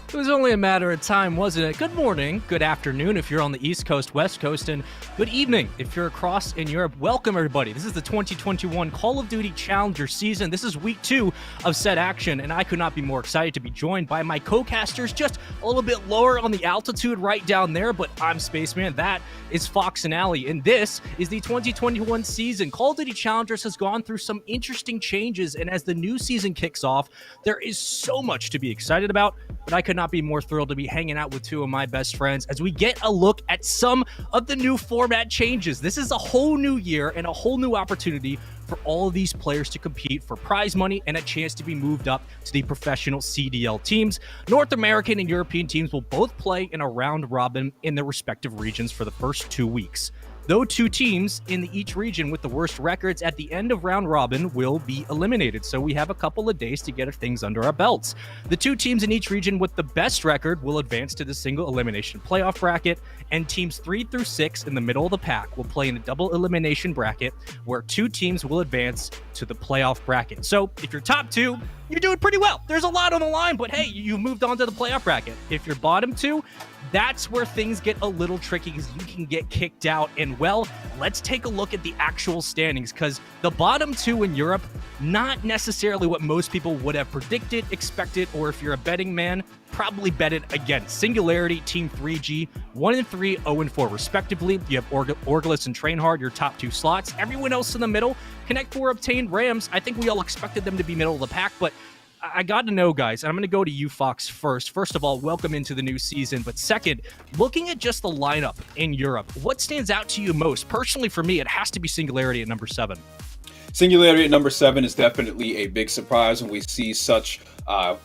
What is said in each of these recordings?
It was only a matter of time, wasn't it? Good morning, good afternoon if you're on the East Coast, West Coast, and good evening if you're across in Europe. Welcome, everybody. This is the 2021 Call of Duty Challenger season. This is week 2 of said action, and I could not be more excited to be joined by my co-casters, just a little bit lower on the altitude right down there, but I'm Spaceman. That is Fox and Alley, and this is the 2021 season. Call of Duty Challengers has gone through some interesting changes, and as the new season kicks off, there is so much to be excited about, but I could not be more thrilled to be hanging out with two of my best friends as we get a look at some of the new format changes. This is a whole new year and a whole new opportunity for all of these players to compete for prize money and a chance to be moved up to the professional CDL teams. North American and European teams will both play in a round robin in their respective regions for the first 2 weeks. Though 2 teams in each region with the worst records at the end of round robin will be eliminated, so we have a couple of days to get things under our belts. The 2 teams in each region with the best record will advance to the single elimination playoff bracket, and teams 3 through 6 in the middle of the pack will play in a double elimination bracket where 2 teams will advance to the playoff bracket. So if you're top 2, you're doing pretty well. There's a lot on the line, but hey, you moved on to the playoff bracket. If you're bottom 2, that's where things get a little tricky because you can get kicked out. And well, let's take a look at the actual standings, because the bottom 2 in Europe, not necessarily what most people would have predicted, expected, or if you're a betting man, probably bet it against. Singularity, Team 3G, 1-3, 0-4 respectively. You have Orglis and Trainhard, your top 2 slots. Everyone else in the middle, Connect 4 obtained Rams. I think we all expected them to be middle of the pack, but I got to know, guys, and I'm going to go to you, Fox, first. First of all, welcome into the new season. But second, looking at just the lineup in Europe, what stands out to you most? Personally, for me, it has to be Singularity at number 7. Singularity at number 7 is definitely a big surprise when we see such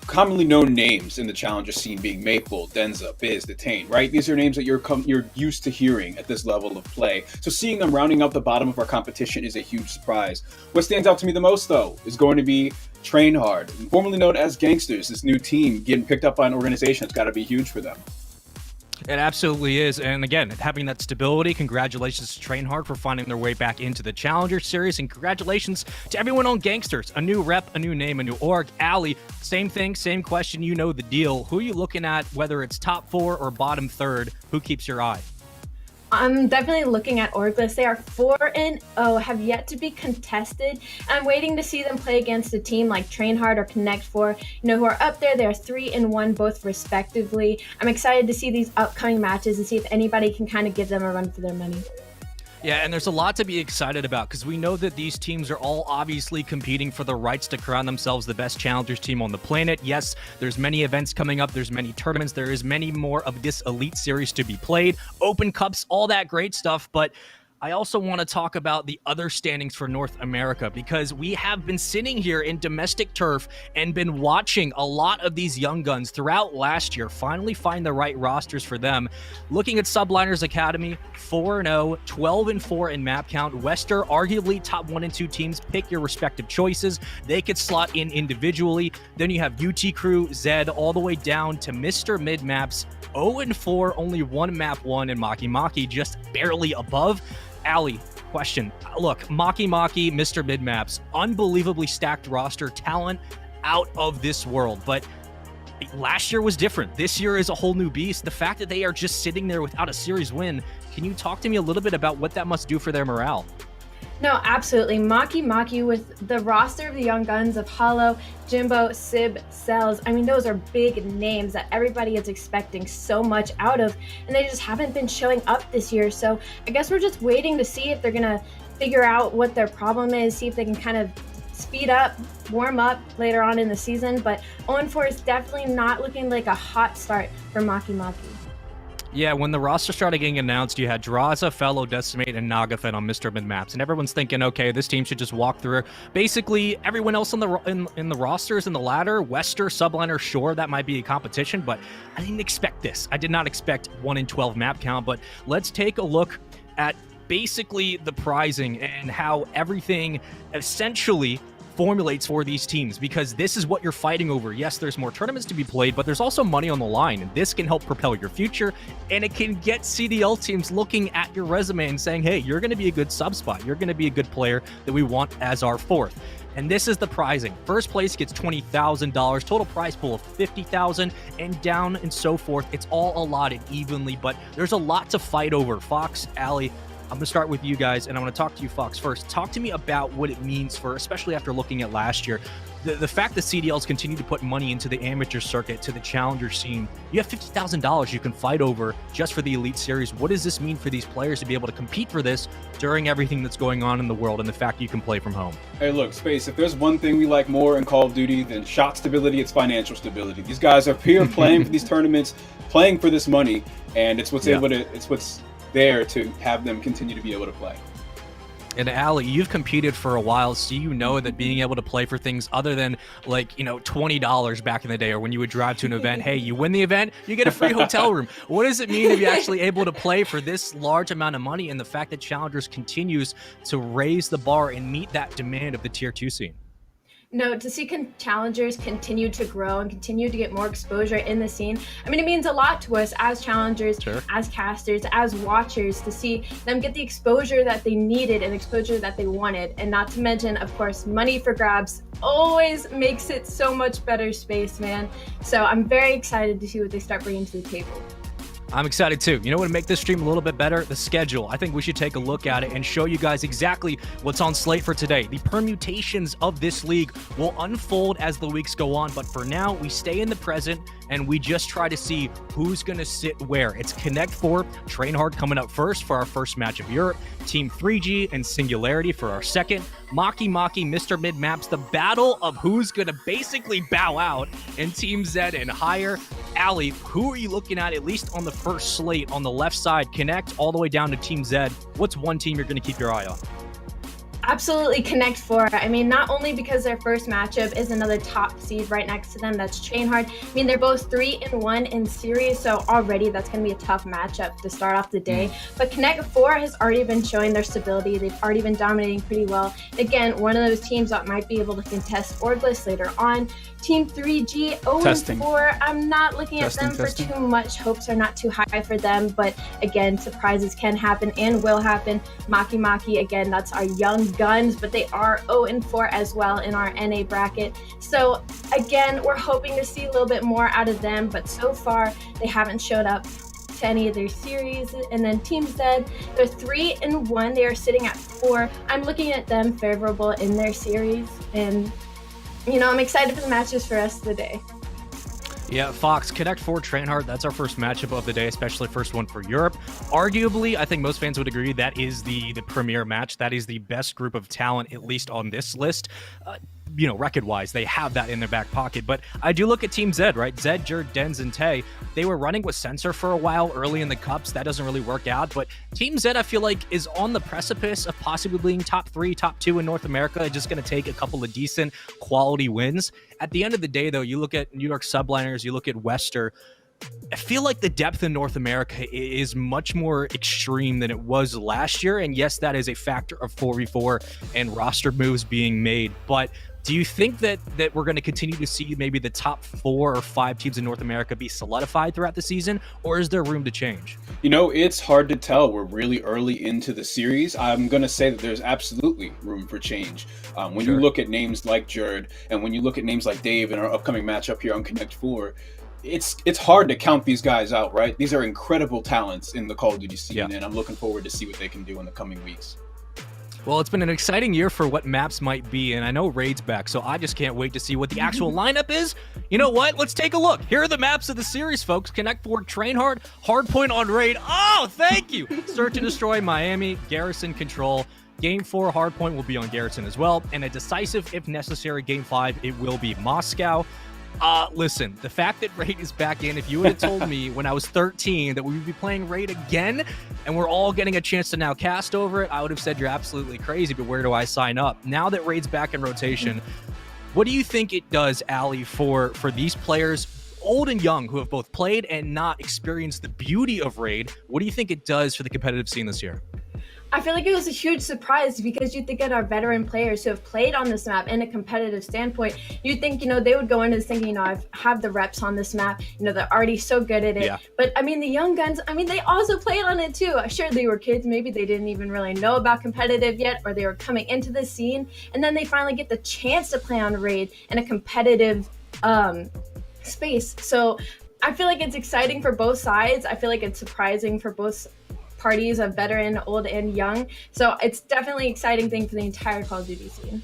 commonly known names in the challenger scene being Maple, Denza, Biz, Detain, right? These are names that you're used to hearing at this level of play. So seeing them rounding out the bottom of our competition is a huge surprise. What stands out to me the most, though, is going to be Trainhard, formerly known as Gangsters. This new team getting picked up by an organization, it's got to be huge for them. It absolutely is. And again, having that stability, congratulations to Trainhard for finding their way back into the Challenger Series. And congratulations to everyone on Gangsters. A new rep, a new name, a new org. Allie, same thing, same question. You know the deal. Who are you looking at, whether it's top 4 or bottom 3rd? Who keeps your eye? I'm definitely looking at Orglis. They are 4-0, have yet to be contested. I'm waiting to see them play against a team like Trainhard or Connect 4, who are up there. They're 3-1 both respectively. I'm excited to see these upcoming matches and see if anybody can kind of give them a run for their money. Yeah, and there's a lot to be excited about because we know that these teams are all obviously competing for the rights to crown themselves the best challengers team on the planet. Yes, there's many events coming up. There's many tournaments. There is many more of this elite series to be played. Open Cups, all that great stuff. But I also want to talk about the other standings for North America because we have been sitting here in domestic turf and been watching a lot of these young guns throughout last year finally find the right rosters for them. Looking at Subliners Academy, 4-0, 12-4 in map count. Wester, arguably top 1 and 2 teams. Pick your respective choices. They could slot in individually. Then you have UT Crew, Zed, all the way down to Mr. Mid Maps, 0-4, only 1 map 1, and Maki Maki just barely above. Allie, question. Look, Maki Maki, Mr. Midmaps, unbelievably stacked roster, talent out of this world. But last year was different. This year is a whole new beast. The fact that they are just sitting there without a series win, can you talk to me a little bit about what that must do for their morale? No, absolutely. Maki Maki with the roster of the young guns of Hollow, Jimbo, Sib, Cells. I mean, those are big names that everybody is expecting so much out of, and they just haven't been showing up this year. So I guess we're just waiting to see if they're going to figure out what their problem is, see if they can kind of speed up, warm up later on in the season. But 0-4 is definitely not looking like a hot start for Maki Maki. Yeah, when the roster started getting announced, you had Draza, Fellow, Decimate, and Nagafen on Mr. Mid Maps, and everyone's thinking, okay, this team should just walk through. Basically, everyone else in the rosters in the ladder, Wester, Subliner, sure, that might be a competition, but I didn't expect this. I did not expect 1-12 map count, but let's take a look at basically the prizing and how everything essentially formulates for these teams, because this is what you're fighting over. Yes, there's more tournaments to be played, but there's also money on the line, and this can help propel your future, and it can get CDL teams looking at your resume and saying, hey, you're going to be a good sub spot. You're going to be a good player that we want as our 4th. And this is the pricing. First place gets $20,000, total prize pool of $50,000, and down and so forth. It's all allotted evenly, but there's a lot to fight over. Fox, Allie, I'm going to start with you guys, and I want to talk to you, Fox, first. Talk to me about what it means for, especially after looking at last year, the fact that CDLs continue to put money into the amateur circuit, to the challenger scene. You have $50,000 you can fight over just for the Elite Series. What does this mean for these players to be able to compete for this during everything that's going on in the world and the fact you can play from home? Hey, look, Space, if there's one thing we like more in Call of Duty than shot stability, it's financial stability. These guys are here playing for these tournaments, playing for this money, and it's what's it's what's there to have them continue to be able to play. And Allie, you've competed for a while, so you know that being able to play for things other than like, $20 back in the day, or when you would drive to an event, hey, you win the event, you get a free hotel room. What does it mean to be actually able to play for this large amount of money, and the fact that Challengers continues to raise the bar and meet that demand of the Tier 2 scene? No, to see challengers continue to grow and continue to get more exposure in the scene, I mean, it means a lot to us as challengers, as casters, as watchers, to see them get the exposure that they needed and exposure that they wanted. And not to mention, of course, money for grabs always makes it so much better, Space, man. So I'm very excited to see what they start bringing to the table. I'm excited too. You know what would make this stream a little bit better? The schedule. I think we should take a look at it and show you guys exactly what's on slate for today. The permutations of this league will unfold as the weeks go on, but for now, we stay in the present and we just try to see who's going to sit where. It's Connect 4, Train Hard coming up first for our first match of Europe, Team 3G and Singularity for our second, Maki, Mr. Mid Maps, the battle of who's going to basically bow out, and Team Z and higher. Allie, who are you looking at least on the first slate on the left side, Connect all the way down to Team Z? What's one team you're going to keep your eye on? Absolutely Connect 4. I mean, not only because their first matchup is another top seed right next to them, that's Train Hard. I mean, they're both 3-1 in series, so already that's going to be a tough matchup to start off the day. But Connect 4 has already been showing their stability. They've already been dominating pretty well. Again, one of those teams that might be able to contest Orgless later on. Team 3G, 0-4. I'm not looking at them for too much. Hopes are not too high for them, but again, surprises can happen and will happen. Maki, again, that's our young guns, but they are 0-4 as well in our NA bracket. So again, we're hoping to see a little bit more out of them, but so far they haven't showed up to any of their series. And then Team Z, they're 3-1. They are sitting at 4. I'm looking at them favorable in their series, and I'm excited for the matches for the rest of the day. Yeah, Fox, Connect 4, Train Hard, that's our first matchup of the day, especially first one for Europe. Arguably, I think most fans would agree that is the premier match. That is the best group of talent, at least on this list. Record-wise, they have that in their back pocket. But I do look at Team Z, right? Zed, Jerd, Denz, and Tay. They were running with Sensor for a while early in the Cups. That doesn't really work out. But Team Z, I feel like, is on the precipice of possibly being top 3, top 2 in North America. It's just going to take a couple of decent quality wins. At the end of the day, though, you look at New York Subliners, you look at Wester, I feel like the depth in North America is much more extreme than it was last year. And yes, that is a factor of 4v4 and roster moves being made. But do you think that we're going to continue to see maybe the top 4 or 5 teams in North America be solidified throughout the season, or is there room to change? It's hard to tell. We're really early into the series. I'm going to say that there's absolutely room for change. When you look at names like Jerd, and when you look at names like Dave in our upcoming matchup here on Connect 4, it's hard to count these guys out, right? These are incredible talents in the Call of Duty scene, and I'm looking forward to see what they can do in the coming weeks. Well, it's been an exciting year for what maps might be, and I know Raid's back, so I just can't wait to see what the actual lineup is. You know what? Let's take a look. Here are the maps of the series, folks. Connect 4, Train Hard, Hardpoint on Raid. Oh, thank you! Search and Destroy, Miami, Garrison, Control. Game 4, Hardpoint will be on Garrison as well, and a decisive, if necessary, Game 5, it will be Moscow. Listen, the fact that Raid is back in, if you would have told me when I was 13 that we would be playing Raid again and we're all getting a chance to now cast over it, I would have said you're absolutely crazy, but where do I sign up? Now that Raid's back in rotation, what do you think it does, Allie, for these players, old and young, who have both played and not experienced the beauty of Raid? What do you think it does for the competitive scene this year? I feel like it was a huge surprise because you think of our veteran players who have played on this map in a competitive standpoint, you think, they would go into this thinking, I have the reps on this map, they're already so good at it. Yeah. But I mean, the young guns, they also played on it too. Sure, they were kids. Maybe they didn't even really know about competitive yet, or they were coming into the scene. And then they finally get the chance to play on Raid in a competitive space. So I feel like it's exciting for both sides. I feel like it's surprising for both parties of veteran, old, and young. So it's definitely an exciting thing for the entire Call of Duty scene.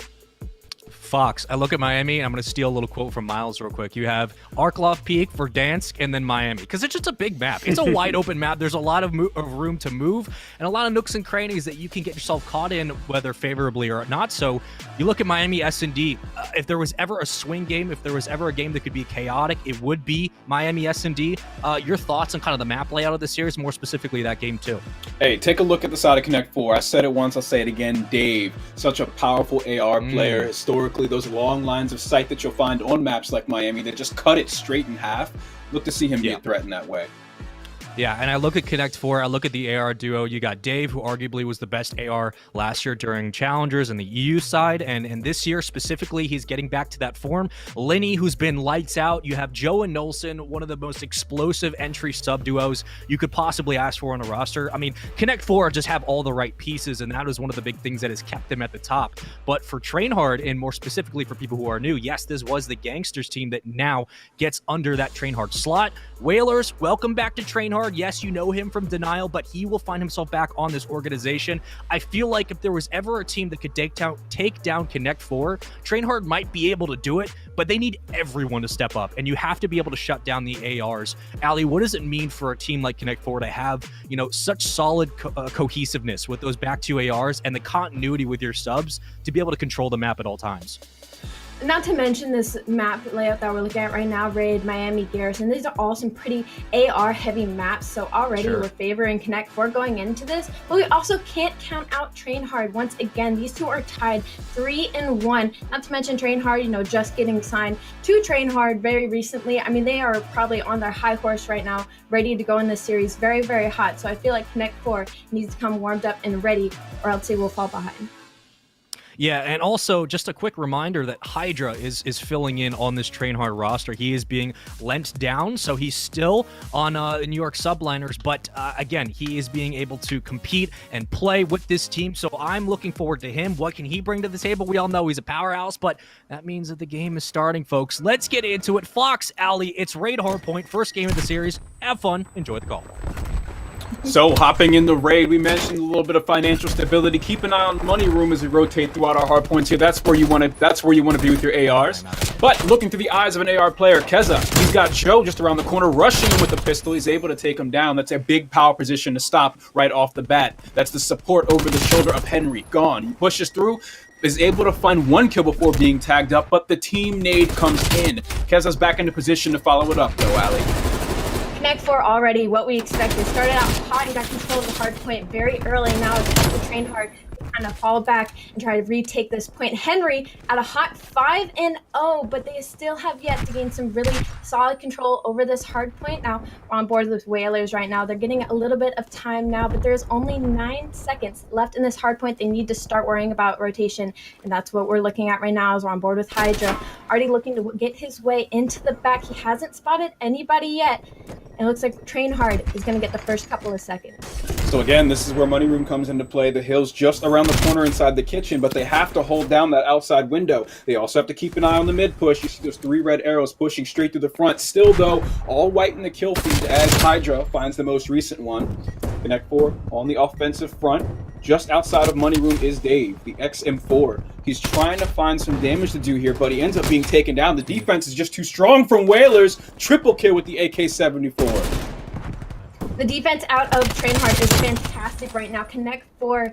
Fox, I look at Miami, and I'm going to steal a little quote from Miles real quick. You have Arklov Peak for Dansk and then Miami, because it's just a big map. It's a wide open map. There's a lot of room to move and a lot of nooks and crannies that you can get yourself caught in, whether favorably or not. So you look at Miami S&D. If there was ever a swing game, if there was ever a game that could be chaotic, it would be Miami S&D. Your thoughts on kind of the map layout of the series, more specifically that game too? Hey, take a look at the side of Connect 4. I said it once, I'll say it again. Dave, such a powerful AR player. Historically, those long lines of sight that you'll find on maps like Miami that just cut it straight in half. Look to see him be a threat in that way. Yeah, and I look at Connect 4, I look at the AR duo. You got Dave, who arguably was the best AR last year during Challengers and the EU side, and this year specifically, he's getting back to that form. Lenny, who's been lights out. You have Joe and Nolson, one of the most explosive entry sub-duos you could possibly ask for on a roster. I mean, Connect 4 just have all the right pieces, and that is one of the big things that has kept them at the top. But for Train Hard, and more specifically for people who are new, yes, this was the Gangsters team that now gets under that Train Hard slot. Whalers, welcome back to Train Hard. Yes, you know him from Denial, but he will find himself back on this organization. I feel like if there was ever a team that could take down Connect 4, Train Hard might be able to do it, but they need everyone to step up, and you have to be able to shut down the ARs. Ali, what does it mean for a team like Connect 4 to have, such solid cohesiveness with those back two ARs and the continuity with your subs to be able to control the map at all times? Not to mention this map layout that we're looking at right now, Raid, Miami, Garrison. These are all some pretty AR-heavy maps, so already we're favoring Connect 4 going into this. But we also can't count out Train Hard. Once again, these two are tied 3-1. Not to mention Train Hard, just getting signed to Train Hard very recently. I mean, they are probably on their high horse right now, ready to go in this series. Very, very hot. So I feel like Connect 4 needs to come warmed up and ready, or else they will fall behind. Yeah, and also just a quick reminder that Hydra is filling in on this Train Hard roster. He is being lent down, so he's still on New York subliners, but again, he is being able to compete and play with this team, so I'm looking forward to him. What can he bring to the table? We all know he's a powerhouse, but that means that the game is starting, folks. Let's get into it. Fox, Ali, it's Raid Hardpoint, first game of the series. Have fun. Enjoy the call. So hopping in the Raid, we mentioned a little bit of financial stability. Keep an eye on money room as we rotate throughout our hard points here. That's where you want to be with your ARs. But looking through the eyes of an AR player, Keza, he's got Joe just around the corner, rushing him with the pistol. He's able to take him down. That's a big power position to stop right off the bat. That's the support over the shoulder of Henry. Gone. He pushes through, is able to find one kill before being tagged up, but the team nade comes in. Keza's back into position to follow it up, though, Ali. Connect 4 already, what we expected. Started out hot and got control of the hard point very early. Now it's time to Train Hard to kind of fall back and try to retake this point. Henry at a hot 5-0, but they still have yet to gain some really solid control over this hard point. Now we're on board with Whalers right now. They're getting a little bit of time now, but there's only 9 seconds left in this hard point. They need to start worrying about rotation, and that's what we're looking at right now as we're on board with Hydra. Already looking to get his way into the back. He hasn't spotted anybody yet. And it looks like Train Hard is going to get the first couple of seconds. So again, this is where money room comes into play. The hill's just around the corner inside the kitchen, but they have to hold down that outside window. They also have to keep an eye on the mid push. You see those 3 red arrows pushing straight through the front. Still, though, all white in the kill feed as Hydra finds the most recent one. Connect 4 on the offensive front. Just outside of money room is Dave, the XM4. He's trying to find some damage to do here, but he ends up being taken down. The defense is just too strong from Whalers. Triple kill with the AK-74. The defense out of Train Hard is fantastic right now. Connect 4,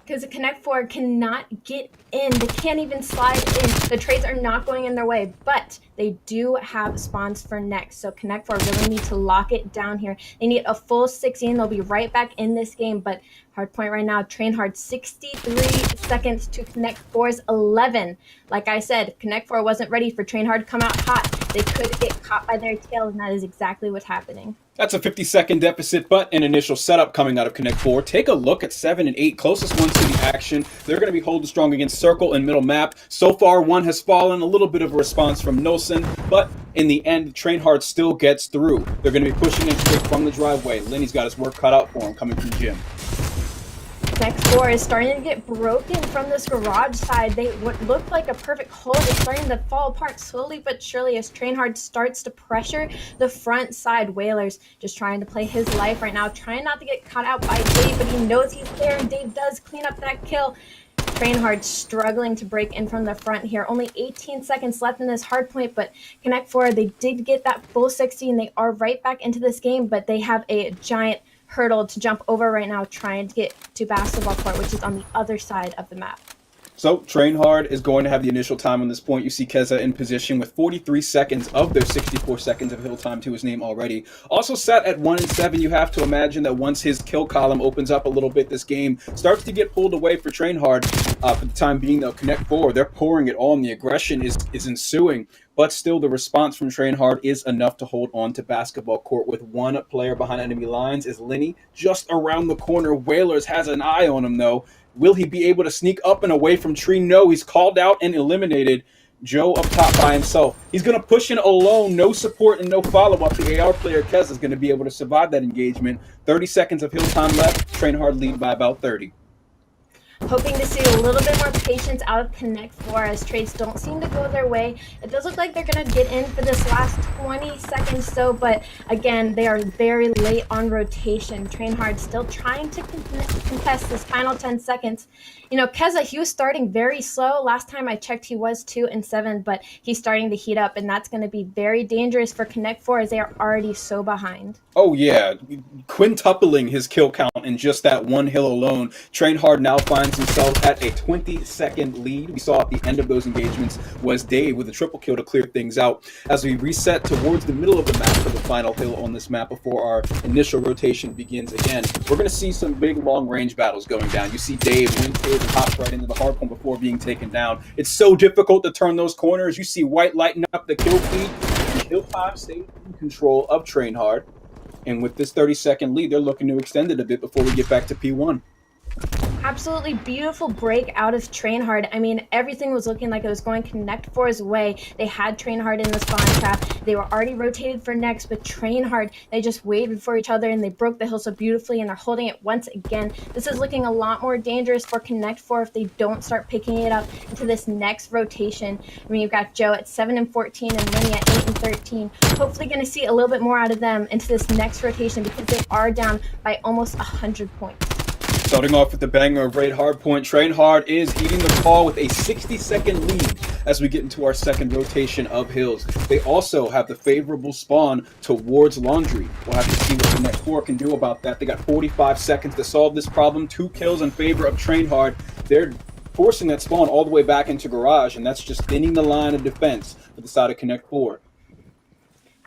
because Connect 4 cannot get in. They can't even slide in. The trades are not going in their way, but they do have spawns for next. So Connect 4 really need to lock it down here. They need a full 16. They'll be right back in this game, but Hardpoint right now, Train Hard 63 seconds to Connect 4's 11. Like I said, Connect 4 wasn't ready for Train Hard to come out hot they could get caught by their tail, and that is exactly what's happening. That's a 50-second deficit, but an initial setup coming out of Connect 4. Take a look at 7 and 8, closest ones to the action. They're going to be holding strong against Circle and middle map. So far, one has fallen, a little bit of a response from Nolson, but in the end, Trainhard still gets through. They're going to be pushing in straight from the driveway. Lenny's got his work cut out for him coming from Jim. Next 4 is starting to get broken from this garage side. What looked like a perfect hold is starting to fall apart slowly but surely as Trainhard starts to pressure the front side. Whalers just trying to play his life right now, trying not to get caught out by Dave, but he knows he's there, and Dave does clean up that kill. Trainhard struggling to break in from the front here. Only 18 seconds left in this hardpoint, but Connect 4, they did get that full 60, and they are right back into this game, but they have a giant hurdle to jump over right now, trying to get to basketball court, which is on the other side of the map. So Trainhard is going to have the initial time on this point. You see Keza in position with 43 seconds of their 64 seconds of hill time to his name already. Also set at 1 and 7, you have to imagine that once his kill column opens up a little bit, this game starts to get pulled away for Trainhard. For the time being, though, Connect 4, they're pouring it on. The aggression is ensuing. But still, the response from Trainhard is enough to hold on to basketball court with one player behind enemy lines. Is Lenny just around the corner? Whalers has an eye on him, though. Will he be able to sneak up and away from Tree? No, he's called out and eliminated. Joe up top by himself. He's going to push in alone, no support and no follow-up. The AR player, Kez, is going to be able to survive that engagement. 30 seconds of hill time left. Trainhard lead by about 30. Hoping to see a little bit more patience out of Connect 4 as trades don't seem to go their way. It does look like they're going to get in for this last 20 seconds though, but again, they are very late on rotation. Trainhard still trying to contest this final 10 seconds. You know, Keza, he was starting very slow. Last time I checked, he was 2 and 7, but he's starting to heat up, and that's going to be very dangerous for Connect 4 as they are already so behind. Oh yeah, quintupling his kill count in just that one hill alone. Trainhard now finds himself at a 20-second lead. We saw at the end of those engagements was Dave with a triple kill to clear things out. As we reset towards the middle of the map for the final hill on this map before our initial rotation begins again, we're going to see some big long-range battles going down. You see Dave win kills and hops right into the hardpoint before being taken down. It's so difficult to turn those corners. You see White lighting up the kill feed. The kill time stays in control of Trainhard. And with this 30-second lead, they're looking to extend it a bit before we get back to P1. Absolutely beautiful break out of Trainhard. I mean, everything was looking like it was going Connect 4's way. They had Trainhard in the spawn trap. They were already rotated for next, but Trainhard, they just waited for each other and they broke the hill so beautifully, and they're holding it once again. This is looking a lot more dangerous for Connect 4 if they don't start picking it up into this next rotation. I mean, you've got Joe at 7 and 14 and Lenny at 8 and 13. Hopefully going to see a little bit more out of them into this next rotation because they are down by almost 100 points. Starting off with the banger of Raid Hardpoint, Trainhard is eating the call with a 60-second lead as we get into our second rotation of hills. They also have the favorable spawn towards Laundry. We'll have to see what the Connect 4 can do about that. They got 45 seconds to solve this problem. 2 kills in favor of Trainhard. They're forcing that spawn all the way back into Garage, and that's just thinning the line of defense for the side of Connect 4.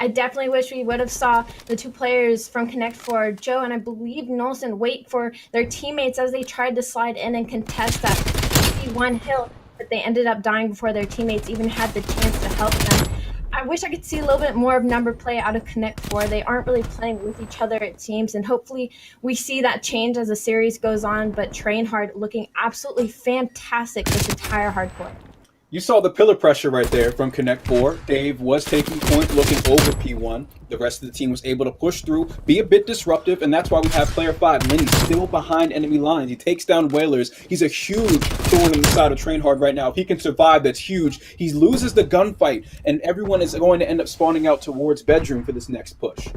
I definitely wish we would have saw the 2 players from Connect 4, Joe and I believe Nolson, wait for their teammates as they tried to slide in and contest that P1 hill, but they ended up dying before their teammates even had the chance to help them. I wish I could see a little bit more of number play out of Connect 4. They aren't really playing with each other, it seems, and hopefully we see that change as the series goes on, but Trainhard looking absolutely fantastic this entire hardcore. You saw the pillar pressure right there from Connect 4. Dave was taking point, looking over P1. The rest of the team was able to push through, be a bit disruptive, and that's why we have player 5, Lenny, still behind enemy lines. He takes down Whalers. He's a huge thorn in the side of Trainhard right now. If he can survive, that's huge. He loses the gunfight, and everyone is going to end up spawning out towards bedroom for this next push.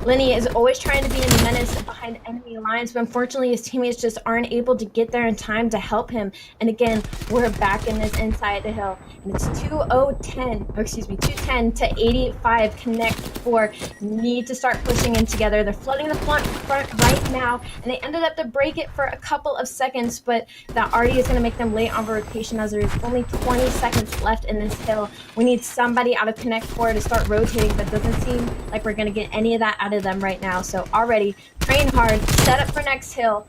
Lenny is always trying to be a menace behind enemy lines, but unfortunately his teammates just aren't able to get there in time to help him. And again, we're back in this inside the hill. And it's 210 to 85. Connect 4 need to start pushing in together. They're flooding the front right now, and they ended up to break it for a couple of seconds, but that already is going to make them late on rotation as there is only 20 seconds left in this hill. We need somebody out of Connect 4 to start rotating, but doesn't seem like we're going to get any of that out of them right now. So already Trainhard set up for next hill.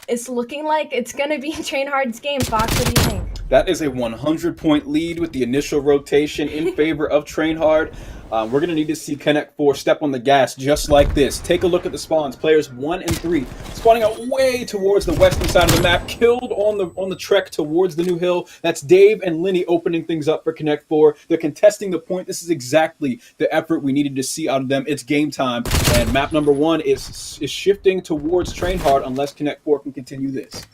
It's looking like it's going to be Trainhard's game. Fox, what do you think? That is a 100-point lead with the initial rotation in favor of Train Hard. We're going to need to see Connect 4 step on the gas just like this. Take a look at the spawns. Players 1 and 3 spawning out way towards the western side of the map, killed on the trek towards the new hill. That's Dave and Linny opening things up for Connect 4. They're contesting the point. This is exactly the effort we needed to see out of them. It's game time, and map number 1 is shifting towards Train Hard unless Connect 4 can continue this.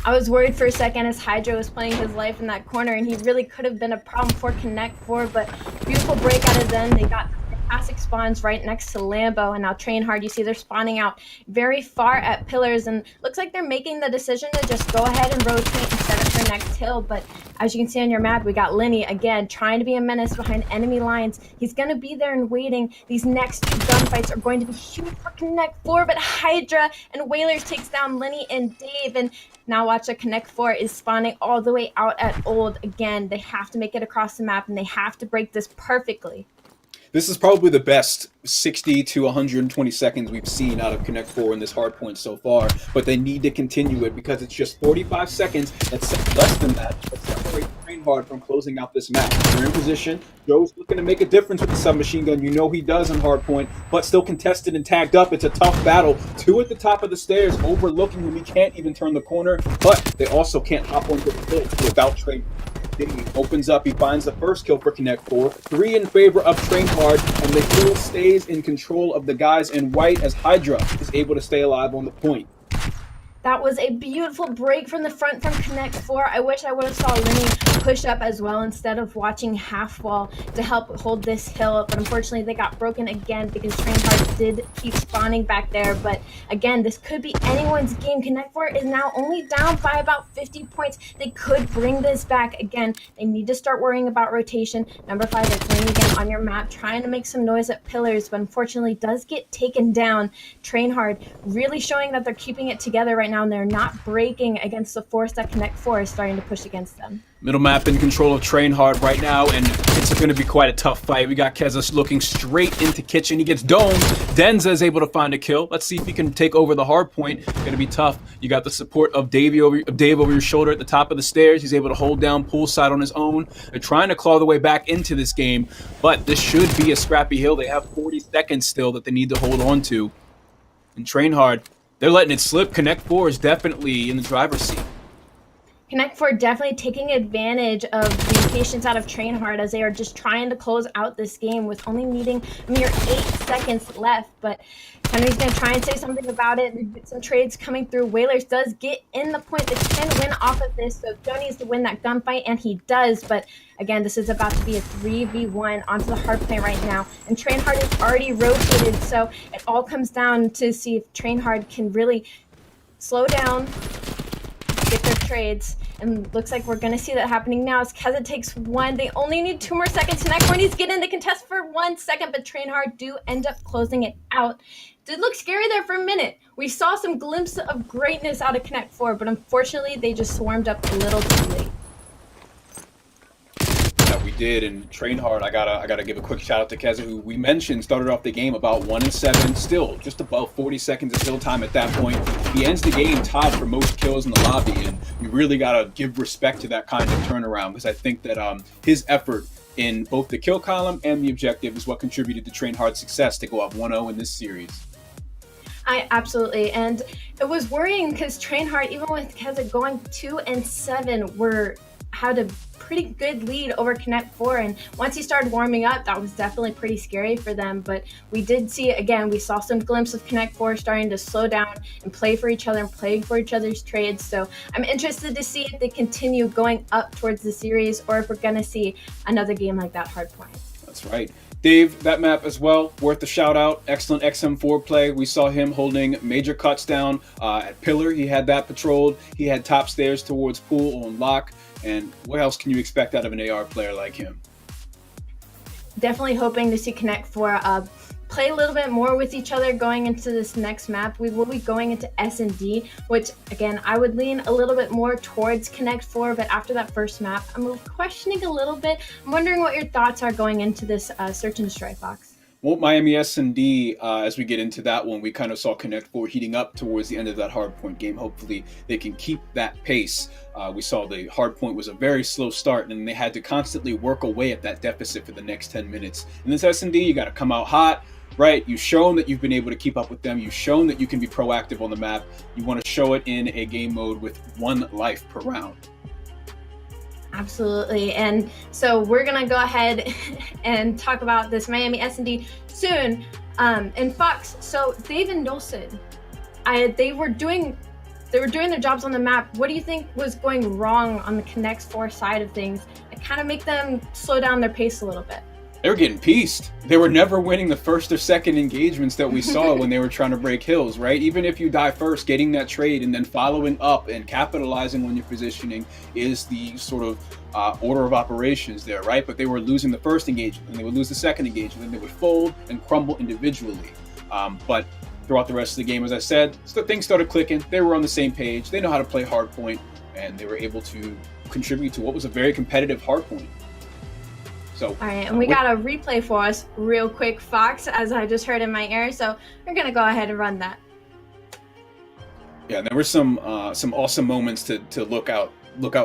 I was worried for a second as Hydra was playing his life in that corner, and he really could have been a problem for Connect 4, but beautiful break out of them. They got fantastic spawns right next to Lambo, and now Train Hard, you see they're spawning out very far at pillars, and looks like they're making the decision to just go ahead and rotate and set up for next hill. But as you can see on your map, we got Linny again trying to be a menace behind enemy lines. He's going to be there and waiting. These next two gunfights are going to be huge for Connect 4, but Hydra and Whalers takes down Linny and Dave, and now watch that Connect 4 is spawning all the way out at Old. Again, they have to make it across the map, and they have to break this perfectly. This is probably the best 60 to 120 seconds we've seen out of Connect 4 in this hardpoint so far, but they need to continue it because it's just 45 seconds, that's less than that, to separate Train Hard from closing out this map. They're in position. Joe's looking to make a difference with the submachine gun. You know he does on hardpoint, but still contested and tagged up. It's a tough battle. 2 at the top of the stairs, overlooking him. He can't even turn the corner, but they also can't hop onto the hill without Train. He opens up, he finds the first kill for Connect 4. 3 in favor of Train Hard, and the hill stays in control of the guys in white as Hydra is able to stay alive on the point. That was a beautiful break from the front from Connect 4. I wish I would have saw Linny push up as well instead of watching half wall to help hold this hill. But unfortunately, they got broken again because Train Hard did keep spawning back there. But again, this could be anyone's game. Connect 4 is now only down by about 50 points. They could bring this back. Again, they need to start worrying about rotation. Number 5 is Linny again on your map, trying to make some noise at pillars, but unfortunately does get taken down. Train Hard really showing that they're keeping it together right now, and they're not breaking against the force that Connect 4 is starting to push against them. Middle map in control of Train Hard right now, and it's going to be quite a tough fight. We got Keza looking straight into Kitchen. He gets domed. Denza is able to find a kill. Let's see if he can take over the hard point. Going to be tough. You got the support of Dave over your shoulder at the top of the stairs. He's able to hold down poolside on his own. They're trying to claw their way back into this game, but this should be a scrappy hill. They have 40 seconds still that they need to hold on to. And Train Hard, they're letting it slip. Connect 4 is definitely in the driver's seat. Connect 4 definitely taking advantage of the patience out of Train Hard as they are just trying to close out this game with only needing a mere 8 seconds left. But Henry's going to try and say something about it and get some trades coming through. Whalers does get in the point. They can win off of this, so Joe needs to win that gunfight, and he does. But again, this is about to be a 3v1 onto the hard play right now. And Train Hard is already rotated, so it all comes down to see if Train Hard can really slow down, get their trades, and looks like we're going to see that happening now as Keza takes 1. They only need 2 more seconds. Connect 4 needs to get in the contest for 1 second, but Train Hard do end up closing it out. Did look scary there for a minute. We saw some glimpses of greatness out of Connect 4, but unfortunately they just swarmed up a little too late. We did, and Train Hard, I gotta give a quick shout out to Keza, who we mentioned started off the game about 1-7, still just above 40 seconds of kill time at that point. He ends the game tied for most kills in the lobby, and we really gotta give respect to that kind of turnaround because I think that his effort in both the kill column and the objective is what contributed to Train Hard's success to go up 1-0 in this series. Absolutely, and it was worrying because Train Hard, even with Keza going 2-7, had a pretty good lead over Connect 4, and once he started warming up, that was definitely pretty scary for them. But we did see, again, we saw some glimpses of Connect 4 starting to slow down and play for each other and play for each other's trades. So I'm interested to see if they continue going up towards the series or if we're going to see another game like that Hardpoint. That's right. Dave, that map as well, worth a shout out. Excellent XM4 play. We saw him holding major cuts down at Pillar. He had that patrolled. He had top stairs towards Pool on lock. And what else can you expect out of an AR player like him? Definitely hoping to see Connect 4 play a little bit more with each other going into this next map. We will be going into S&D, which, again, I would lean a little bit more towards Connect 4, but after that first map, I'm questioning a little bit. I'm wondering what your thoughts are going into this Search and Destroy box. Well, Miami S&D, as we get into that one, we kind of saw Connect Four heating up towards the end of that Hardpoint game. Hopefully, they can keep that pace. We saw the Hardpoint was a very slow start, and they had to constantly work away at that deficit for the next 10 minutes. In this S&D, you got to come out hot, right? You've shown that you've been able to keep up with them. You've shown that you can be proactive on the map. You want to show it in a game mode with 1 life per round. Absolutely. And so we're going to go ahead and talk about this Miami S&D soon. And Fox, so Dave and Nolson, they were doing their jobs on the map. What do you think was going wrong on the Connect 4 side of things that kind of make them slow down their pace a little bit? They were getting pieced. They were never winning the first or second engagements that we saw when they were trying to break hills, right? Even if you die first, getting that trade and then following up and capitalizing on your positioning is the sort of order of operations there, right? But they were losing the first engagement, and they would lose the second engagement, and they would fold and crumble individually. But throughout the rest of the game, as I said, things started clicking. They were on the same page. They know how to play Hardpoint, and they were able to contribute to what was a very competitive Hardpoint. So, all right, and we got a replay for us real quick, Fox, as I just heard in my ear. So we're going to go ahead and run that. Yeah, there were some awesome moments to look out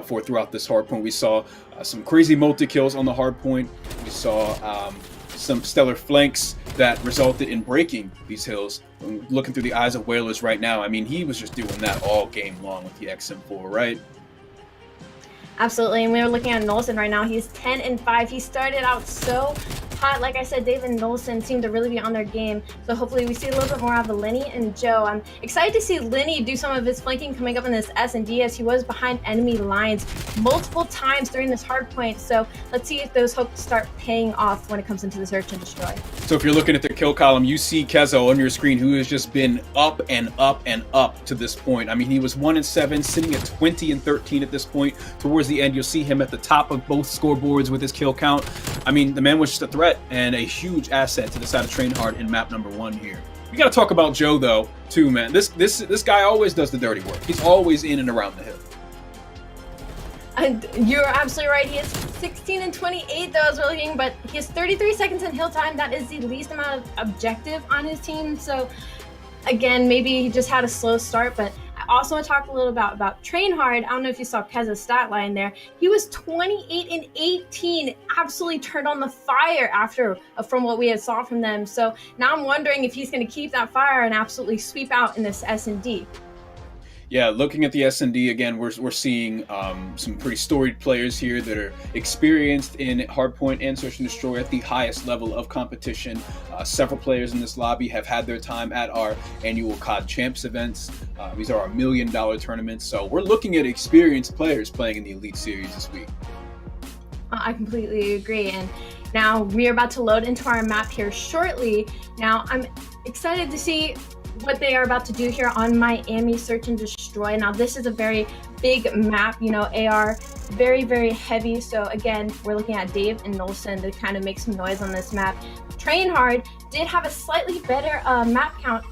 for throughout this Hardpoint. We saw some crazy multi-kills on the Hardpoint. We saw some stellar flanks that resulted in breaking these hills. Looking through the eyes of Whalers right now, I mean, he was just doing that all game long with the XM4, right? Absolutely, and we were looking at Nolson right now. He's 10-5. He started out so hot. Like I said, Dave and Nolson seem to really be on their game. So hopefully we see a little bit more out of Lenny and Joe. I'm excited to see Lenny do some of his flanking coming up in this S&D, as he was behind enemy lines multiple times during this Hardpoint. So let's see if those hopes start paying off when it comes into the search and destroy. So if you're looking at the kill column, you see Kezo on your screen, who has just been up and up and up to this point. I mean, he was 1-7, sitting at 20-13 at this point. Towards the end, you'll see him at the top of both scoreboards with his kill count. I mean, the man was just a threat and a huge asset to the side of Train Hard in map number 1 here. We got to talk about Joe, though, too, man. This guy always does the dirty work. He's always in and around the hill. And you're absolutely right. He is 16-28, though, as we're looking, but he has 33 seconds in hill time. That is the least amount of objective on his team. So, again, maybe he just had a slow start, but I also want to talk a little about Train Hard. I don't know if you saw Keza's stat line there. He was 28-18, absolutely turned on the fire from what we had saw from them. So now I'm wondering if he's going to keep that fire and absolutely sweep out in this S&D. Yeah, looking at the S&D again, we're seeing some pretty storied players here that are experienced in Hardpoint and Search and Destroy at the highest level of competition. Several players in this lobby have had their time at our annual COD Champs events. These are our $1 million tournaments, so we're looking at experienced players playing in the Elite Series this week. I completely agree, and now we are about to load into our map here shortly. Now I'm excited to see what they are about to do here on Miami Search and Destroy. Now this is a very big map, you know, AR, very, very heavy. So again, we're looking at Dave and Nolson to kind of make some noise on this map. Train Hard did have a slightly better map count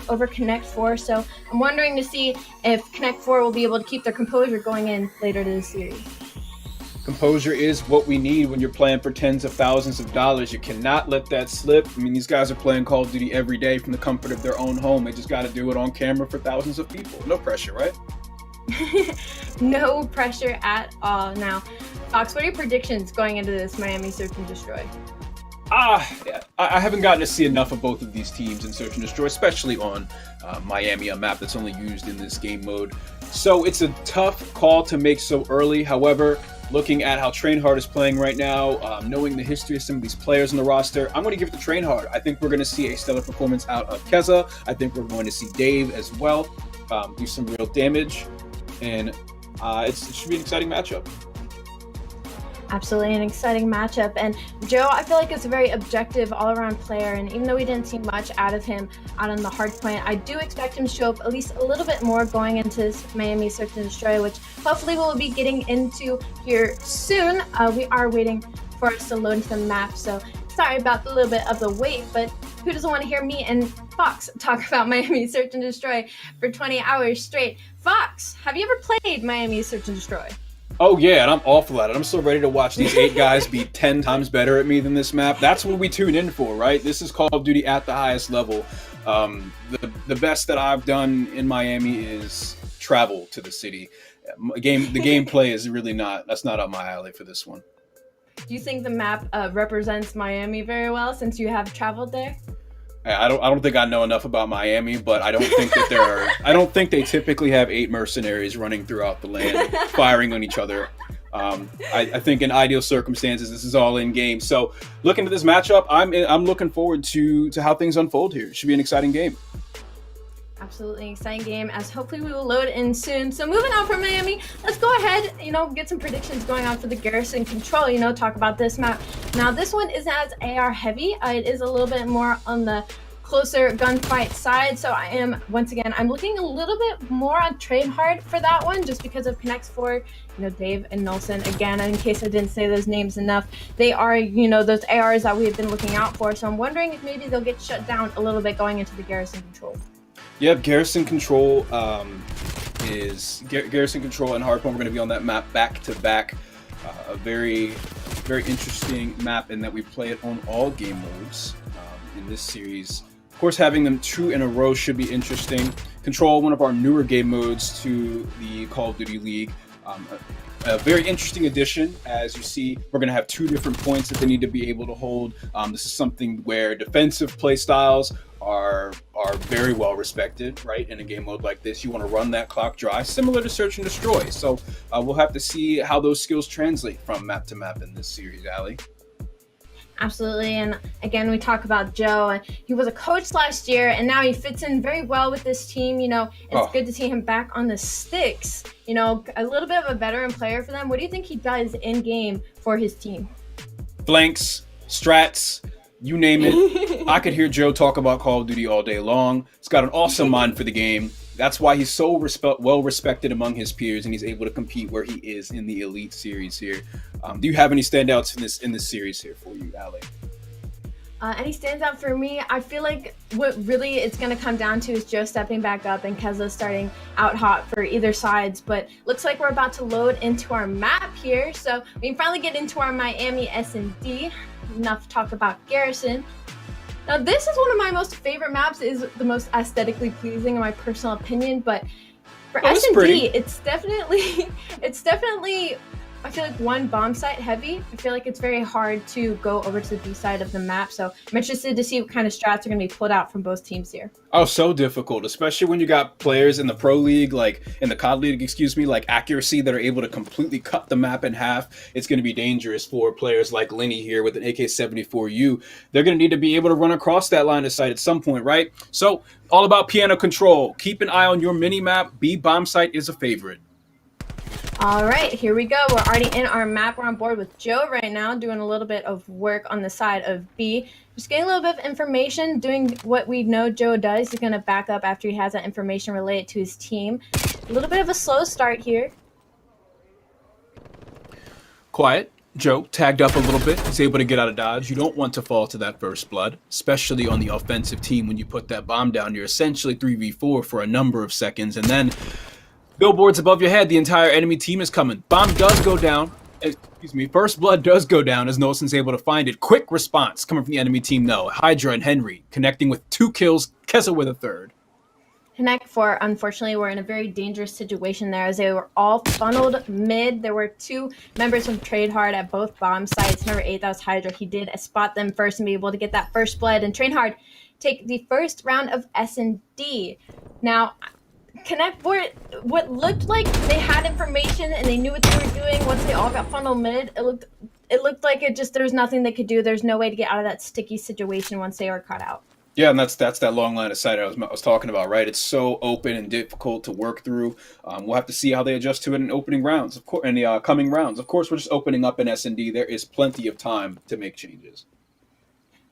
over Connect 4. So I'm wondering to see if Connect 4 will be able to keep their composure going in later to the series. Composure is what we need when you're playing for tens of thousands of dollars. You cannot let that slip. I mean, these guys are playing Call of Duty every day from the comfort of their own home. They just got to do it on camera for thousands of people. No pressure, right? No pressure at all. Now, Fox, what are your predictions going into this Miami Search and Destroy? I haven't gotten to see enough of both of these teams in Search and Destroy, especially on Miami, a map that's only used in this game mode. So it's a tough call to make so early. However, looking at how Train Hard is playing right now, knowing the history of some of these players on the roster, I'm going to give it to Train Hard. I think we're going to see a stellar performance out of Keza. I think we're going to see Dave as well do some real damage, and it should be an exciting matchup. Absolutely an exciting matchup. And Joe, I feel like it's a very objective all-around player, and even though we didn't see much out of him out on the Hardpoint, I do expect him to show up at least a little bit more going into this Miami Search and Destroy, which hopefully we'll be getting into here soon. We are waiting for us to load into the map, so sorry about the little bit of the wait, but who doesn't want to hear me and Fox talk about Miami Search and Destroy for 20 hours straight? Fox, have you ever played Miami Search and Destroy? Oh yeah, and I'm awful at it. I'm so ready to watch these 8 guys be 10 times better at me than this map. That's what we tune in for, right? This is Call of Duty at the highest level. The best that I've done in Miami is travel to the city. The gameplay is really not. That's not up my alley for this one. Do you think the map represents Miami very well since you have traveled there? I don't think I know enough about Miami, but I don't think that there are. I don't think they typically have 8 mercenaries running throughout the land, firing on each other. I think in ideal circumstances, this is all in game. So, looking at this matchup, I'm looking forward to how things unfold here. It should be an exciting game. Absolutely exciting game, as hopefully we will load in soon. So moving on from Miami, let's go ahead, get some predictions going on for the Garrison Control, talk about this map. Now this one isn't as AR heavy. It is a little bit more on the closer gunfight side. So I'm looking a little bit more on Trade Hard for that one, just because of Connects 4, Dave and Nelson. Again, in case I didn't say those names enough, they are, those ARs that we have been looking out for. So I'm wondering if maybe they'll get shut down a little bit going into the Garrison Control. Yep, Garrison Control Garrison Control and Hardpoint. We're going to be on that map back to back. A very, very interesting map in that we play it on all game modes in this series. Of course, having them 2 in a row should be interesting. Control, one of our newer game modes to the Call of Duty League. A very interesting addition. As you see, we're going to have 2 different points that they need to be able to hold. This is something where defensive play styles are very well respected, right? In a game mode like this, you want to run that clock dry, similar to Search and Destroy. So we'll have to see how those skills translate from map to map in this series, Allie. Absolutely. And again, we talk about Joe. He was a coach last year, and now he fits in very well with this team. It's good to see him back on the sticks. A little bit of a veteran player for them. What do you think he does in game for his team? Flanks, strats, you name it. I could hear Joe talk about Call of Duty all day long. He's got an awesome mind for the game. That's why he's so well respected among his peers, and he's able to compete where he is in the Elite Series here. Do you have any standouts in this series here for you, Allie? Any stands out for me? I feel like what really it's going to come down to is Joe stepping back up and Keza starting out hot for either sides. But looks like we're about to load into our map here. So we can finally get into our Miami S&D. Enough talk about Garrison. Now this is one of my most favorite maps. It is the most aesthetically pleasing in my personal opinion. But for S&D, it's definitely I feel like one bomb site heavy. I feel like it's very hard to go over to the B side of the map. So I'm interested to see what kind of strats are going to be pulled out from both teams here. Oh, so difficult, especially when you got players in the Pro League, in the COD League, like Accuracy, that are able to completely cut the map in half. It's going to be dangerous for players like Lenny here with an AK-74U. They're going to need to be able to run across that line of sight at some point, right? So all about piano control. Keep an eye on your mini map. B bomb site is a favorite. All right, here we go. We're already in our map. We're on board with Joe right now, doing a little bit of work on the side of B. Just getting a little bit of information, doing what we know Joe does. He's going to back up after he has that information related to his team. A little bit of a slow start here. Quiet. Joe tagged up a little bit. He's able to get out of dodge. You don't want to fall to that first blood, especially on the offensive team. When you put that bomb down, you're essentially 3v4 for a number of seconds, and then billboards above your head, the entire enemy team is coming. Bomb does go down. First blood does go down as Nolson's able to find it. Quick response coming from the enemy team, though. Hydra and Henry connecting with 2 kills. Keza with a 3rd. Connect 4, unfortunately, were in a very dangerous situation there as they were all funneled mid. There were 2 members from Trade Hard at both bomb sites. Number 8, that was Hydra. He did spot them first and be able to get that first blood. And Trade Hard take the first round of S&D. Now, Connect 4, what looked like they had information and they knew what they were doing once they all got funneled mid. It looked like there was nothing they could do. There's no way to get out of that sticky situation once they were caught out. Yeah, and that's that long line of sight I was talking about, right? It's so open and difficult to work through. We'll have to see how they adjust to it in opening rounds, of course, in the coming rounds. Of course, we're just opening up in S&D. There is plenty of time to make changes.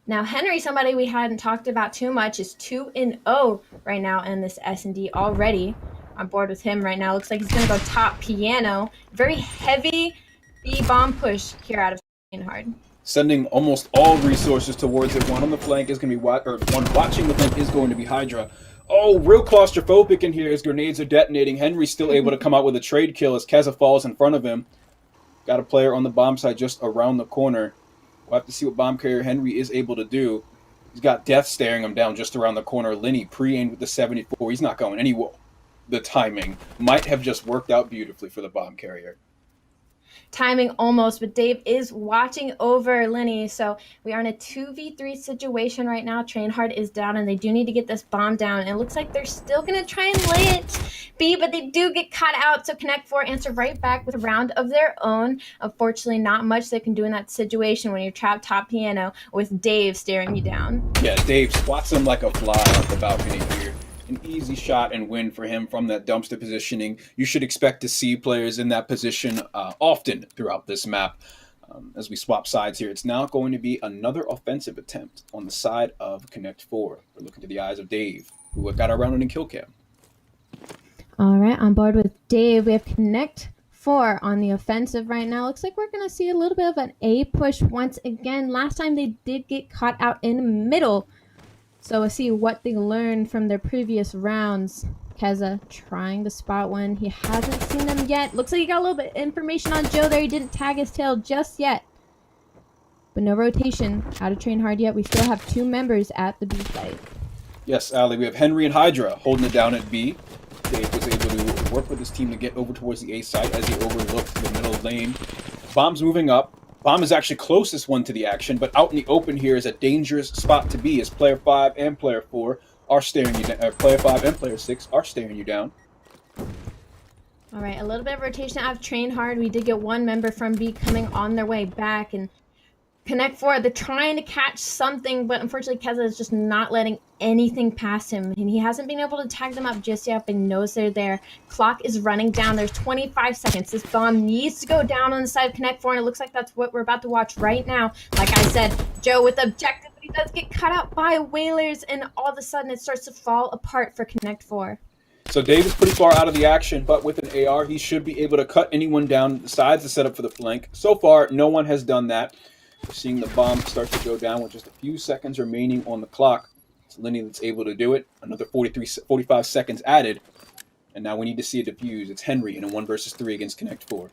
Now, Henry, somebody we hadn't talked about too much, is 2-0 right now in this S&D already. On board with him right now. Looks like he's going to go top piano. Very heavy B-bomb push here out of Hard. Sending almost all resources towards it. One on the flank is going to be one watching the flank is going to be Hydra. Oh, real claustrophobic in here as grenades are detonating. Henry's still able to come out with a trade kill as Keza falls in front of him. Got a player on the bomb side just around the corner. We'll have to see what bomb carrier Henry is able to do. He's got Death staring him down just around the corner. Lenny pre-aimed with the 74. He's not going anywhere. The timing might have just worked out beautifully for the bomb carrier. Timing almost, but Dave is watching over Lenny. So we are in a 2v3 situation right now. Train Hard is down, and they do need to get this bomb down. And it looks like they're still going to try and lay it B, but they do get cut out. So Connect 4 answer right back with a round of their own. Unfortunately, not much they can do in that situation when you're trapped top piano with Dave staring you down. Yeah, Dave swats him like a fly off the balcony here. An easy shot and win for him from that dumpster positioning. You should expect to see players in that position often throughout this map. As we swap sides here, it's now going to be another offensive attempt on the side of Connect 4. We're looking to the eyes of Dave, who got around in kill cam. All right, on board with Dave, we have Connect 4 on the offensive right now. Looks like we're going to see a little bit of an A push once again. Last time they did get caught out in the middle. So we'll see what they learned from their previous rounds. Keza trying to spot one. He hasn't seen them yet. Looks like he got a little bit of information on Joe there. He didn't tag his tail just yet. But no rotation out of Train Hard yet. We still have 2 members at the B site. Yes, Ali, we have Henry and Hydra holding it down at B. Dave was able to work with his team to get over towards the A site as he overlooked the middle lane. Bomb's moving up. Bomb is actually closest one to the action, but out in the open here is a dangerous spot to be as player 5 and player 4 are staring you down. Player 5 and player 6 are staring you down. All right, a little bit of rotation out of Train Hard. We did get one member from B coming on their way back, and Connect 4, they're trying to catch something, but unfortunately Keza is just not letting anything pass him, and he hasn't been able to tag them up just yet, but knows they're there. Clock is running down. There's 25 seconds. This bomb needs to go down on the side of Connect 4, and it looks like that's what we're about to watch right now. Like I said, Joe with the objective, but he does get cut out by Whalers, and all of a sudden it starts to fall apart for Connect 4. So Dave is pretty far out of the action, but with an AR, he should be able to cut anyone down the sides to set up for the flank. So far, no one has done that. We're seeing the bomb start to go down with just a few seconds remaining on the clock. It's Lenny that's able to do it. Another 45 seconds added. And now we need to see a defuse. It's Henry in a 1 versus 3 against Connect 4.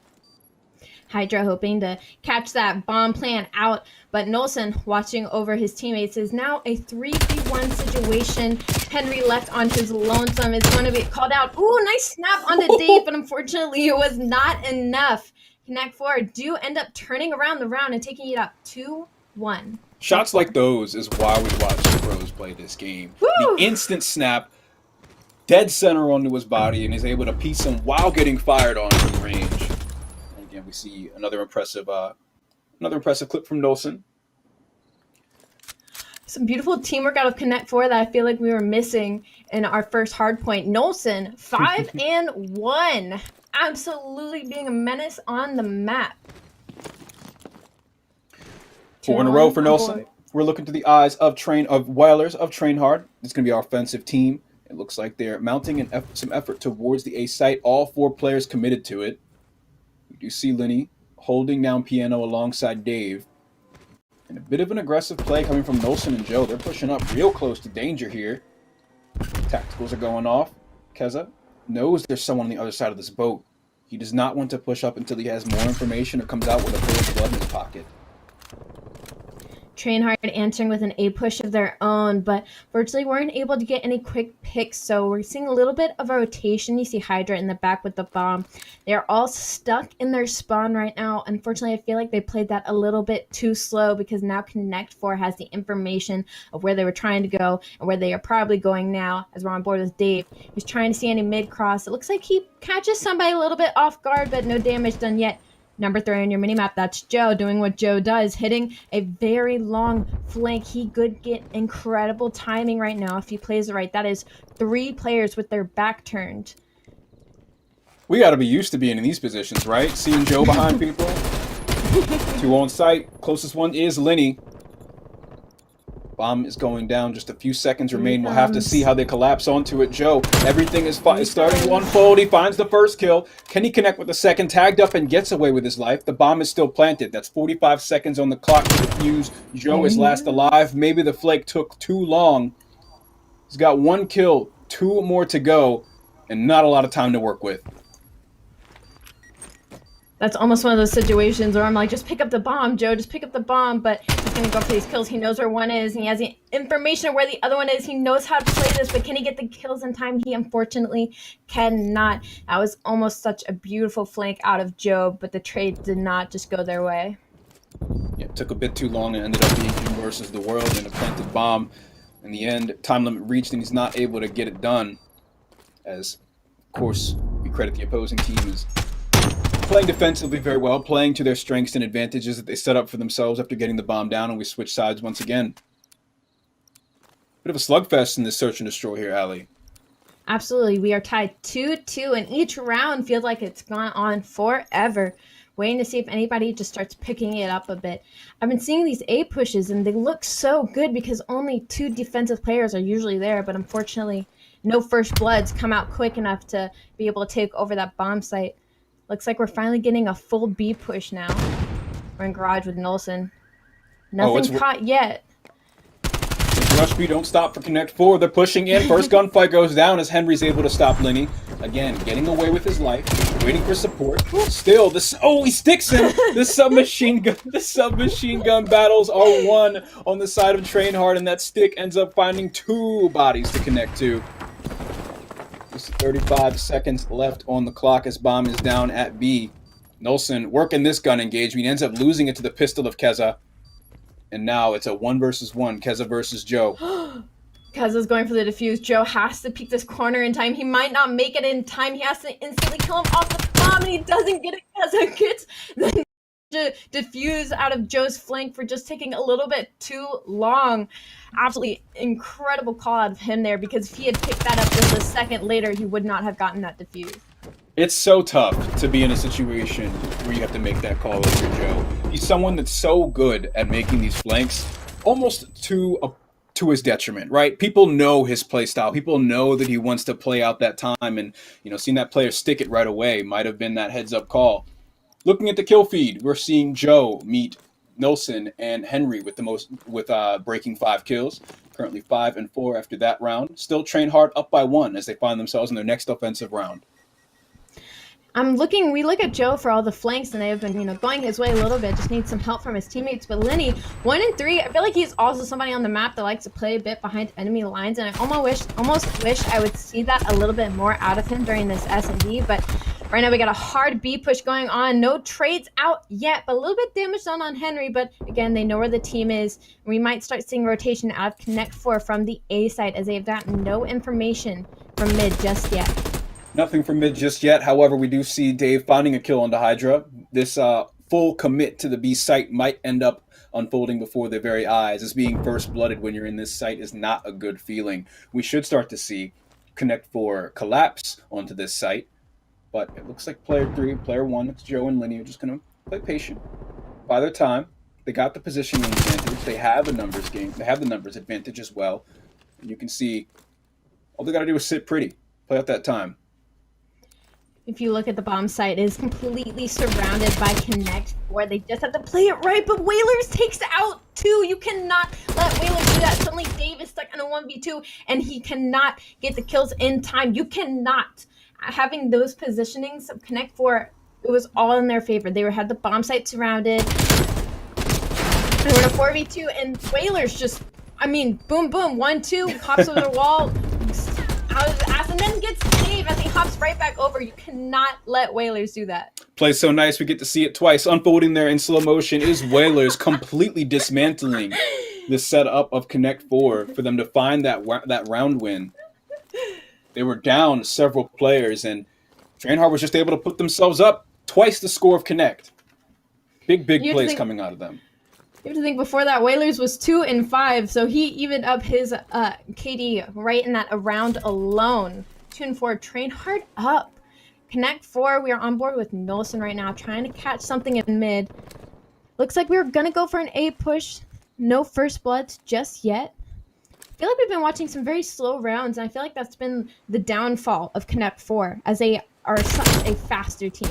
Hydra hoping to catch that bomb plan out, but Nolson watching over his teammates is now a 3v1 situation. Henry left on his lonesome is going to be called out. Ooh, nice snap onto Dave, but unfortunately it was not enough. Connect 4 do end up turning around the round and taking it up 2-1. Shots like those is why we watch the pros play this game. Woo! The instant snap, dead center onto his body, and is able to piece him while getting fired on from range. And again, we see another impressive clip from Nolson. Some beautiful teamwork out of Connect 4 that I feel like we were missing in our first Hardpoint. Nolson, 5-1. Absolutely being a menace on the map. 4 in a row for Nolson. We're looking to the eyes of Whalers of Train Hard. It's going to be our offensive team. It looks like they're mounting some effort towards the A site. All 4 players committed to it. We do see Lenny holding down piano alongside Dave. And a bit of an aggressive play coming from Nolson and Joe. They're pushing up real close to danger here. Tacticals are going off. Keza knows there's someone on the other side of this boat. He does not want to push up until he has more information or comes out with a full of blood in his pocket. Train Hard answering with an A push of their own, but virtually weren't able to get any quick picks, so we're seeing a little bit of a rotation. You see Hydra in the back with the bomb. They're all stuck in their spawn right now. Unfortunately, I feel like they played that a little bit too slow because now Connect 4 has the information of where they were trying to go and where they are probably going now as we're on board with Dave. He's trying to see any mid-cross. It looks like he catches somebody a little bit off guard, but no damage done yet. Number 3 on your minimap, that's Joe doing what Joe does, hitting a very long flank. He could get incredible timing right now if he plays it right. That is 3 players with their back turned. We got to be used to being in these positions, right? Seeing Joe behind people. 2 on site. Closest one is Lenny. Bomb is going down. Just a few seconds remain. We'll have to see how they collapse onto it. Joe, everything is starting to unfold. He finds the first kill. Can he connect with the second? Tagged up and gets away with his life. The bomb is still planted. That's 45 seconds on the clock to defuse. Joe is last alive. Maybe the flake took too long. He's got 1 kill, 2 more to go, and not a lot of time to work with. That's almost one of those situations where I'm like, just pick up the bomb, Joe, just pick up the bomb. But he's going to go for these kills. He knows where one is, and he has the information of where the other one is. He knows how to play this, but can he get the kills in time? He unfortunately cannot. That was almost such a beautiful flank out of Joe, but the trade did not just go their way. Yeah, it took a bit too long and ended up being him versus the world and a planted bomb. In the end, time limit reached, and he's not able to get it done. As, of course, we credit the opposing team as playing defensively very well, playing to their strengths and advantages that they set up for themselves after getting the bomb down, and we switch sides once again. Bit of a slugfest in this search and destroy here, Ali. Absolutely. We are tied 2-2, and each round feels like it's gone on forever. Waiting to see if anybody just starts picking it up a bit. I've been seeing these A pushes, and they look so good because only 2 defensive players are usually there, but unfortunately, no first bloods come out quick enough to be able to take over that bomb site. Looks like we're finally getting a full B push now. We're in garage with Nolson. Nothing caught yet. Rush B don't stop for Connect 4. They're pushing in. First gunfight goes down as Henry's able to stop Lenny. Again, getting away with his life, waiting for support. Still, he sticks him. The submachine gun battles are won on the side of Trainhard, and that stick ends up finding 2 bodies to connect to. Just 35 seconds left on the clock as bomb is down at B. Nolson working this gun engagement. He ends up losing it to the pistol of Keza. And now it's a 1 versus 1, Keza versus Joe. Keza's going for the defuse. Joe has to peek this corner in time. He might not make it in time. He has to instantly kill him off the bomb, and he doesn't get it. Keza gets the defuse out of Joe's flank for just taking a little bit too long. Absolutely incredible call out of him there, because if he had picked that up just a second later, he would not have gotten that defuse. It's so tough to be in a situation where you have to make that call over Joe. He's someone that's so good at making these flanks almost to his detriment, right? People know his play style. People know that he wants to play out that time, and seeing that player stick it right away might have been that heads-up call. Looking at the kill feed, we're seeing Joe meet Nolson and Henry with breaking 5 kills. Currently 5 and 4 after that round. Still Trainhard up by 1 as they find themselves in their next offensive round. We look at Joe for all the flanks, and they have been, going his way a little bit. Just needs some help from his teammates. But Lenny, 1 and 3, I feel like he's also somebody on the map that likes to play a bit behind enemy lines, and I almost wish I would see that a little bit more out of him during this S&D. But right now we got a hard B push going on. No trades out yet, but a little bit damage done on Henry. But again, they know where the team is. We might start seeing rotation out of Connect 4 from the A side, as they've gotten no information from mid just yet. Nothing from mid just yet. However, we do see Dave finding a kill on the Hydra. This full commit to the B site might end up unfolding before their very eyes. As being first-blooded when you're in this site is not a good feeling. We should start to see Connect 4 collapse onto this site. But it looks like player 3 and player 1, it's Joe and Lenny, are just going to play patient. By their time, they got the positioning advantage. They have a numbers game. They have the numbers advantage as well. And you can see all they got to do is sit pretty. Play out that time. If you look at the bomb site, it is completely surrounded by Connect 4. They just have to play it right, but Whalers takes out 2. You cannot let Whalers do that. Suddenly Dave is stuck in a 1v2, and he cannot get the kills in time. You cannot. Having those positionings of Connect 4, it was all in their favor. They had the bomb site surrounded. They were in a 4v2, and Whalers just, boom, boom, 1-2, hops over the wall, out of his ass, and then gets Dave as he hops right back over. You cannot let Whalers do that. Play so nice, we get to see it twice. Unfolding there in slow motion is Whalers completely dismantling the setup of Connect 4 for them to find that round win. They were down several players, and Trainhard was just able to put themselves up twice the score of Connect. Big plays coming out of them. You have to think before that, Whalers was 2 and 5, so he evened up his KD right in that round alone. 2 and 4, Trainhard up. Connect 4, we are on board with Nolson right now, trying to catch something in mid. Looks like we were going to go for an A push. No first bloods just yet. I feel like we've been watching some very slow rounds, and I feel like that's been the downfall of Connect 4, as they are such a faster team.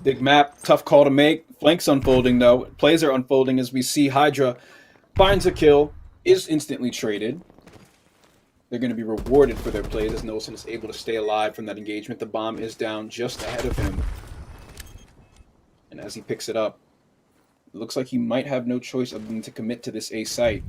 Big map, tough call to make. Flanks unfolding, though. Plays are unfolding as we see Hydra finds a kill, is instantly traded. they're going to be rewarded for their plays as Nolson is able to stay alive from that engagement. The bomb is down just ahead of him. And as he picks it up, it looks like he might have no choice other than to commit to this A site.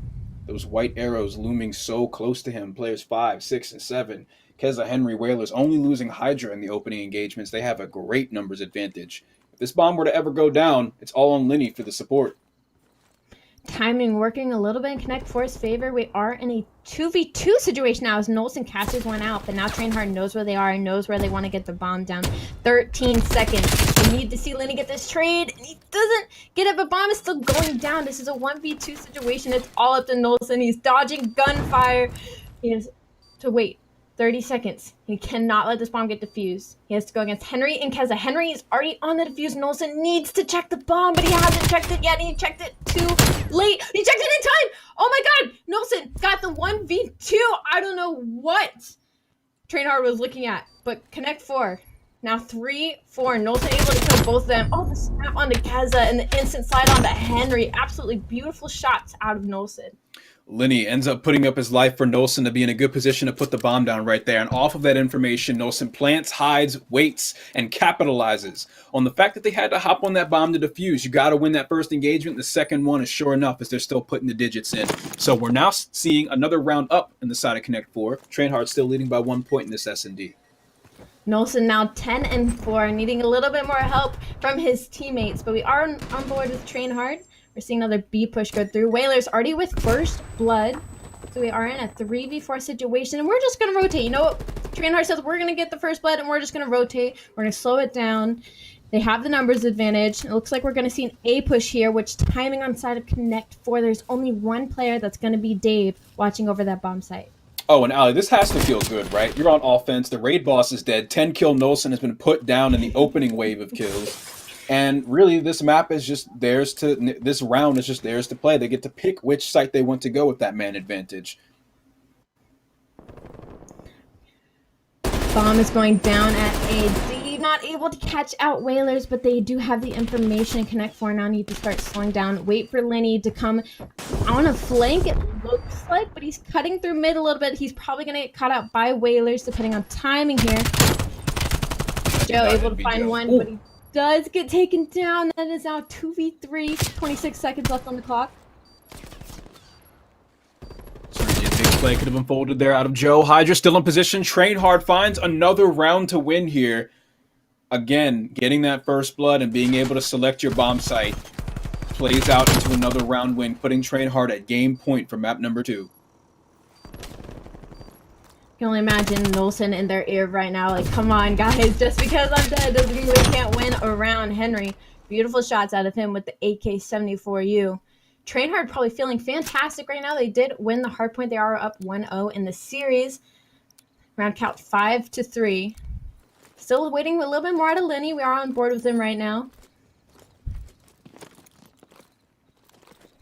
Those white arrows looming so close to him. Players 5, 6, and 7. Keza, Henry, Whalers only losing Hydra in the opening engagements. They have a great numbers advantage. If this bomb were to ever go down, it's all on Lenny for the support. Timing working a little bit in Connect Four's favor. We are in a 2v2 situation now as Nolson catches one out, but now Trainhard knows where they are and knows where they want to get the bomb down. 13 seconds. We need to see Lenny get this trade, and he doesn't get it, but bomb is still going down. This is a 1v2 situation. It's all up to Nolson. He's dodging gunfire. He has to wait 30 seconds. He cannot let this bomb get defused. He has to go against Henry and Keza. Henry is already on the defuse. Nolson needs to check the bomb, but he hasn't checked it yet. He checked it too late. He checked it in time. Oh my God. Nolson got the 1v2. I don't know what Trainhard was looking at, but Connect 4. Now 3-4. Nolson able to kill both of them. Oh, the snap onto Keza and the instant slide onto Henry. Absolutely beautiful shots out of Nolson. Lenny ends up putting up his life for Nolson to be in a good position to put the bomb down right there. And off of that information, Nolson plants, hides, waits, and capitalizes on the fact that they had to hop on that bomb to defuse. You got to win that first engagement. The second one is sure enough as they're still putting the digits in. So we're now seeing another round up in the side of Connect 4. Trainhard still leading by 1 point in this S&D. Nolson now 10-4, needing a little bit more help from his teammates, but we are on board with Trainhard. We're seeing another B push go through. Whalers already with first blood. So we are in a 3v4 situation, and we're just going to rotate. You know what? Trainhard says we're going to get the first blood, and we're just going to rotate. We're going to slow it down. They have the numbers advantage. It looks like we're going to see an A push here, which timing on side of Connect 4, there's only one player that's going to be Dave watching over that bomb site. Oh, and Ali, this has to feel good, right? You're on offense. The raid boss is dead. 10-kill Nolson has been put down in the opening wave of kills. And really, this map is just theirs to, this round is just theirs to play. They get to pick which site they want to go with that man advantage. Bomb is going down at A. D. Not able to catch out Whalers, but they do have the information. Connect 4 now need to start slowing down. Wait for Lenny to come on a flank, it looks like, but he's cutting through mid a little bit. He's probably going to get caught out by Whalers, depending on timing here. Joe able to find one, but he does get taken down. That is now 2v3, 26 seconds left on the clock. Certainly a big play could have unfolded there out of Joe. Hydra still in position. Trainhard finds another round to win here. Again, getting that first blood and being able to select your bomb site plays out into another round win, putting Trainhard at game point for map number 2. I can only imagine Nolson in their ear right now, like, come on, guys, just because I'm dead doesn't mean we can't win around Henry. Beautiful shots out of him with the AK-74U. Trainhard probably feeling fantastic right now. They did win the Hardpoint. They are up 1-0 in the series. Round count 5-3. Still waiting a little bit more out of Lenny. We are on board with him right now.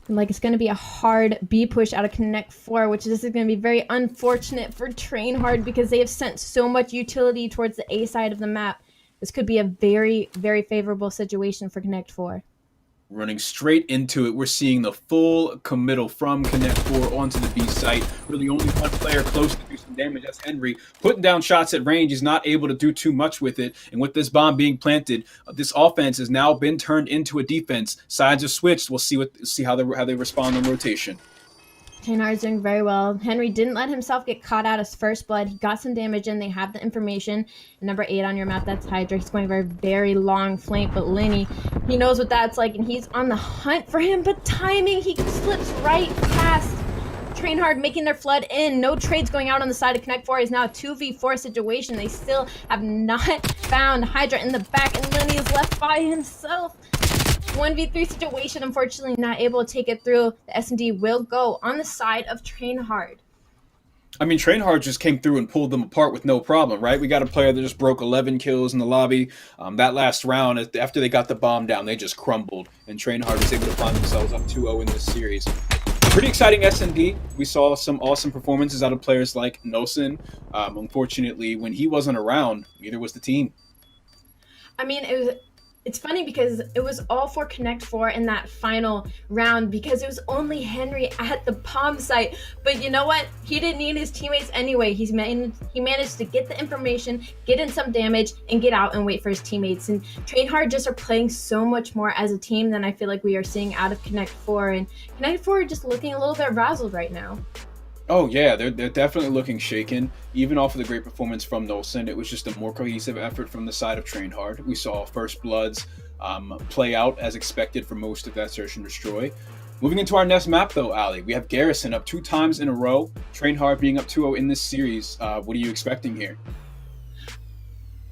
And like, it's going to be a hard B push out of Connect 4, which this is going to be very unfortunate for Trainhard because they have sent so much utility towards the A side of the map. This could be a very, very favorable situation for Connect 4. Running straight into it, we're seeing the full committal from Connect 4 onto the B site. Really only one player close to do some damage. That's Henry. Putting down shots at range. He's not able to do too much with it. And with this bomb being planted, this offense has now been turned into a defense. Sides are switched. We'll see how they respond on rotation. Trainhard's doing very well. Henry didn't let himself get caught out as first blood. He got some damage in. They have the information. Number 8 on your map, that's Hydra. He's going very, very long flank, but Lenny, he knows what that's like, and he's on the hunt for him, but timing, he slips right past Trainhard, making their flood in. No trades going out on the side of Connect 4. Is now a 2v4 situation. They still have not found Hydra in the back, and Lenny is left by himself. 1v3 situation, unfortunately not able to take it through. The S&D will go on the side of Trainhard. I mean, Trainhard just came through and pulled them apart with no problem, right? We got a player that just broke 11 kills in the lobby. That last round, after they got the bomb down, they just crumbled. And Trainhard was able to find themselves up 2-0 in this series. Pretty exciting S&D. We saw some awesome performances out of players like Nolson. Unfortunately, when he wasn't around, neither was the team. I mean, it was It's funny because it was all for Connect Four in that final round because it was only Henry at the palm site. But you know what? He didn't need his teammates anyway. He managed to get the information, get in some damage, and get out and wait for his teammates. And Train Hard just are playing so much more as a team than I feel like we are seeing out of Connect Four. And Connect Four are just looking a little bit razzled right now. Oh yeah, they're definitely looking shaken. Even off of the great performance from Nolson, it was just a more cohesive effort from the side of Train Hard. We saw First Bloods play out as expected for most of that Search and Destroy. Moving into our next map though, Ali, we have Garrison up 2 times in a row. Train Hard being up 2-0 in this series. What are you expecting here?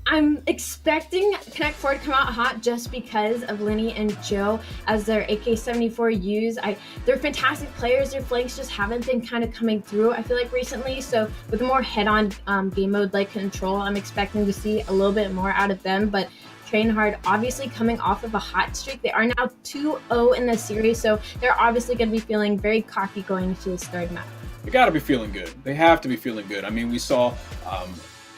I'm expecting Connect 4 to come out hot just because of Linny and Joe as their AK-74Us. They're fantastic players. Their flanks just haven't been kind of coming through, I feel like, recently. So with a more head-on game mode like Control, I'm expecting to see a little bit more out of them. But Train Hard obviously coming off of a hot streak. They are now 2-0 in the series, so they're obviously going to be feeling very cocky going into this third map. They got to be feeling good. They have to be feeling good. I mean, we saw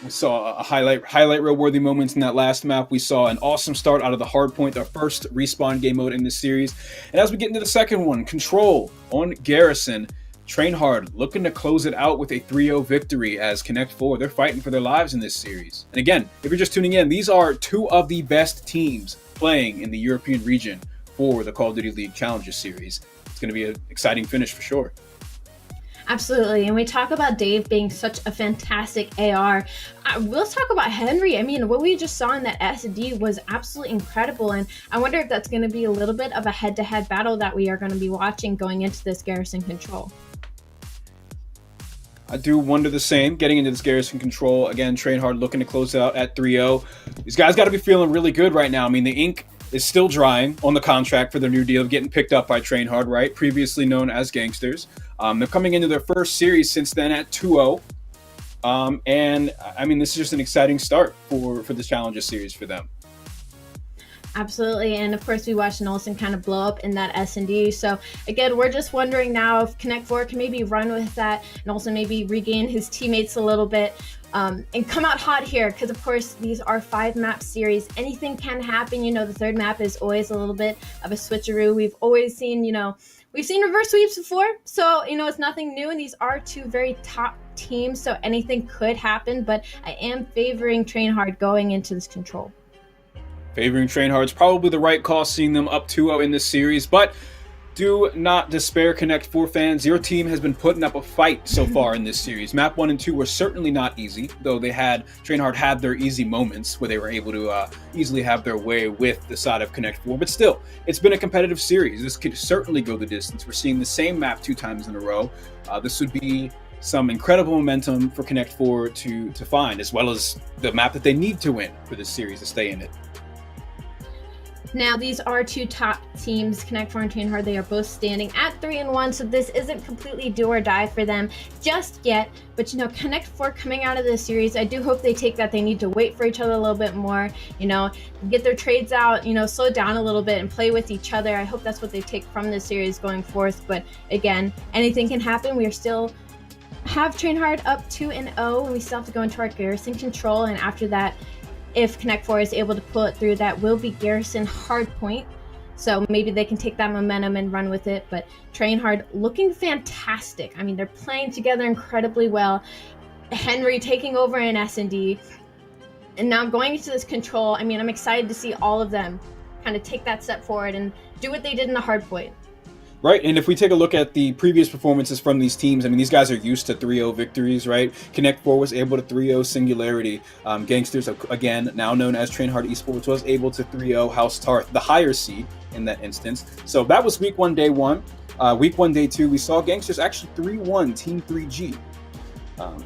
a highlight reel worthy moments in that last map. We saw an awesome start out of the Hardpoint, our first respawn game mode in this series. And as we get into the second one, Control on Garrison. Train Hard looking to close it out with a 3-0 victory as Connect 4. They're fighting for their lives in this series. And again, if you're just tuning in, these are 2 of the best teams playing in the European region for the Call of Duty League Challenger Series. It's going to be an exciting finish for sure. Absolutely. And we talk about Dave being such a fantastic AR. Let's talk about Henry. I mean, what we just saw in that SD was absolutely incredible. And I wonder if that's going to be a little bit of a head-to-head battle that we are going to be watching going into this Garrison Control. I do wonder the same. Getting into this Garrison Control, again, Train Hard looking to close it out at 3-0. These guys got to be feeling really good right now. I mean, the ink is still drying on the contract for their new deal, getting picked up by Train Hard, right? Previously known as Gangsters. They're coming into their first series since then at 2-0. And I mean, this is just an exciting start for the Challenger Series for them. Absolutely. And of course, we watched Nolson kind of blow up in that S&D. So again, we're just wondering now if Connect 4 can maybe run with that and also maybe regain his teammates a little bit and come out hot here. Because of course, these are 5-map series. Anything can happen. You know, the third map is always a little bit of a switcheroo. We've always seen, we've seen reverse sweeps before. So, it's nothing new. And these are 2 very top teams. So anything could happen. But I am favoring Train Hard going into this Control. Favoring Train Hard's probably the right call, seeing them up 2-0 in this series, but do not despair, Connect 4 fans. Your team has been putting up a fight so far in this series. Map 1 and 2 were certainly not easy, though Train Hard had their easy moments where they were able to easily have their way with the side of Connect 4, but still, it's been a competitive series. This could certainly go the distance. We're seeing the same map 2 times in a row. This would be some incredible momentum for Connect 4 to find, as well as the map that they need to win for this series to stay in it. Now, these are 2 top teams, Connect 4 and Train Hard. They are both standing at 3-1, so this isn't completely do or die for them just yet. But, Connect 4 coming out of this series, I do hope they take that. They need to wait for each other a little bit more, get their trades out, slow down a little bit and play with each other. I hope that's what they take from this series going forth. But again, anything can happen. We are still have Train Hard up 2-0, and we still have to go into our Garrison Control. And after that, if Connect 4 is able to pull it through, that will be Garrison Hardpoint. So maybe they can take that momentum and run with it. But Train Hard looking fantastic. I mean, they're playing together incredibly well. Henry taking over in S&D. And now going into this Control, I mean, I'm excited to see all of them kind of take that step forward and do what they did in the Hardpoint. Right, and if we take a look at the previous performances from these teams, I mean, these guys are used to 3-0 victories, right? Connect 4 was able to 3-0 Singularity. Gangsters, again, now known as Train Hard Esports, was able to 3-0 House Tarth, the higher seed in that instance. So that was week 1, day 1. Week 1, day 2, we saw Gangsters actually 3-1 Team 3G.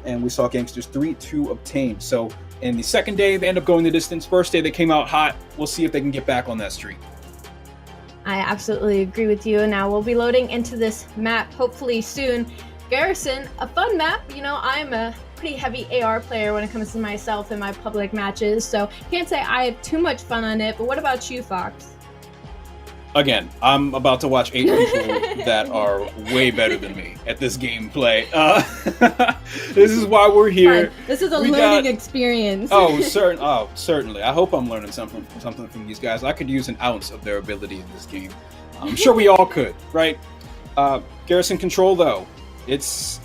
And we saw Gangsters 3-2 obtain. So in the second day, they end up going the distance. First day, they came out hot. We'll see if they can get back on that streak. I absolutely agree with you. Now we'll be loading into this map hopefully soon. Garrison, a fun map. I'm a pretty heavy AR player when it comes to myself in my public matches, so can't say I have too much fun on it. But what about you, Fox? Again, I'm about to watch 8 people that are way better than me at this gameplay. This is why we're here. Fine. This is a learning experience. Certainly. I hope I'm learning something from these guys. I could use an ounce of their ability in this game. I'm sure we all could, right? Garrison Control, though, it's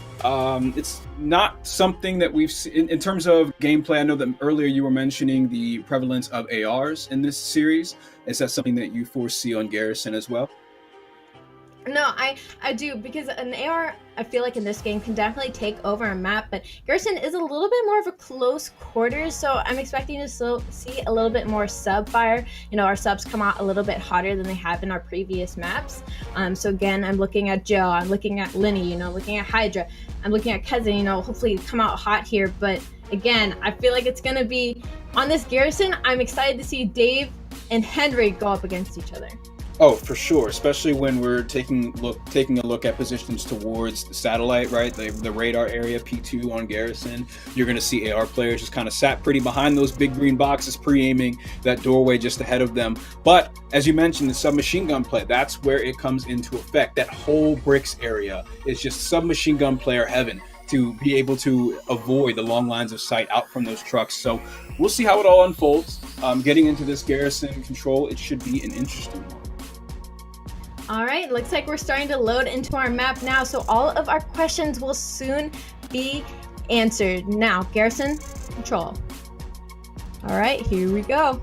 not something that we've seen in terms of gameplay. I know that earlier you were mentioning the prevalence of ARs in this series. Is that something that you foresee on Garrison as well? No, I do, because an AR, I feel like in this game can definitely take over a map, but Garrison is a little bit more of a close quarters, so I'm expecting to still see a little bit more sub fire. You know, our subs come out a little bit hotter than they have in our previous maps. So again, I'm looking at Joe, I'm looking at Linny, you know, looking at Hydra, I'm looking at Cousin, you know, hopefully come out hot here. But again, I feel like it's gonna be on this Garrison. I'm excited to see Dave and Henry go up against each other. Oh, for sure, especially when we're taking a look at positions towards the satellite, right? The radar area, P2 on Garrison. You're going to see AR players just kind of sat pretty behind those big green boxes, pre-aiming that doorway just ahead of them. But as you mentioned, the submachine gun play, that's where it comes into effect. That whole bricks area is just submachine gun player heaven, to be able to avoid the long lines of sight out from those trucks. So we'll see how it all unfolds. Getting into this Garrison Control, it should be an interesting one. All right, looks like we're starting to load into our map now, so all of our questions will soon be answered. Now, Garrison Control. All right, here we go.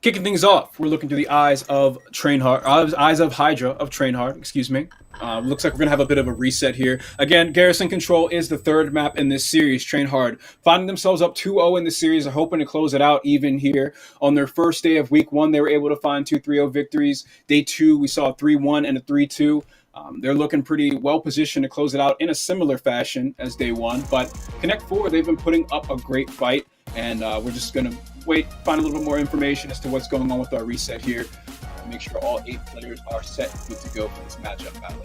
Kicking things off, we're looking through the eyes of Hydra of Trainhard, excuse me. Looks like we're going to have a bit of a reset here. Again, Garrison Control is the third map in this series. Trainhard finding themselves up 2-0 in the series, are hoping to close it out even here. On their first day of week 1, they were able to find 2 3-0 victories. Day 2, we saw a 3-1 and a 3-2. They're looking pretty well positioned to close it out in a similar fashion as day 1. But Connect 4, they've been putting up a great fight. And we're just going to find a little bit more information as to what's going on with our reset here. Make sure all 8 players are set, good to go for this matchup battle.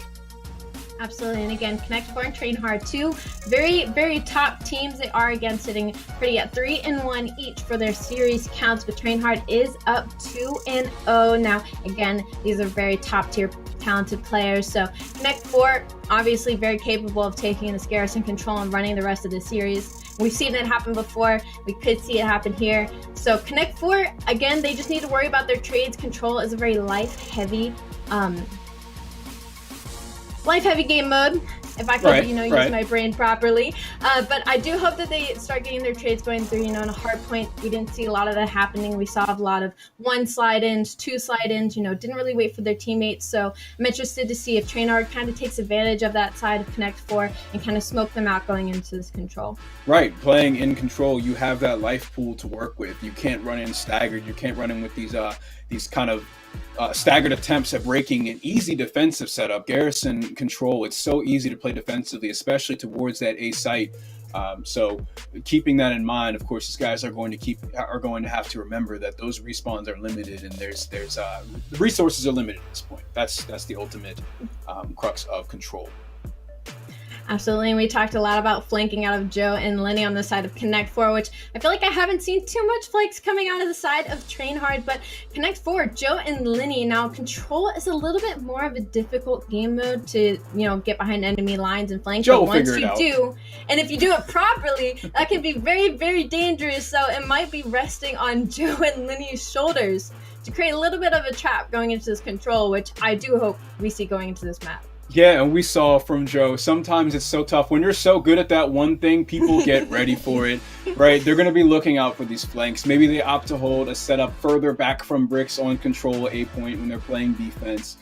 Absolutely, and again, Connect 4 and Trainhard 2, very, very top teams. They are again sitting pretty at 3-1 each for their series counts, but Trainhard is up 2-0 now. Again, these are very top tier talented players. So Connect 4, obviously very capable of taking this Garrison Control and running the rest of the series. We've seen it happen before. We could see it happen here. So Connect 4, again, they just need to worry about their trades. Control is a very life-heavy game mode, if I could, use my brain properly. But I do hope that they start getting their trades going through, in a Hardpoint. We didn't see a lot of that happening. We saw a lot of 1 slide-ins, 2 slide-ins, didn't really wait for their teammates. So I'm interested to see if Trainhard kind of takes advantage of that side of Connect 4 and kind of smoke them out going into this Control. Right, playing in Control, you have that life pool to work with. You can't run in staggered. You can't run in with these kind of staggered attempts at breaking an easy defensive setup. Garrison Control, it's so easy to play defensively, especially towards that A site. So keeping that in mind, of course, these guys are going to have to remember that those respawns are limited, and the resources are limited at this point. That's the ultimate crux of Control. Absolutely, and we talked a lot about flanking out of Joe and Lenny on the side of Connect 4, which I feel like I haven't seen too much flanks coming out of the side of Trainhard, but Connect 4, Joe and Lenny. Now, Control is a little bit more of a difficult game mode to, get behind enemy lines and flank, Joe but once you do, and if you do it properly, that can be very, very dangerous, so it might be resting on Joe and Lenny's shoulders to create a little bit of a trap going into this Control, which I do hope we see going into this map. Yeah, and we saw from Joe, sometimes it's so tough. When you're so good at that one thing, people get ready for it, right? They're going to be looking out for these flanks. Maybe they opt to hold a setup further back from bricks on Control A point when they're playing defense.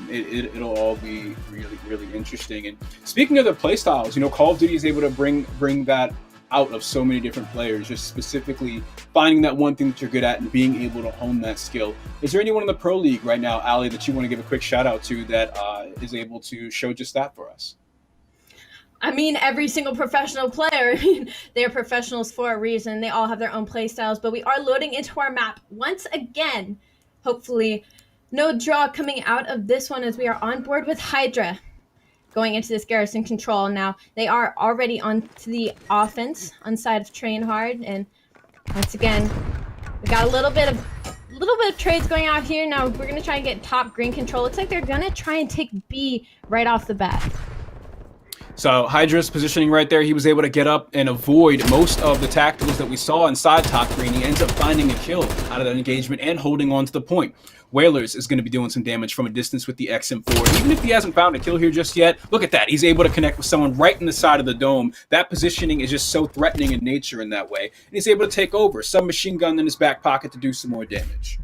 It'll all be really, really interesting. And speaking of the playstyles, Call of Duty is able to bring that out of so many different players, just specifically finding that one thing that you're good at and being able to hone that skill. Is there anyone in the Pro League right now, Ali, that you want to give a quick shout out to that is able to show just that for us? I mean, every single professional player, they are professionals for a reason. They all have their own play styles, but we are loading into our map once again. Hopefully, no draw coming out of this one as we are on board with Hydra. Going into this Garrison Control now, they are already on to the offense on side of Trainhard, and once again, We got a little bit of trades going out here. Now we're gonna try and get top green control. Looks like they're gonna try and take B right off the bat. So Hydra's positioning right there. He was able to get up and avoid most of the tacticals that we saw inside top green. He ends up finding a kill out of that engagement and holding on to the point. Whalers is going to be doing some damage from a distance with the XM4. Even if he hasn't found a kill here just yet, look at that. He's able to connect with someone right in the side of the dome. That positioning is just so threatening in nature in that way. And he's able to take over. Some machine gun in his back pocket to do some more damage.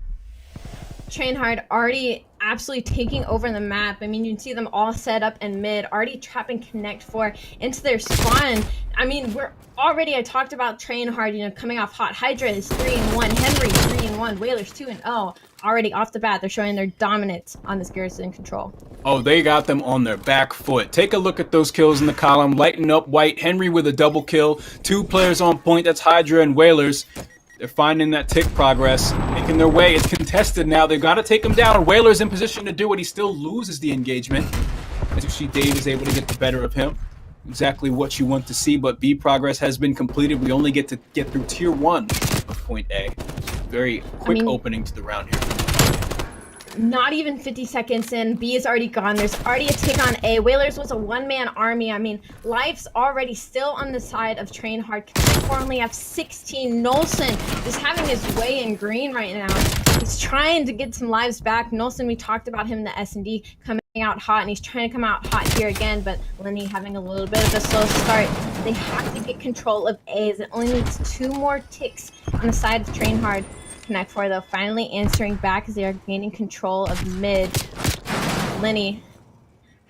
Trainhard already absolutely taking over the map. I mean, you can see them all set up in mid, already trapping Connect 4 into their spawn. I mean, I talked about Trainhard, coming off hot. Hydra is 3-1, Henry 3-1, Whalers 2-0. Already off the bat, they're showing their dominance on this garrison control. Oh, they got them on their back foot. Take a look at those kills in the column. Lighten up White, Henry with a double kill. 2 players on point, that's Hydra and Whalers. They're finding that tick progress, making their way. It's contested now. They've got to take him down. Whaler's in position to do it. He still loses the engagement. As you see, Dave is able to get the better of him. Exactly what you want to see, but B progress has been completed. We only get to get through tier 1 of point A. Very quick opening to the round here. Not even 50 seconds in, B is already gone. There's already a tick on A. Whalers was a one-man army. I mean, life's already still on the side of Trainhard. Connect4 only have 16. Nolson is having his way in green right now. He's trying to get some lives back. Nolson, we talked about him in the S&D coming out hot, and he's trying to come out hot here again, but Lenny having a little bit of a slow start. They have to get control of A, as it only needs 2 more ticks on the side of Trainhard. Connect4 though finally answering back as they are gaining control of mid. Lenny,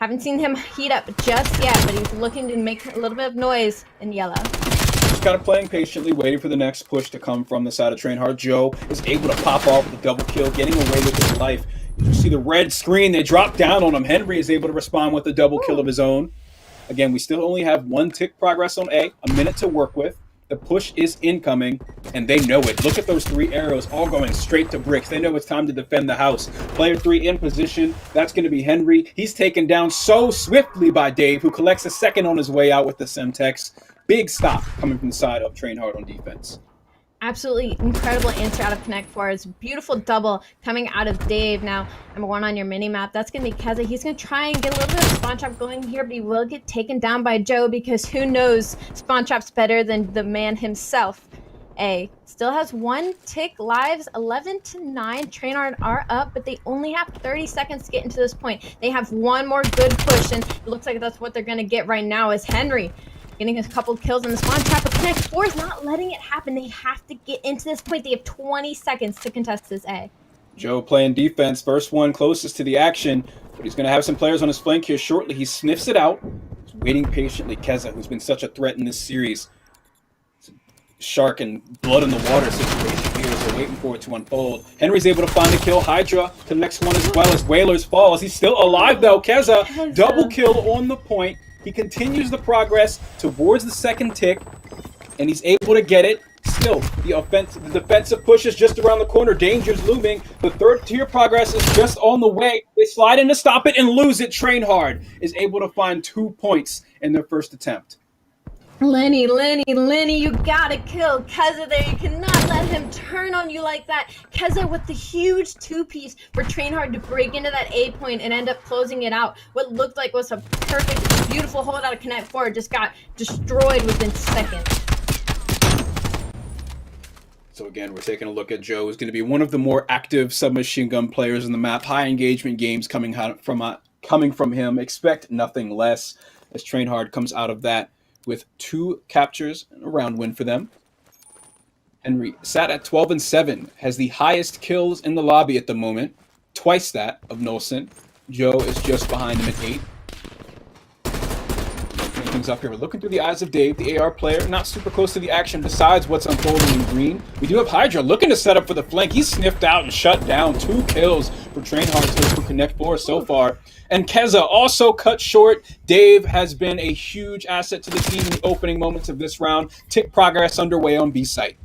haven't seen him heat up just yet, but he's looking to make a little bit of noise in yellow. Just kind of playing patiently, waiting for the next push to come from the side of Trainhard. Joe is able to pop off with a double kill, getting away with his life. You see the red screen, they drop down on him. Henry is able to respond with a double kill of his own. Again, we still only have 1 tick progress on A, a minute to work with. The push is incoming, and they know it. Look at those 3 arrows all going straight to bricks. They know it's time to defend the house. Player 3 in position. That's going to be Henry. He's taken down so swiftly by Dave, who collects a second on his way out with the Semtex. Big stop coming from the side of Trainhard on defense. Absolutely incredible answer out of Connect4. It's beautiful double coming out of Dave. Now, number 1 on your mini map, that's going to be Keza. He's going to try and get a little bit of spawn trap going here, but he will get taken down by Joe, because who knows spawn trap's better than the man himself. A still has 1 tick lives, 11-9. Trainhard are up, but they only have 30 seconds to get into this point. They have 1 more good push, and it looks like that's what they're going to get right now, is Henry getting a couple kills in the spawn trap, but Connect4 is not letting it happen. They have to get into this point. They have 20 seconds to contest this A. Joe playing defense, first one closest to the action, but he's going to have some players on his flank here shortly. He sniffs it out. He's waiting patiently. Keza, who's been such a threat in this series. It's a shark and blood in the water situation here, so waiting for it to unfold. Henry's able to find a kill. Hydra connects one as well as Whalers falls. He's still alive though. Keza, double kill on the point. He continues the progress towards the second tick, and he's able to get it. Still, the defensive push is just around the corner. Danger's looming. The 3rd tier progress is just on the way. They slide in to stop it and lose it. Trainhard is able to find 2 points in their first attempt. Lenny, you gotta kill Keza there. You cannot let him turn on you like that. Keza with the huge 2-piece for Trainhard to break into that A point and end up closing it out. What looked like was a perfect, beautiful hold out of Connect4 just got destroyed within seconds. So again, we're taking a look at Joe, who's going to be one of the more active submachine gun players in the map. High engagement games coming from him. Expect nothing less as Trainhard comes out of that with 2 captures and a round win for them. Henry sat at 12-7, has the highest kills in the lobby at the moment, twice that of Nolson. Joe is just behind him at 8. Things up here. We're looking through the eyes of Dave, the AR player, not super close to the action besides what's unfolding in green. We do have Hydra looking to set up for the flank. He's sniffed out and shut down. 2 kills for Trainhard to Connect4 so far. And Keza also cut short. Dave has been a huge asset to the team in the opening moments of this round. Tick progress underway on B site.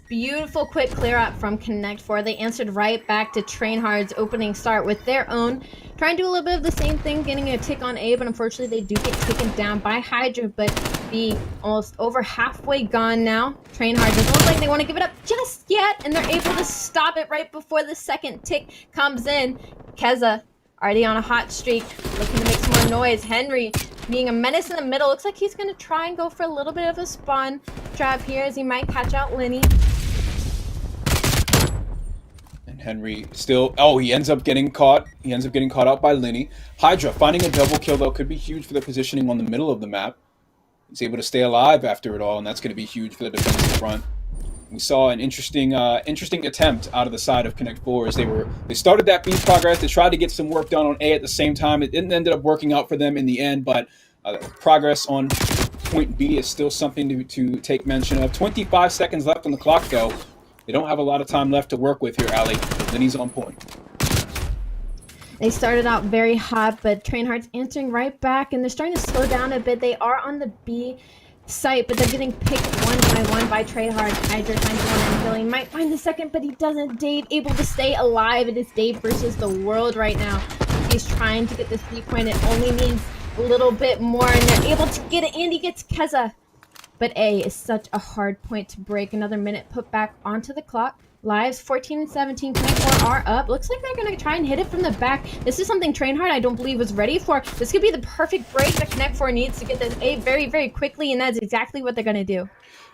Beautiful quick clear up from Connect4. They answered right back to Trainhard's opening start with their own. Trying to do a little bit of the same thing, getting a tick on A, but unfortunately they do get taken down by Hydra. But B almost over halfway gone now. Trainhard doesn't look like they want to give it up just yet, and they're able to stop it right before the second tick comes in. Keza already on a hot streak, looking to make some more noise. Henry being a menace in the middle. Looks like he's going to try and go for a little bit of a spawn trap here as he might catch out Lenny. And Henry still... Oh, he ends up getting caught. He ends up getting caught out by Lenny. Hydra finding a double kill, though, could be huge for the positioning on the middle of the map. He's able to stay alive after it all, and that's going to be huge for the defensive front. We saw an interesting attempt out of the side of Connect 4 as they started that B progress. They tried to get some work done on A at the same time. It ended up working out for them in the end, but progress on point B is still something to take mention of. 25 seconds left on the clock, though. They don't have a lot of time left to work with here, Ali. Lenny's on point. They started out very hot, but Trainhard's answering right back, and they're starting to slow down a bit. They are on the B site, but they're getting picked one by Trainhard. Hydra finds one and killing. Might find the second, but he doesn't. Dave able to stay alive. It is Dave versus the world right now. He's trying to get this B point. It only needs a little bit more, and they're able to get it, and he gets Keza. But A is such a hard point to break. Another minute put back onto the clock. Lives 14 and 17. Connect 4 are up. Looks like they're going to try and hit it from the back. This is something Trainhard I don't believe was ready for. This could be the perfect break that Connect 4 needs to get this A very, very quickly, and that's exactly what they're going to do.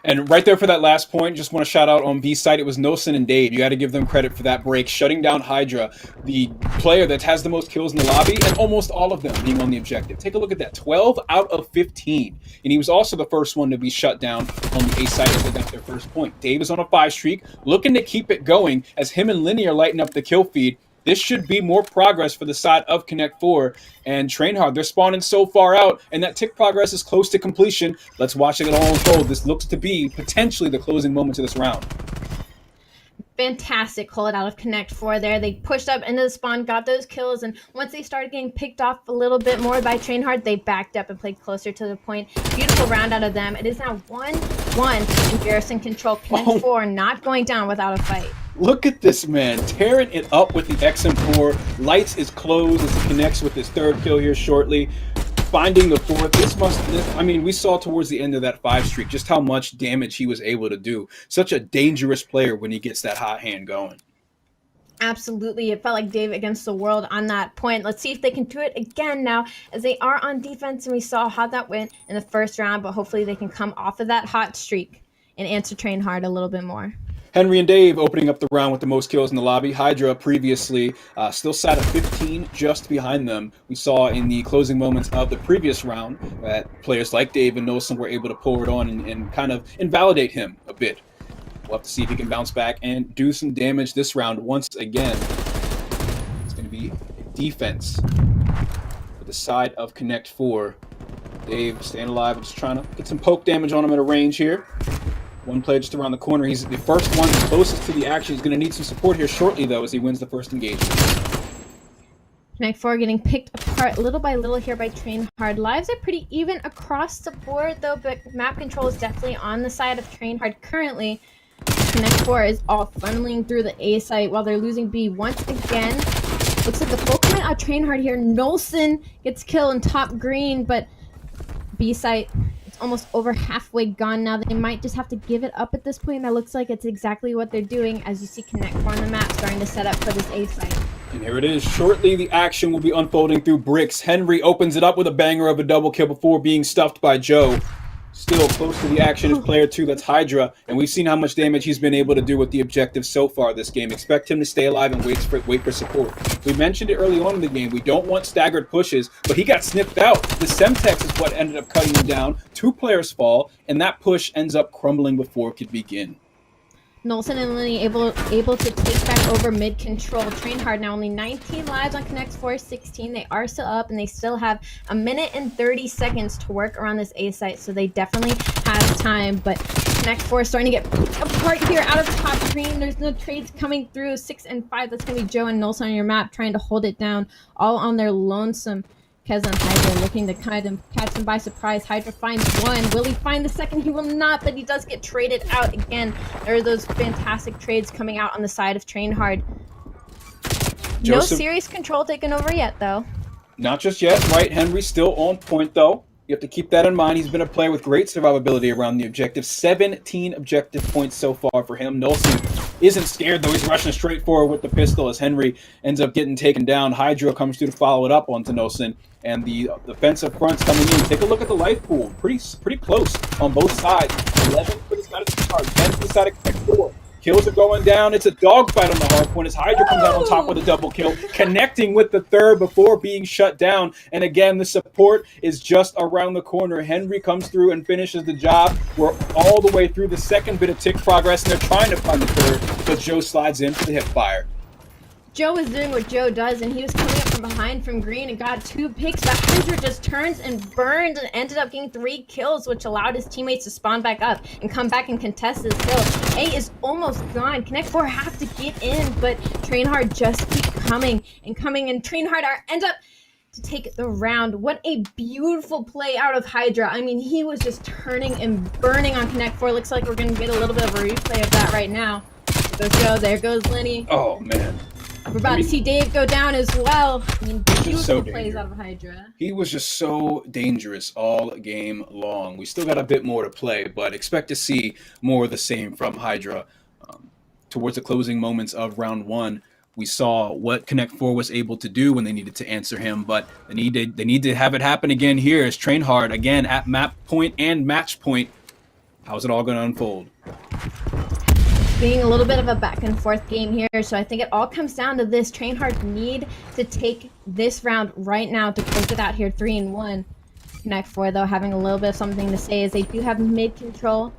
And right there for that last point, just want to shout out on B side, it was Nosen and Dave. You got to give them credit for that break, shutting down Hydra, the player that has the most kills in the lobby, and almost all of them being on the objective. Take a look at that, 12 out of 15. And he was also the first one to be shut down on the A side as they got their first point. Dave is on a 5 streak, looking to keep it going as him and Lenny are lighting up the kill feed. This should be more progress for the side of Connect 4 and Trainhard. They're spawning so far out, and that tick progress is close to completion. Let's watch it all unfold. This looks to be potentially the closing moment to this round. Fantastic hold out of Connect 4 there. They pushed up into the spawn, got those kills, and once they started getting picked off a little bit more by Trainhard, they backed up and played closer to the point. Beautiful round out of them. It is now 1-1 in Garrison control. Connect 4 not going down without a fight. Look at this man, tearing it up with the XM4. Lights is closed as he connects with his third kill here shortly. Finding the fourth. I mean, we saw towards the end of that 5 streak just how much damage he was able to do. Such a dangerous player when he gets that hot hand going. Absolutely. It felt like Dave against the world on that point. Let's see if they can do it again now as they are on defense, and we saw how that went in the first round, but hopefully they can come off of that hot streak and answer Trainhard a little bit more. Henry and Dave opening up the round with the most kills in the lobby. Hydra previously still sat at 15 just behind them. We saw in the closing moments of the previous round that players like Dave and Nosen were able to pull it on and kind of invalidate him a bit. We'll have to see if he can bounce back and do some damage this round once again. It's going to be defense for the side of Connect 4. Dave staying alive, just trying to get some poke damage on him at a range here. One player just around the corner. He's the first one, the closest to the action. He's going to need some support here shortly, though, as he wins the first engagement. Connect 4 getting picked apart little by little here by Trainhard. Lives are pretty even across the board, though, but map control is definitely on the side of Trainhard currently. Connect 4 is all funneling through the A site while they're losing B once again. Looks like the full commit out Trainhard here. Nosen gets killed in top green, but B site... almost over halfway gone now. They might just have to give it up at this point. That looks like it's exactly what they're doing as you see Connect 4 on the map starting to set up for this A site. And here it is. Shortly, the action will be unfolding through bricks. Henry opens it up with a banger of a double kill before being stuffed by Joe. Still close to the action is player 2, that's Hydra, and we've seen how much damage he's been able to do with the objective so far this game. Expect him to stay alive and wait for support. We mentioned it early on in the game. We don't want staggered pushes, but he got sniffed out. The Semtex is what ended up cutting him down. 2 players fall, and that push ends up crumbling before it could begin. Nosen and Lenny able to take back over mid control. Trainhard now only 19 lives on Connect 4, 16. They are still up, and they still have a minute and 30 seconds to work around this A site, so they definitely have time. But Connect 4 is starting to get picked apart here out of top green. There's no trades coming through. 6 and 5. That's going to be Joe and Nosen on your map trying to hold it down, all on their lonesome. Keza and Hydra looking to kind of catch him by surprise. Hydra finds one. Will he find the second? He will not, but he does get traded out again. There are those fantastic trades coming out on the side of Trainhard. No serious control taken over yet, though. Not just yet, right? Henry still on point, though. You have to keep that in mind. He's been a player with great survivability around the objective. 17 objective points so far for him. Nelson isn't scared, though. He's rushing straight forward with the pistol as Henry ends up getting taken down. Hydra comes through to follow it up onto Nelson. And the defensive front's coming in. Take a look at the life pool. Pretty close on both sides. 11 for the side of the start. 10 for the side of Connect 4. Kills are going down. It's a dogfight on the Hardpoint as Hydra comes out on top with a double kill, connecting with the third before being shut down. And again, the support is just around the corner. Henry comes through and finishes the job. We're all the way through the second bit of tick progress, and they're trying to find the third, but Joe slides in for the hip fire. Joe is doing what Joe does, and he was coming up from behind from green and got 2 picks, but Hydra just turns and burns and ended up getting 3 kills, which allowed his teammates to spawn back up and come back and contest this kill. A is almost gone. Connect 4 have to get in, but Trainhard just keep coming, and Trainhard ends up to take the round. What a beautiful play out of Hydra. I mean, he was just turning and burning on Connect 4. Looks like we're going to get a little bit of a replay of that right now. There goes Joe. There goes Lenny. Oh, man. We're about to see Dave go down as well. I mean, beautiful plays dangerous. out of Hydra. He was just so dangerous all game long. We still got a bit more to play, but expect to see more of the same from Hydra. Towards the closing moments of round 1, we saw what Connect 4 was able to do when they needed to answer him, but they need to have it happen again here as Trainhard, again, at map point and match point. How's it all going to unfold? Being a little bit of a back and forth game here, so I think it all comes down to this. Trainhard need to take this round right now to close it out here 3-1. Connect 4, though, having a little bit of something to say as they do have mid control.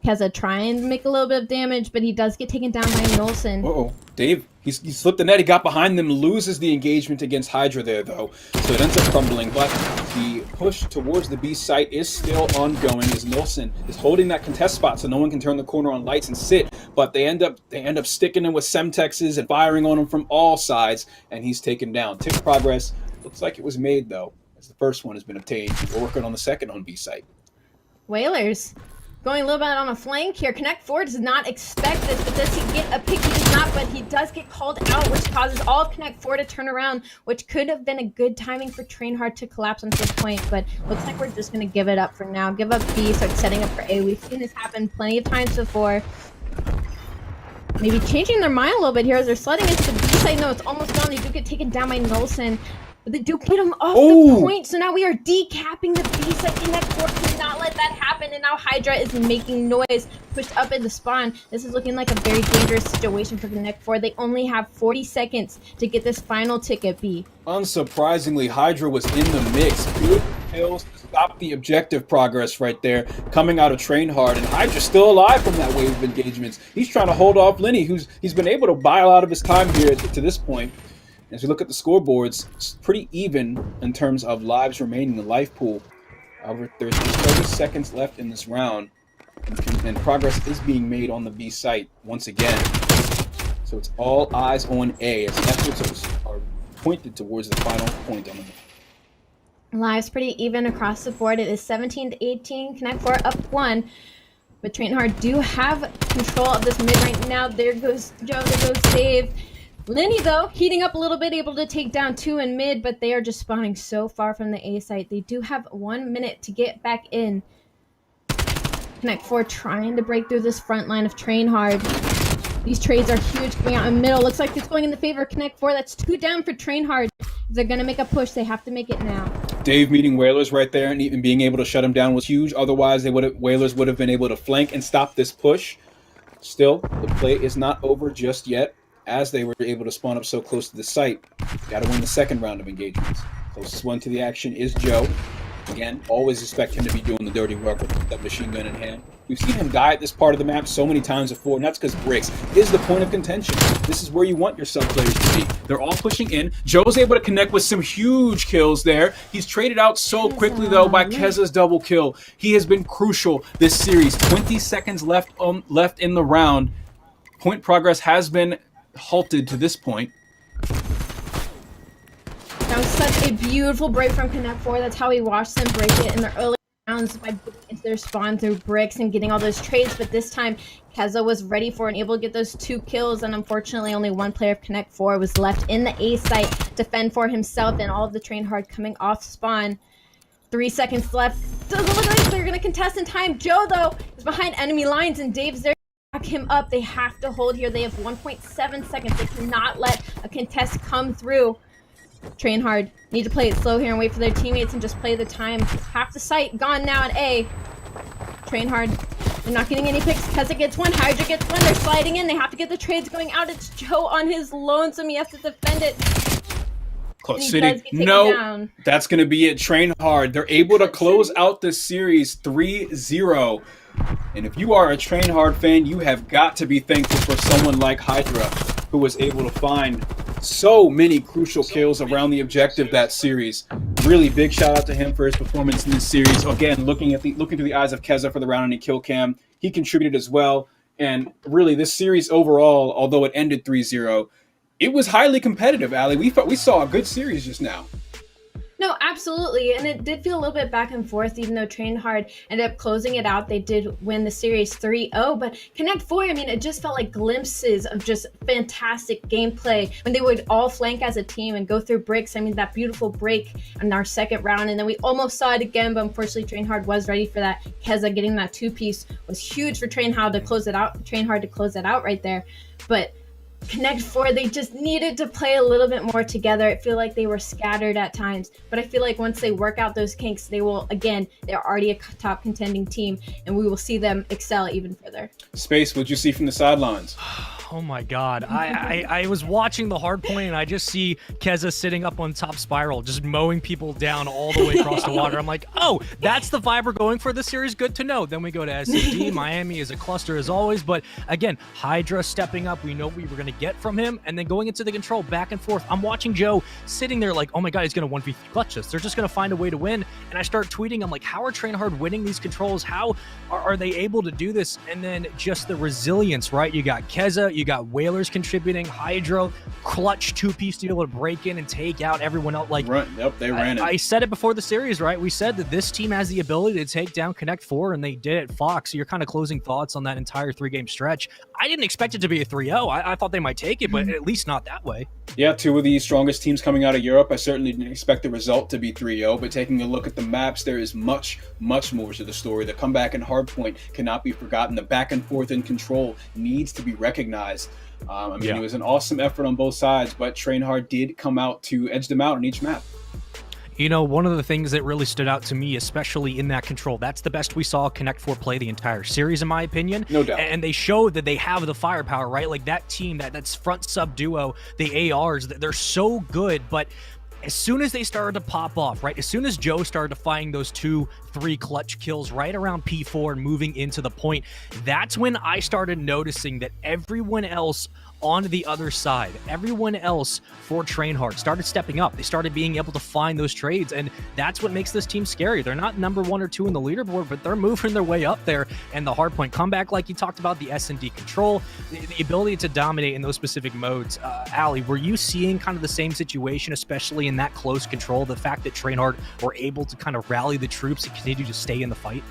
Keza trying to make a little bit of damage, but he does get taken down by Nolson. Uh-oh. Dave, he slipped the net. He got behind them, loses the engagement against Hydra there, though. So it ends up crumbling, but the push towards the B site is still ongoing as Nilsson is holding that contest spot so no one can turn the corner on lights and sit. But they end up sticking him with Semtexes and firing on him from all sides, and he's taken down. Tick progress looks like it was made, though, as the first one has been obtained. We're working on the second on B site. Whalers going a little bit on a flank here. Connect 4 does not expect this, but does he get a pick? He does not, but he does get called out, which causes all of Connect 4 to turn around, which could have been a good timing for Trainhard to collapse on this point, but looks like we're just going to give it up for now. Give up B, start setting up for A. We've seen this happen plenty of times before. Maybe changing their mind a little bit here as they're sledding into the B side. No, it's almost gone. They do get taken down by Nolson, but they do get him off the point. So now we are decapping the B side. Connect 4 cannot let that happen, and now Hydra is making noise, pushed up in the spawn. This is looking like a very dangerous situation for Connect 4. They only have 40 seconds to get this final ticket B. Unsurprisingly, Hydra was in the mix. Good kills to stop the objective progress right there, coming out of Trainhard, and Hydra's still alive from that wave of engagements. He's trying to hold off Lenny, he's been able to buy a lot of his time here to this point. As we look at the scoreboards, it's pretty even in terms of lives remaining in the life pool. However, there's just 30 seconds left in this round, and progress is being made on the B site once again. So it's all eyes on A as efforts are pointed towards the final point on the Lives pretty even across the board. It is 17-18. Connect 4 up 1. But Trainhard do have control of this mid right now. There goes Joe. There goes Dave. Lenny, though, heating up a little bit, able to take down 2 in mid, but they are just spawning so far from the A site. They do have 1 minute to get back in. Connect 4 trying to break through this front line of Trainhard. These trades are huge coming out in the middle. Looks like it's going in the favor of Connect 4. That's 2 down for Trainhard. If they're going to make a push, they have to make it now. Dave meeting Whalers right there and even being able to shut him down was huge. Otherwise, Whalers would have been able to flank and stop this push. Still, the play is not over just yet, as they were able to spawn up so close to the site. Got to win the second round of engagements. Closest one to the action is Joe. Again, always expect him to be doing the dirty work with that machine gun in hand. We've seen him die at this part of the map so many times before, and that's because bricks is the point of contention. This is where you want your sub players to be. They're all pushing in. Joe's able to connect with some huge kills there. He's traded out so quickly, though, by Keza's double kill. He has been crucial this series. 20 seconds left in the round. Point progress has been halted to this point. That was such a beautiful break from Connect 4. That's how we watched them break it in the early rounds by breaking into their spawn through bricks and getting all those trades. But this time, Keza was ready for and able to get those 2 kills. And unfortunately, only 1 player of Connect 4 was left in the A site to fend for himself and all of the Trainhard coming off spawn. 3 seconds left. Doesn't look like they're gonna contest in time. Joe, though, is behind enemy lines, and Dave's there to back him up. They have to hold here. They have 1.7 seconds. They cannot let a contest come through. Train hard. Need to play it slow here and wait for their teammates and just play the time. Half the site gone now at A. Train hard. They're not getting any picks. Keza gets one. Hydra gets one. They're sliding in. They have to get the trades going out. It's Joe on his lonesome. He has to defend it. Close City. No, that's going to be it. Train hard. They're able to close out this series 3-0. And if you are a Train Hard fan, you have got to be thankful for someone like Hydra, who was able to find so many crucial kills around the objective that series. Really big shout out to him for his performance in this series. Again, looking through the eyes of Keza for the round and kill cam, he contributed as well. And really, this series overall, although it ended 3-0, it was highly competitive, Ali. We saw a good series just now. No, absolutely. And it did feel a little bit back and forth, even though Train Hard ended up closing it out. They did win the series 3-0. But Connect 4, I mean, it just felt like glimpses of just fantastic gameplay when they would all flank as a team and go through bricks. I mean, that beautiful break in our second round. And then we almost saw it again, but unfortunately, Train Hard was ready for that. Keza getting that two-piece was huge for Train Hard to close it out. Train Hard to close it out right there. But Connect 4, they just needed to play a little bit more together. I feel like they were scattered at times, but I feel like once they work out those kinks, they will, again, they're already a top contending team, and we will see them excel even further. Space, what'd you see from the sidelines? Oh my God. I was watching the Hardpoint and I just see Keza sitting up on top spiral, just mowing people down all the way across the water. I'm like, oh, that's the vibe we're going for this series. Good to know. Then we go to SMD. Miami is a cluster as always. But again, Hydra stepping up. We know what we were going to get from him. And then going into the control back and forth. I'm watching Joe sitting there like, oh my God, he's going to 1v3 clutch this. They're just going to find a way to win. And I start tweeting. I'm like, how are Train Hard winning these controls? How are they able to do this? And then just the resilience, right? You got Keza, you got Whalers contributing, Hydro, clutch two-piece to be able to break in and take out everyone else. Like, they ran it. I said it before the series, right? We said that this team has the ability to take down Connect 4, and they did it. Fox, so you're kind of closing thoughts on that entire three-game stretch. I didn't expect it to be a 3-0. I thought they might take it, but at least not that way. Yeah, two of the strongest teams coming out of Europe. I certainly didn't expect the result to be 3-0, but taking a look at the maps, there is much, much more to the story. The comeback in Hardpoint cannot be forgotten. The back and forth in control needs to be recognized. It was an awesome effort on both sides, but Train Hard did come out to edge them out on each map. You know, one of the things that really stood out to me, especially in that control, that's the best we saw Connect 4 play the entire series, in my opinion. No doubt. And they showed that they have the firepower, right? Like that team, that's front sub duo, the ARs, they're so good, but as soon as they started to pop off, right? As soon as Joe started to find those 2-3 clutch kills right around P4 and moving into the point, that's when I started noticing that everyone else on the other side, everyone else for Train Hard started stepping up. They started being able to find those trades, and that's what makes this team scary. They're not number 1 or 2 in the leaderboard, but they're moving their way up there. And the Hardpoint comeback, like you talked about, the S&D control, the ability to dominate in those specific modes. Ali, were you seeing kind of the same situation, especially in that close control, the fact that Train Hard were able to kind of rally the troops and continue to stay in the fight?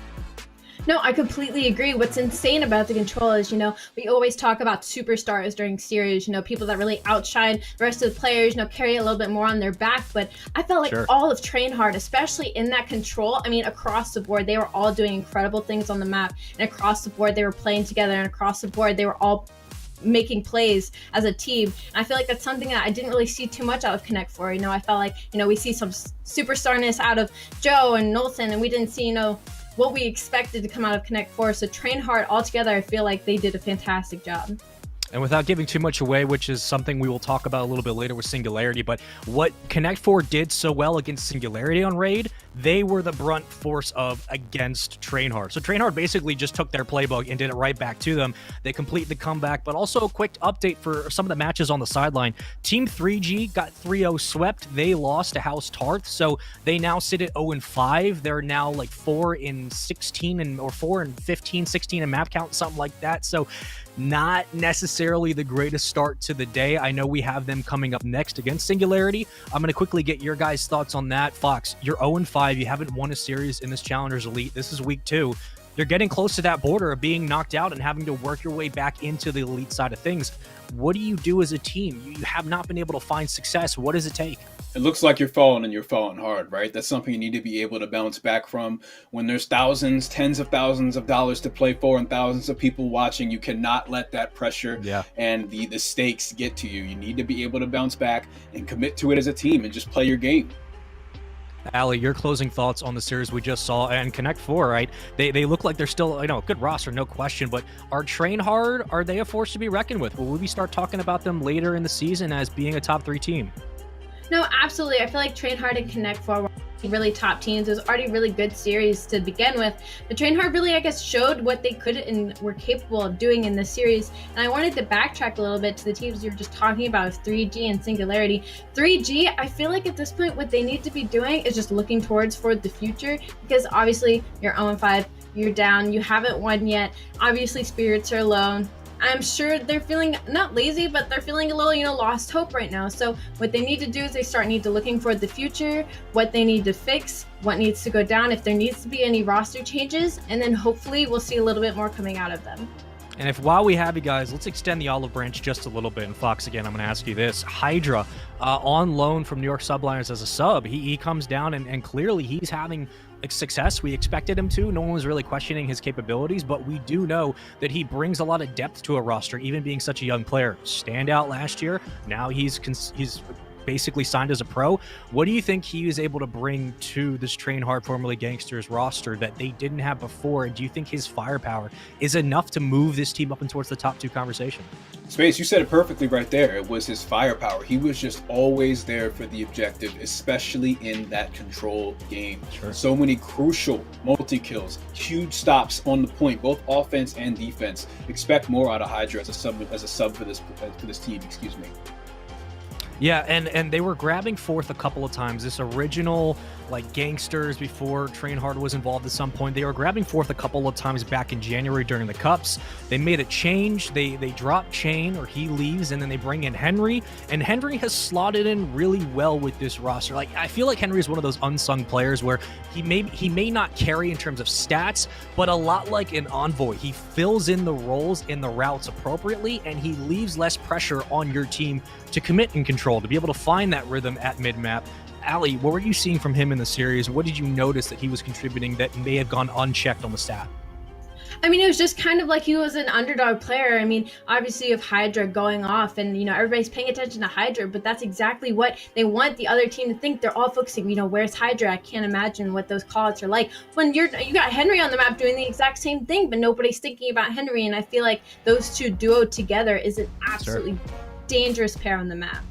No, I completely agree. What's insane about the control is, we always talk about superstars during series, people that really outshine the rest of the players, carry a little bit more on their back. But I felt like all of Train Hard, especially in that control, I mean, across the board, they were all doing incredible things on the map. And across the board, they were playing together. And across the board, they were all making plays as a team. And I feel like that's something that I didn't really see too much out of Connect 4. I felt like, we see some superstarness out of Joe and Knowlton, and we didn't see, what we expected to come out of Connect 4. So Train Hard altogether, I feel like they did a fantastic job. And without giving too much away, which is something we will talk about a little bit later with Singularity, but what Connect 4 did so well against Singularity on Raid, they were the brunt force of against Train Hard. So Train Hard basically just took their playbook and did it right back to them. They complete the comeback, but also a quick update for some of the matches on the sideline. Team 3G got 3-0 swept. They lost to House Tarth, so they now sit at 0-5. They're now like 4-16 or 4-15, 16 in map count, something like that. So not necessarily the greatest start to the day. I know we have them coming up next against Singularity. I'm going to quickly get your guys' thoughts on that. Fox, you're 0-5. You haven't won a series in this Challengers Elite. This is week 2. You're getting close to that border of being knocked out and having to work your way back into the Elite side of things. What do you do as a team? You have not been able to find success. What does it take? It looks like you're falling and you're falling hard, right? That's something you need to be able to bounce back from. When there's thousands, tens of thousands of dollars to play for and thousands of people watching, you cannot let that pressure and the stakes get to you. You need to be able to bounce back and commit to it as a team and just play your game. Allie, your closing thoughts on the series we just saw and Connect Four, right? They look like they're still, a good roster, no question, but are Train Hard, are they a force to be reckoned with? Will we start talking about them later in the season as being a top 3 team? No, absolutely. I feel like Train Hard and Connect Four were really top teams. It was already a really good series to begin with. But Train Hard really, I guess, showed what they could and were capable of doing in this series. And I wanted to backtrack a little bit to the teams you were just talking about, 3G and Singularity. 3G, I feel like at this point, what they need to be doing is just looking for the future, because obviously you're 0-5, you're down, you haven't won yet. Obviously spirits are low. I'm sure they're feeling not lazy, but they're feeling a little, lost hope right now. So what they need to do is they need to looking for the future, what they need to fix, what needs to go down, if there needs to be any roster changes, and then hopefully we'll see a little bit more coming out of them. And while we have you guys, let's extend the olive branch just a little bit. And Fox, again, I'm going to ask you this. Hydra, on loan from New York Subliners as a sub, he comes down and clearly he's having success. We expected him to. No one was really questioning his capabilities, but we do know that he brings a lot of depth to a roster, even being such a young player. Standout last year. Now he's basically signed as a pro. What do you think he was able to bring to this Train Hard, formerly Gangsters roster that they didn't have before? And do you think his firepower is enough to move this team up and towards the top 2 conversation? Space, you said it perfectly right there. It was his firepower. He was just always there for the objective, especially in that control game. Sure. So many crucial multi-kills, huge stops on the point, both offense and defense. Expect more out of Hydra as a sub for this team, excuse me. Yeah, and they were grabbing fourth a couple of times. This original, Gangsters, before Train Hard was involved at some point, they were grabbing fourth a couple of times back in January during the Cups. They made a change. They dropped Chain, or he leaves, and then they bring in Henry. And Henry has slotted in really well with this roster. I feel like Henry is one of those unsung players where he may not carry in terms of stats, but a lot like an Envoy, he fills in the roles in the routes appropriately, and he leaves less pressure on your team to commit and control, to be able to find that rhythm at mid-map. Allie, what were you seeing from him in the series? What did you notice that he was contributing that may have gone unchecked on the stat? I mean, it was just kind of like he was an underdog player. I mean, obviously you have Hydra going off and, everybody's paying attention to Hydra, but that's exactly what they want the other team to think. They're all focusing, where's Hydra? I can't imagine what those callouts are like. When you got Henry on the map doing the exact same thing, but nobody's thinking about Henry. And I feel like those two duo together is an absolutely dangerous pair on the map.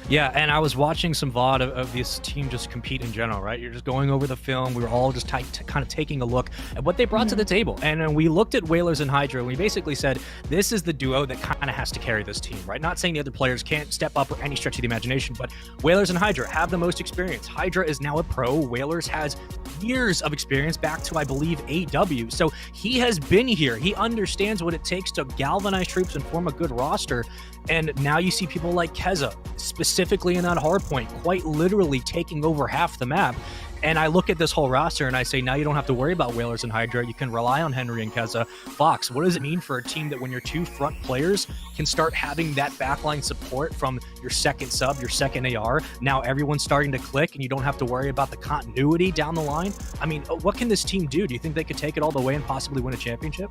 Yeah, and I was watching some VOD of this team just compete in general, right? You're just going over the film. We were all just kind of taking a look at what they brought to the table. And we looked at Whalers and Hydra, and we basically said, this is the duo that kind of has to carry this team, right? Not saying the other players can't step up or any stretch of the imagination, but Whalers and Hydra have the most experience. Hydra is now a pro. Whalers has years of experience back to, I believe, AW. So he has been here. He understands what it takes to galvanize troops and form a good roster. And now you see people like Keza, specifically in that hardpoint, quite literally taking over half the map. And I look at this whole roster and I say, now you don't have to worry about Whalers and Hydra. You can rely on Henry and Keza. Fox, what does it mean for a team that when your 2 front players can start having that backline support from your second sub, your second AR? Now everyone's starting to click and you don't have to worry about the continuity down the line. I mean, what can this team do? Do you think they could take it all the way and possibly win a championship?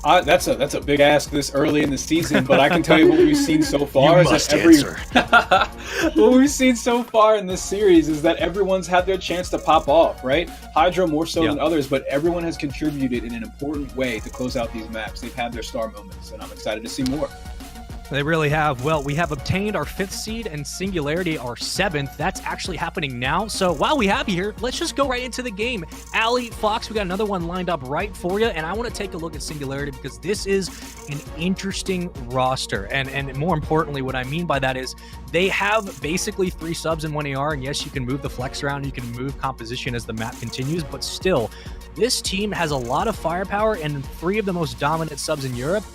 That's a big ask this early in the season, but I can tell you what we've seen so far what we've seen so far in this series is that everyone's had their chance to pop off, right? Hydra more so than others, but everyone has contributed in an important way to close out these maps. They've had their star moments, and I'm excited to see more. They really have. Well, we have obtained our 5th seed and Singularity our 7th. That's actually happening now. So while we have you here, let's just go right into the game. Allie, Fox, we got another one lined up right for you. And I want to take a look at Singularity because this is an interesting roster. And more importantly, what I mean by that is they have basically 3 subs and 1 AR. And yes, you can move the flex around. You can move composition as the map continues. But still, this team has a lot of firepower and 3 of the most dominant subs in Europe.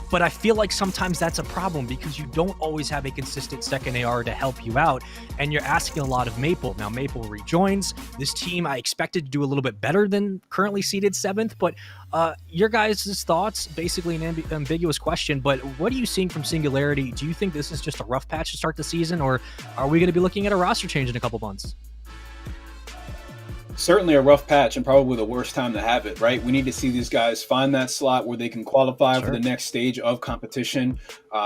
But I feel like sometimes that's a problem because you don't always have a consistent second AR to help you out, and you're asking a lot of Maple. Now, Maple rejoins. This team I expected to do a little bit better than currently seeded 7th, but your guys' thoughts, basically an ambiguous question, but what are you seeing from Singularity? Do you think this is just a rough patch to start the season, or are we going to be looking at a roster change in a couple months? Certainly a rough patch and probably the worst time to have it, right? We need to see these guys find that slot where they can qualify for the next stage of competition.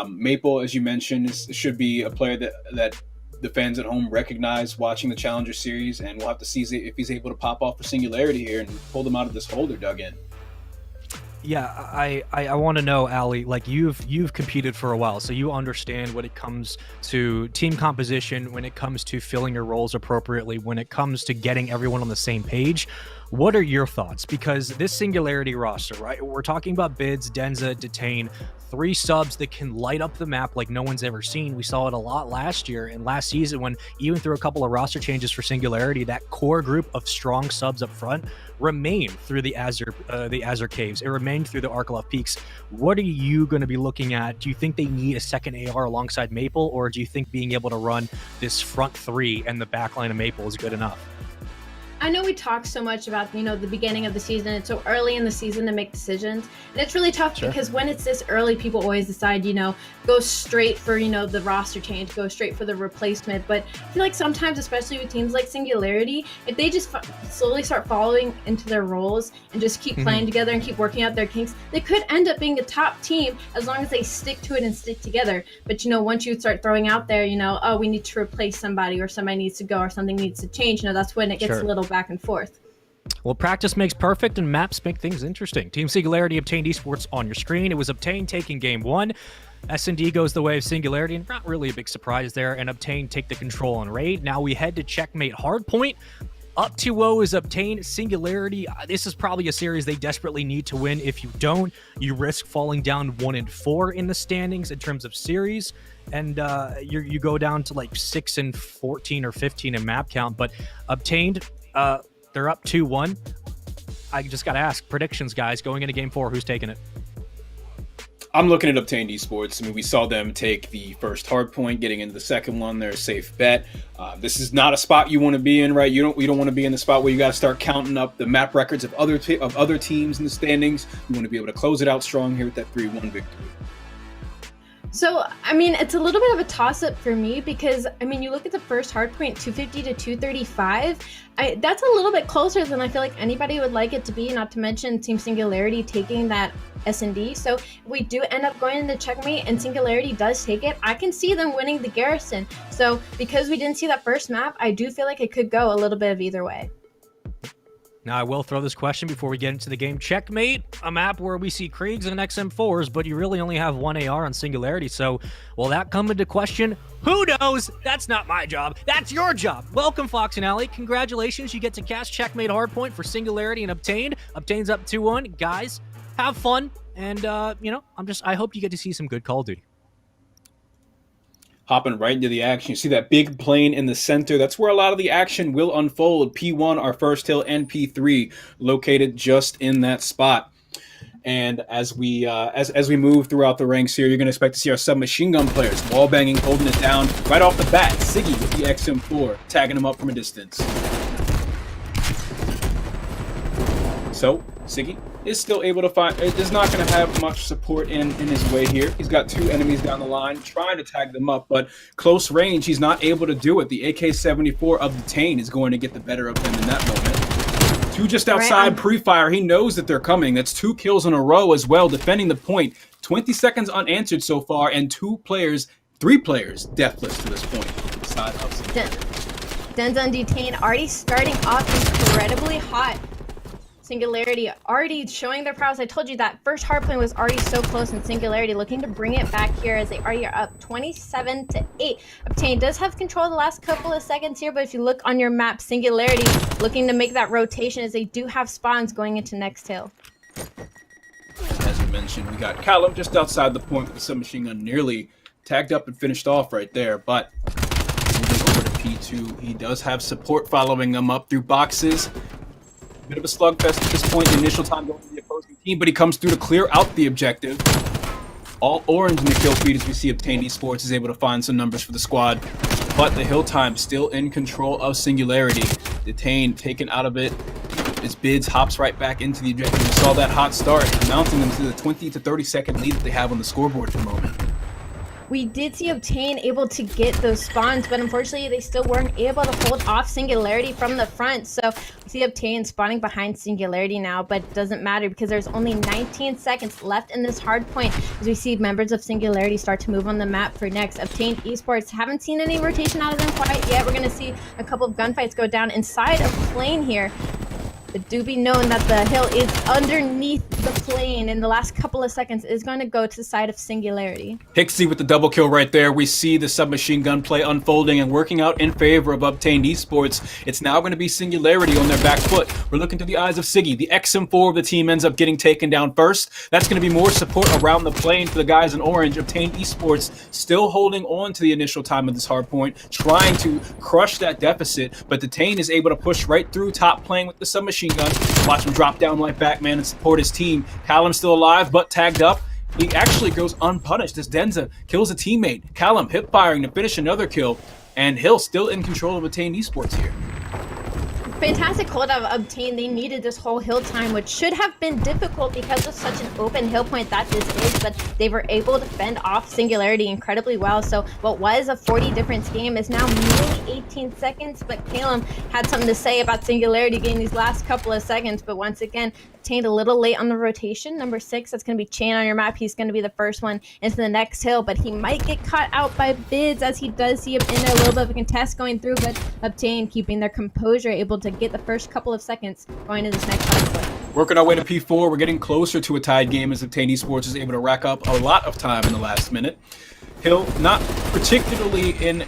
Maple, as you mentioned, should be a player that the fans at home recognize watching the Challenger Series, and we'll have to see if he's able to pop off for Singularity here and pull them out of this hole they're dug in. Yeah, I want to know, Ali, like you've competed for a while, so you understand when it comes to team composition, when it comes to filling your roles appropriately, when it comes to getting everyone on the same page. What are your thoughts? Because this Singularity roster, right? We're talking about Bids, Denza, Detain, 3 subs that can light up the map like no one's ever seen. We saw it a lot last year and last season when even through a couple of roster changes for Singularity, that core group of strong subs up front remained through the Azure Caves. It remained through the Arkalov Peaks. What are you going to be looking at? Do you think they need a second AR alongside Maple, or do you think being able to run this front 3 and the backline of Maple is good enough? I know we talk so much about, the beginning of the season. It's so early in the season to make decisions. And it's really tough because when it's this early, people always decide, go straight for, the roster change, go straight for the replacement. But I feel like sometimes, especially with teams like Singularity, if they just slowly start following into their roles and just keep playing together and keep working out their kinks, they could end up being a top team as long as they stick to it and stick together. But, once you start throwing out there, oh, we need to replace somebody or somebody needs to go or something needs to change, that's when it gets a little back and forth. Well, practice makes perfect and maps make things interesting. Team Singularity obtained esports on your screen. It was Obtain taking game 1. S&D goes the way of Singularity, and not really a big surprise there, and Obtain take the control on Raid. Now we head to checkmate Hardpoint. Up 2-0 is Obtain. Singularity, this is probably a series they desperately need to win. If you don't, you risk falling down 1-4 in the standings in terms of series, and you go down to like 6-14 or 15 in map count. But Obtained, they're up 2-1. I just got to ask, predictions, guys, going into game 4, who's taking it? I'm looking at Obtained Esports. I mean, we saw them take the first Hardpoint, getting into the second one. They're a safe bet. This is not a spot you want to be in, right? You don't want to be in the spot where you got to start counting up the map records of other teams in the standings. You want to be able to close it out strong here with that 3-1 victory. So, it's a little bit of a toss-up for me because, you look at the first Hardpoint, 250 to 235. That's a little bit closer than I feel like anybody would like it to be, not to mention Team Singularity taking that S&D. So, if we do end up going into checkmate and Singularity does take it, I can see them winning the Garrison. So, because we didn't see that first map, I do feel like it could go a little bit of either way. Now, I will throw this question before we get into the game. Checkmate, a map where we see Kriegs and XM4s, but you really only have one AR on Singularity, so will that come into question? Who knows? That's not my job. That's your job. Welcome, Fox and Alley. Congratulations. You get to cast Checkmate Hardpoint for Singularity and Obtained. Obtained's up 2-1. Guys, have fun, and, I hope you get to see some good Call of Duty. Hopping right into the action. You see that big plane in the center. That's where a lot of the action will unfold. P1, our first hill, and P3 located just in that spot. And as we move throughout the ranks here, you're going to expect to see our submachine gun players wall banging, holding it down right off the bat. Siggy with the XM4, tagging him up from a distance. So Siggy is still able to find, is not going to have much support in his way here. He's got 2 enemies down the line trying to tag them up, but close range, he's not able to do it. The AK-74 of Detain is going to get the better of him in that moment. 2 just outside pre-fire. He knows that they're coming. That's 2 kills in a row as well, defending the point. 20 seconds unanswered so far, and 3 players deathless to this point. Side of Denza and Detain already starting off incredibly hot. Singularity already showing their prowess. I told you that first Hardpoint was already so close, and Singularity looking to bring it back here as they already are up 27-8. Obtain does have control the last couple of seconds here, but if you look on your map, Singularity looking to make that rotation as they do have spawns going into next hill. As we mentioned, we got Callum just outside the point with the submachine gun nearly tagged up and finished off right there, but moving over to P2, he does have support following him up through boxes. Bit of a slugfest at this point, the initial time going to the opposing team, but he comes through to clear out the objective. All orange in the kill feed as we see Obtain Esports is able to find some numbers for the squad. But the Hill Time still in control of Singularity. Detain taken out of it. As Bids hops right back into the objective. We saw that hot start, mounting them to the 20 to 30 second lead that they have on the scoreboard for the moment. We did see Obtain able to get those spawns, but unfortunately they still weren't able to hold off Singularity from the front. So we see Obtain spawning behind Singularity now, but it doesn't matter because there's only 19 seconds left in this hard point as we see members of Singularity start to move on the map for next. Obtain Esports, haven't seen any rotation out of them quite yet. We're going to see a couple of gunfights go down inside of plane here. But do be known that the hill is underneath the plane, and the last couple of seconds is going to go to the side of Singularity. Hixie with the double kill right there. We see the submachine gun play unfolding and working out in favor of Obtained Esports. It's now going to be Singularity on their back foot. We're looking through the eyes of Siggy. The XM4 of the team ends up getting taken down first. That's going to be more support around the plane for the guys in orange. Obtained Esports still holding on to the initial time of this hard point, trying to crush that deficit, but Detain is able to push right through top plane with the submachine gun. Watch him drop down like Batman and support his team. Callum's still alive, but tagged up. He actually goes unpunished as Denza kills a teammate. Callum hip firing to finish another kill, and Hill still in control of Obtained Esports here. Fantastic hold of Obtain. They needed this whole hill time, which should have been difficult because of such an open hill point that this is, but they were able to fend off Singularity incredibly well. So what was a 40 difference game is now nearly 18 seconds, but Calum had something to say about Singularity getting these last couple of seconds, but once again, Obtained a little late on the rotation. Number 6, that's going to be Chain on your map. He's going to be the first one into the next hill, but he might get caught out by Bids as he does see him in a little bit of a contest going through, but Obtained keeping their composure, able to get the first couple of seconds going into this next hardpoint. Working our way to P4, we're getting closer to a tied game as Obtained Esports is able to rack up a lot of time in the last minute. Hill not particularly in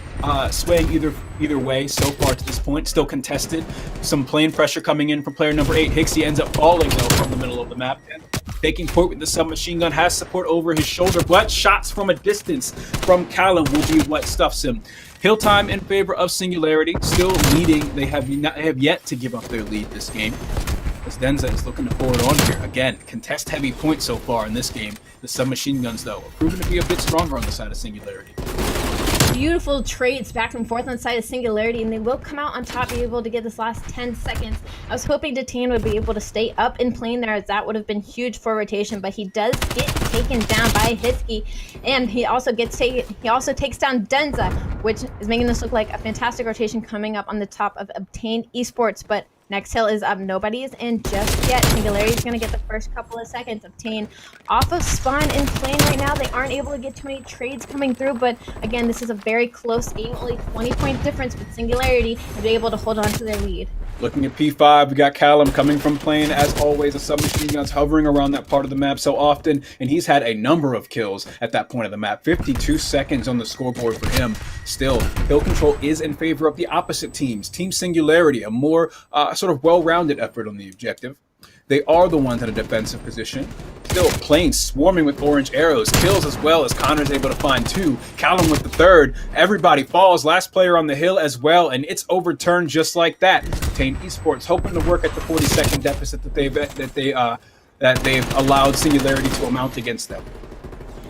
swaying either way so far to this point. Still contested. Some plane pressure coming in from player number 8. Hixie ends up falling though from the middle of the map. Taking point with the submachine gun, has support over his shoulder, but shots from a distance from Callum will be what stuffs him. Hill time in favor of Singularity, still leading. They have yet to give up their lead this game. As Denza is looking to forward on here. Again, contest heavy point so far in this game. The submachine guns, though, are proven to be a bit stronger on the side of Singularity. Beautiful trades back and forth on the side of Singularity, and they will come out on top, be able to get this last 10 seconds. I was hoping Detain would be able to stay up in plane there, as that would have been huge for rotation, but he does get taken down by Hitsky, and he also takes down Denza, which is making this look like a fantastic rotation coming up on the top of Obtained Esports, but next hill is up. Nobody is in just yet. Singularity is going to get the first couple of seconds. Obtain off of spawn in plane right now. They aren't able to get too many trades coming through, but again, this is a very close game. Only 20-point difference, but Singularity is able to hold on to their lead. Looking at P5, we got Callum coming from plane. As always, the submachine guns hovering around that part of the map so often, and he's had a number of kills at that point of the map. 52 seconds on the scoreboard for him. Still, hill control is in favor of the opposite teams. Team Singularity, a more sort of well-rounded effort on the objective. They are the ones in a defensive position. Still, plane swarming with orange arrows. Kills as well as Connor's able to find 2. Callum with the 3rd. Everybody falls. Last player on the hill as well, and it's overturned just like that. Obtained Esports hoping to work at the 40-second deficit that they've allowed Singularity to amount against them.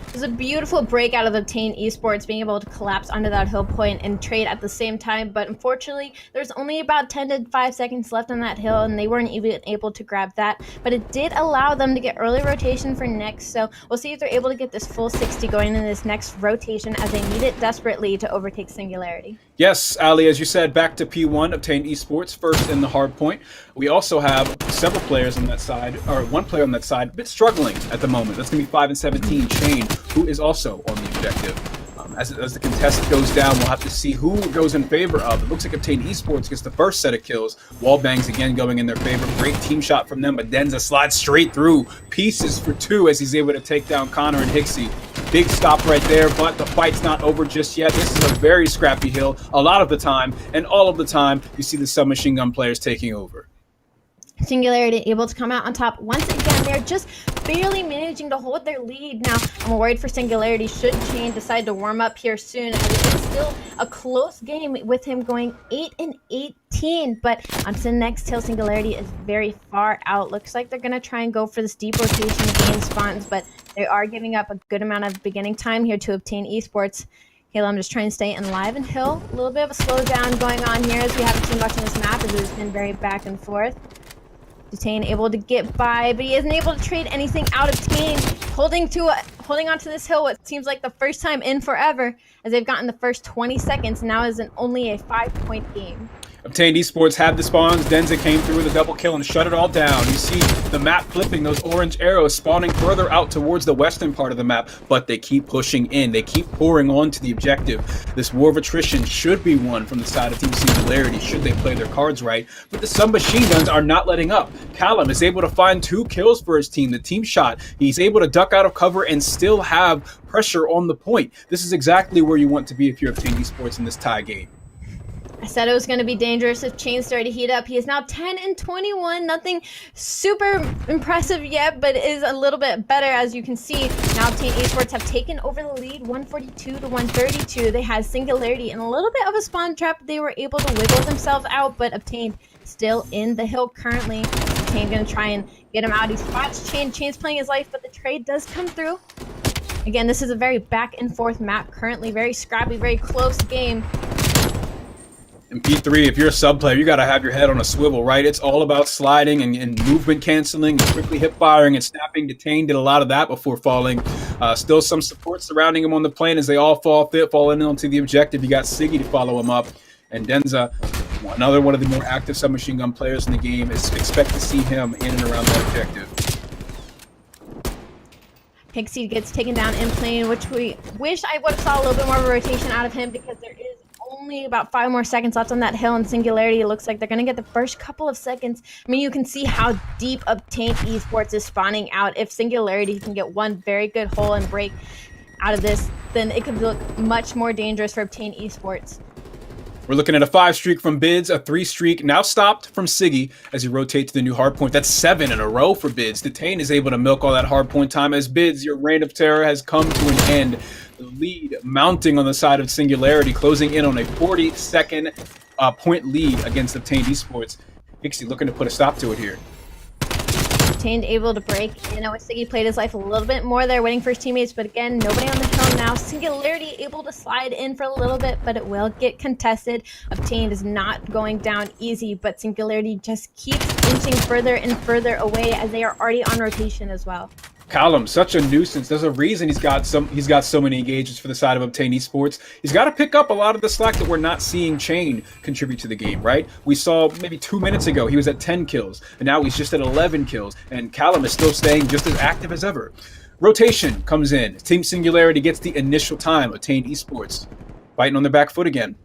It was a beautiful break out of Obtain Esports, being able to collapse onto that hill point and trade at the same time, but unfortunately there's only about 10 to 5 seconds left on that hill, and they weren't even able to grab that, but it did allow them to get early rotation for next, so we'll see if they're able to get this full 60 going in this next rotation, as they need it desperately to overtake Singularity. Yes, Ali, as you said, back to P1, Obtained Esports, first in the hard point. We also have several players on that side, or one player on that side, a bit struggling at the moment. That's going to be 5 and 17, Chain, who is also on the objective. As the contest goes down, we'll have to see who goes in favor of. It looks like Obtained Esports gets the first set of kills. Wall bangs again going in their favor. Great team shot from them, but Denza slides straight through. Pieces for 2 as he's able to take down Connor and Hixie. Big stop right there, but the fight's not over just yet. This is a very scrappy hill a lot of the time, and all of the time you see the submachine gun players taking over. Singularity able to come out on top once again. They're just barely managing to hold their lead. Now, I'm worried for Singularity. Should Chain decide to warm up here soon, as it is still a close game with him going 8-18. But on to the next hill, Singularity is very far out. Looks like they're going to try and go for this deep rotation to gain spawns, but they are giving up a good amount of beginning time here to Obtain Esports. Caleb just trying to stay in live and hill. A little bit of a slowdown going on here as we haven't seen much on this map, as it's been very back and forth. Detain able to get by, but he isn't able to trade anything out of Tane. Holding onto this hill what seems like the first time in forever, as they've gotten the first 20 seconds. Now is only a 5-point game. Obtained Esports have the spawns. Denza came through with a double kill and shut it all down. You see the map flipping, those orange arrows spawning further out towards the western part of the map, but they keep pushing in. They keep pouring on to the objective. This war of attrition should be won from the side of Team Singularity, should they play their cards right. But the submachine guns are not letting up. Callum is able to find 2 kills for his team. The team shot. He's able to duck out of cover and still have pressure on the point. This is exactly where you want to be if you're Obtained Esports in this tie game. I said it was going to be dangerous if Chain started to heat up. He is now 10-21. Nothing super impressive yet, but is a little bit better, as you can see. Now Obtain Esports have taken over the lead, 142-132. They had Singularity and a little bit of a spawn trap. They were able to wiggle themselves out, but Obtained still in the hill currently. Obtained going to try and get him out. He spots Chain. Chain's playing his life, but the trade does come through. Again, this is a very back and forth map currently. Very scrappy, very close game. In P3, if you're a sub player, you got to have your head on a swivel, right? It's all about sliding and movement canceling, and quickly hip firing and snapping. Detain did a lot of that before falling. Still some support surrounding him on the plane as they all fall in onto the objective. You got Siggy to follow him up, and Denza, another one of the more active submachine gun players in the game, expect to see him in and around that objective. Pixie gets taken down in plane, which we wish I would have saw a little bit more of a rotation out of him, because there is only about 5 more seconds left on that hill, and Singularity looks like they're going to get the first couple of seconds. I mean, you can see how deep Obtained Esports is spawning out. If Singularity can get one very good hole and break out of this, then it could look much more dangerous for Obtained Esports. We're looking at a 5 streak from Bids, a 3 streak now stopped from Siggy as he rotates to the new hardpoint. That's 7 in a row for Bids. Detain is able to milk all that hardpoint time as Bids, your reign of terror has come to an end. The lead mounting on the side of Singularity, closing in on a 40-second point lead against Obtained Esports. Pixie looking to put a stop to it here. Obtained able to break. You know, Siggy played his life a little bit more there, waiting for his teammates, but again, nobody on the hill now. Singularity able to slide in for a little bit, but it will get contested. Obtained is not going down easy, but Singularity just keeps inching further and further away as they are already on rotation as well. Callum, such a nuisance. There's a reason he's got so many engagements for the side of Obtained Esports. He's got to pick up a lot of the slack that we're not seeing Chain contribute to the game, right? We saw maybe 2 minutes ago he was at 10 kills, and now he's just at 11 kills, and Callum is still staying just as active as ever. Rotation comes in. Team Singularity gets the initial time. Obtained Esports fighting on their back foot again.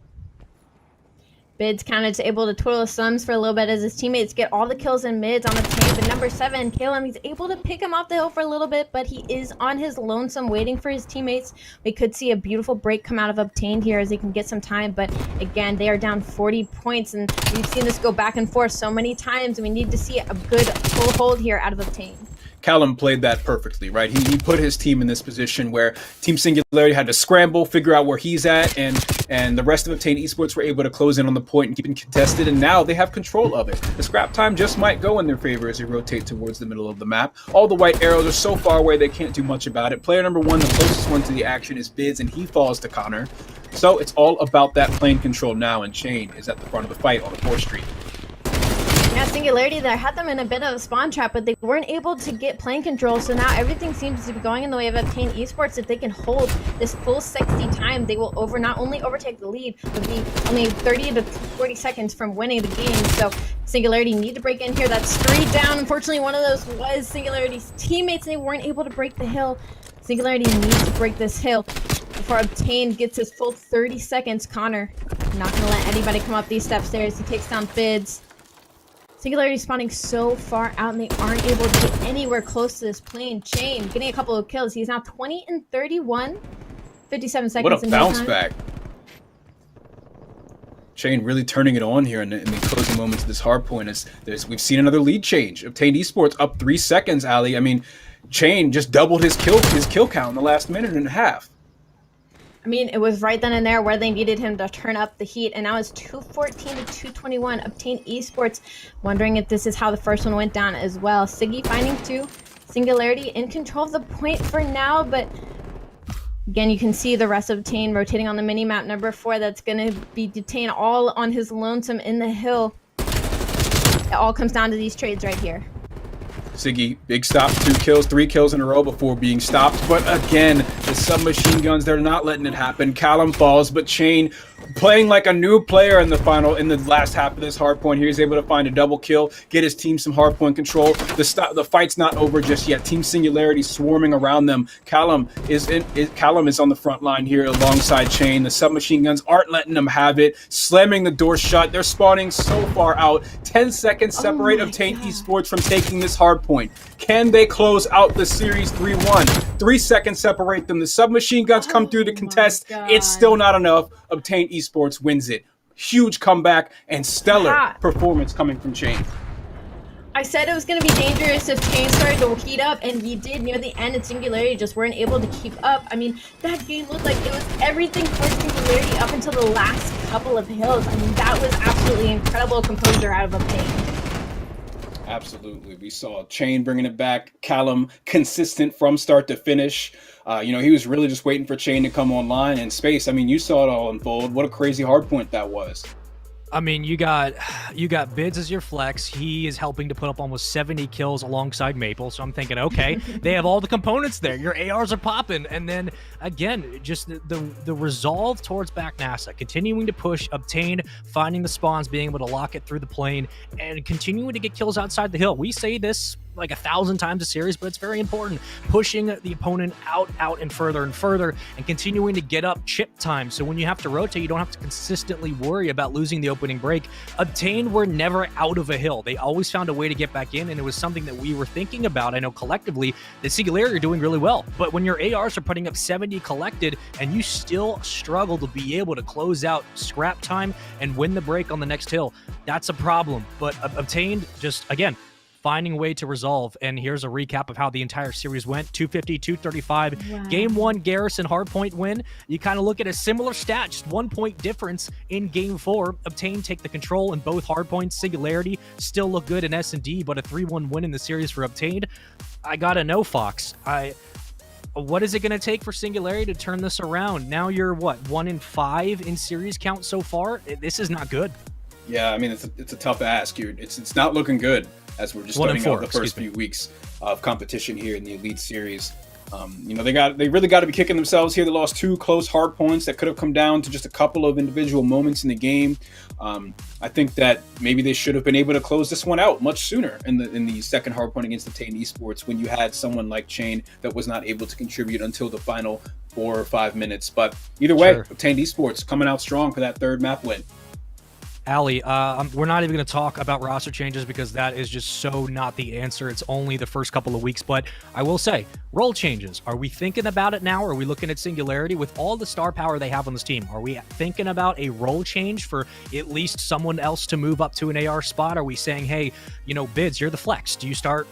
Bids kind of able to twiddle his thumbs for a little bit as his teammates get all the kills in mids on Obtained. But number 7, Caleb, he's able to pick him off the hill for a little bit, but he is on his lonesome waiting for his teammates. We could see a beautiful break come out of Obtained here as he can get some time, but again, they are down 40 points, and we've seen this go back and forth so many times, and we need to see a good full hold here out of Obtained. Callum played that perfectly, right? He put his team in this position where Team Singularity had to scramble, figure out where he's at, and the rest of Obtained Esports were able to close in on the point and keep it contested, and now they have control of it. The scrap time just might go in their favor as they rotate towards the middle of the map. All the white arrows are so far away they can't do much about it. Player number 1, the closest one to the action, is Bids, and he falls to Connor. So it's all about that plane control now, and Chain is at the front of the fight on the 4th streak. Yeah, Singularity there had them in a bit of a spawn trap, but they weren't able to get plane control, so now everything seems to be going in the way of Obtained Esports. If they can hold this full 60 time, they will not only overtake the lead, but be only 30 to 40 seconds from winning the game. So Singularity need to break in here. That's 3 down. Unfortunately, one of those was Singularity's teammates. They weren't able to break the hill. Singularity needs to break this hill before Obtained gets his full 30 seconds. Connor not going to let anybody come up these steps there as he takes down Bids. Singularity spawning so far out, and they aren't able to get anywhere close to this plane. Chain getting a couple of kills. He's now 20-31, 57 seconds. What a bounce back. Shane really turning it on here in the closing moments of this hard point. We've seen another lead change. Obtained Esports up 3 seconds, Ali. I mean, Chain just doubled his kill count in the last minute and a half. I mean, it was right then and there where they needed him to turn up the heat, and now it's 214 to 221. Obtained Esports, wondering if this is how the first one went down as well. Siggy finding 2, Singularity in control of the point for now, but again, you can see the rest of Obtained rotating on the mini-map number 4. That's going to be Detained all on his lonesome in the hill. It all comes down to these trades right here. Siggy, big stop, 2 kills, 3 kills in a row before being stopped. But again, the submachine guns, they're not letting it happen. Callum falls, but Chain playing like a new player in the last half of this hardpoint here. He's able to find a double kill, get his team some hardpoint control. The fight's not over just yet. Team Singularity swarming around them. Callum is on the front line here alongside Chain. The submachine guns aren't letting them have it, slamming the door shut. They're spawning so far out. 10 seconds separate Obtained Esports from taking this hardpoint. Can they close out the series 3-1? 3 seconds separate them. The submachine guns come through to contest. It's still not enough. Obtained Esports wins it. Huge comeback and stellar performance coming from Chain. I said it was going to be dangerous if Chain started to heat up, and he did near the end, and Singularity just weren't able to keep up. I mean, that game looked like it was everything for Singularity up until the last couple of hills. I mean, that was absolutely incredible composure out of Obtained. Absolutely. We saw Chain bringing it back. Callum consistent from start to finish. He was really just waiting for Chain to come online. And Space, I mean, you saw it all unfold. What a crazy hard point that was. I mean, you got Bids as your flex. He is helping to put up almost 70 kills alongside Maple. So I'm thinking, okay, they have all the components there. Your ARs are popping. And then again, just the resolve towards back NASA, continuing to push, Obtain, finding the spawns, being able to lock it through the plane, and continuing to get kills outside the hill. We say this like 1,000 times a series, but it's very important. Pushing the opponent out and further, and continuing to get up chip time. So when you have to rotate, you don't have to consistently worry about losing the opening break. Obtained were never out of a hill. They always found a way to get back in, and it was something that we were thinking about. I know collectively the Singularity are doing really well, but when your ARs are putting up 70 collected and you still struggle to be able to close out scrap time and win the break on the next hill, that's a problem. But Obtained just, again, finding a way to resolve. And here's a recap of how the entire series went. 250, 235. Wow. Game 1, Garrison Hardpoint win. You kind of look at a similar stat, just 1 point difference in Game 4. Obtained take the control in both Hardpoints. Singularity still look good in S&D, but a 3-1 win in the series for Obtained. I gotta know, Fox. What is it going to take for Singularity to turn this around? Now you're, 1-5 in series count so far? This is not good. Yeah, I mean, it's a tough ask here. It's not looking good as we're just starting out the first few weeks of competition here in the Elite Series. They really got to be kicking themselves here. They lost 2 close hard points that could have come down to just a couple of individual moments in the game. I think that maybe they should have been able to close this one out much sooner in the second hard point against Obtained Esports, when you had someone like Chain that was not able to contribute until the final 4 or 5 minutes. But either way, Obtained Esports coming out strong for that third map win. Ali, we're not even going to talk about roster changes because that is just so not the answer. It's only the first couple of weeks, but I will say, role changes. Are we thinking about it now? Are we looking at Singularity with all the star power they have on this team? Are we thinking about a role change for at least someone else to move up to an AR spot? Are we saying, hey, Bids, you're the flex. Do you start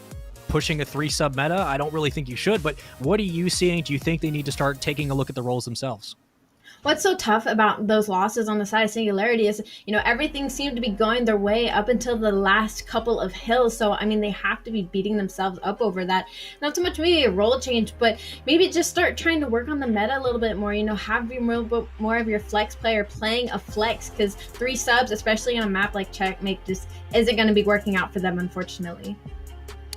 pushing a 3-sub meta? I don't really think you should, but what are you seeing? Do you think they need to start taking a look at the roles themselves? What's so tough about those losses on the side of Singularity is, everything seemed to be going their way up until the last couple of hills. So, I mean, they have to be beating themselves up over that. Not so much maybe a role change, but maybe just start trying to work on the meta a little bit more. Have more of your flex player playing a flex, because 3 subs, especially on a map like Checkmate, just isn't going to be working out for them, unfortunately.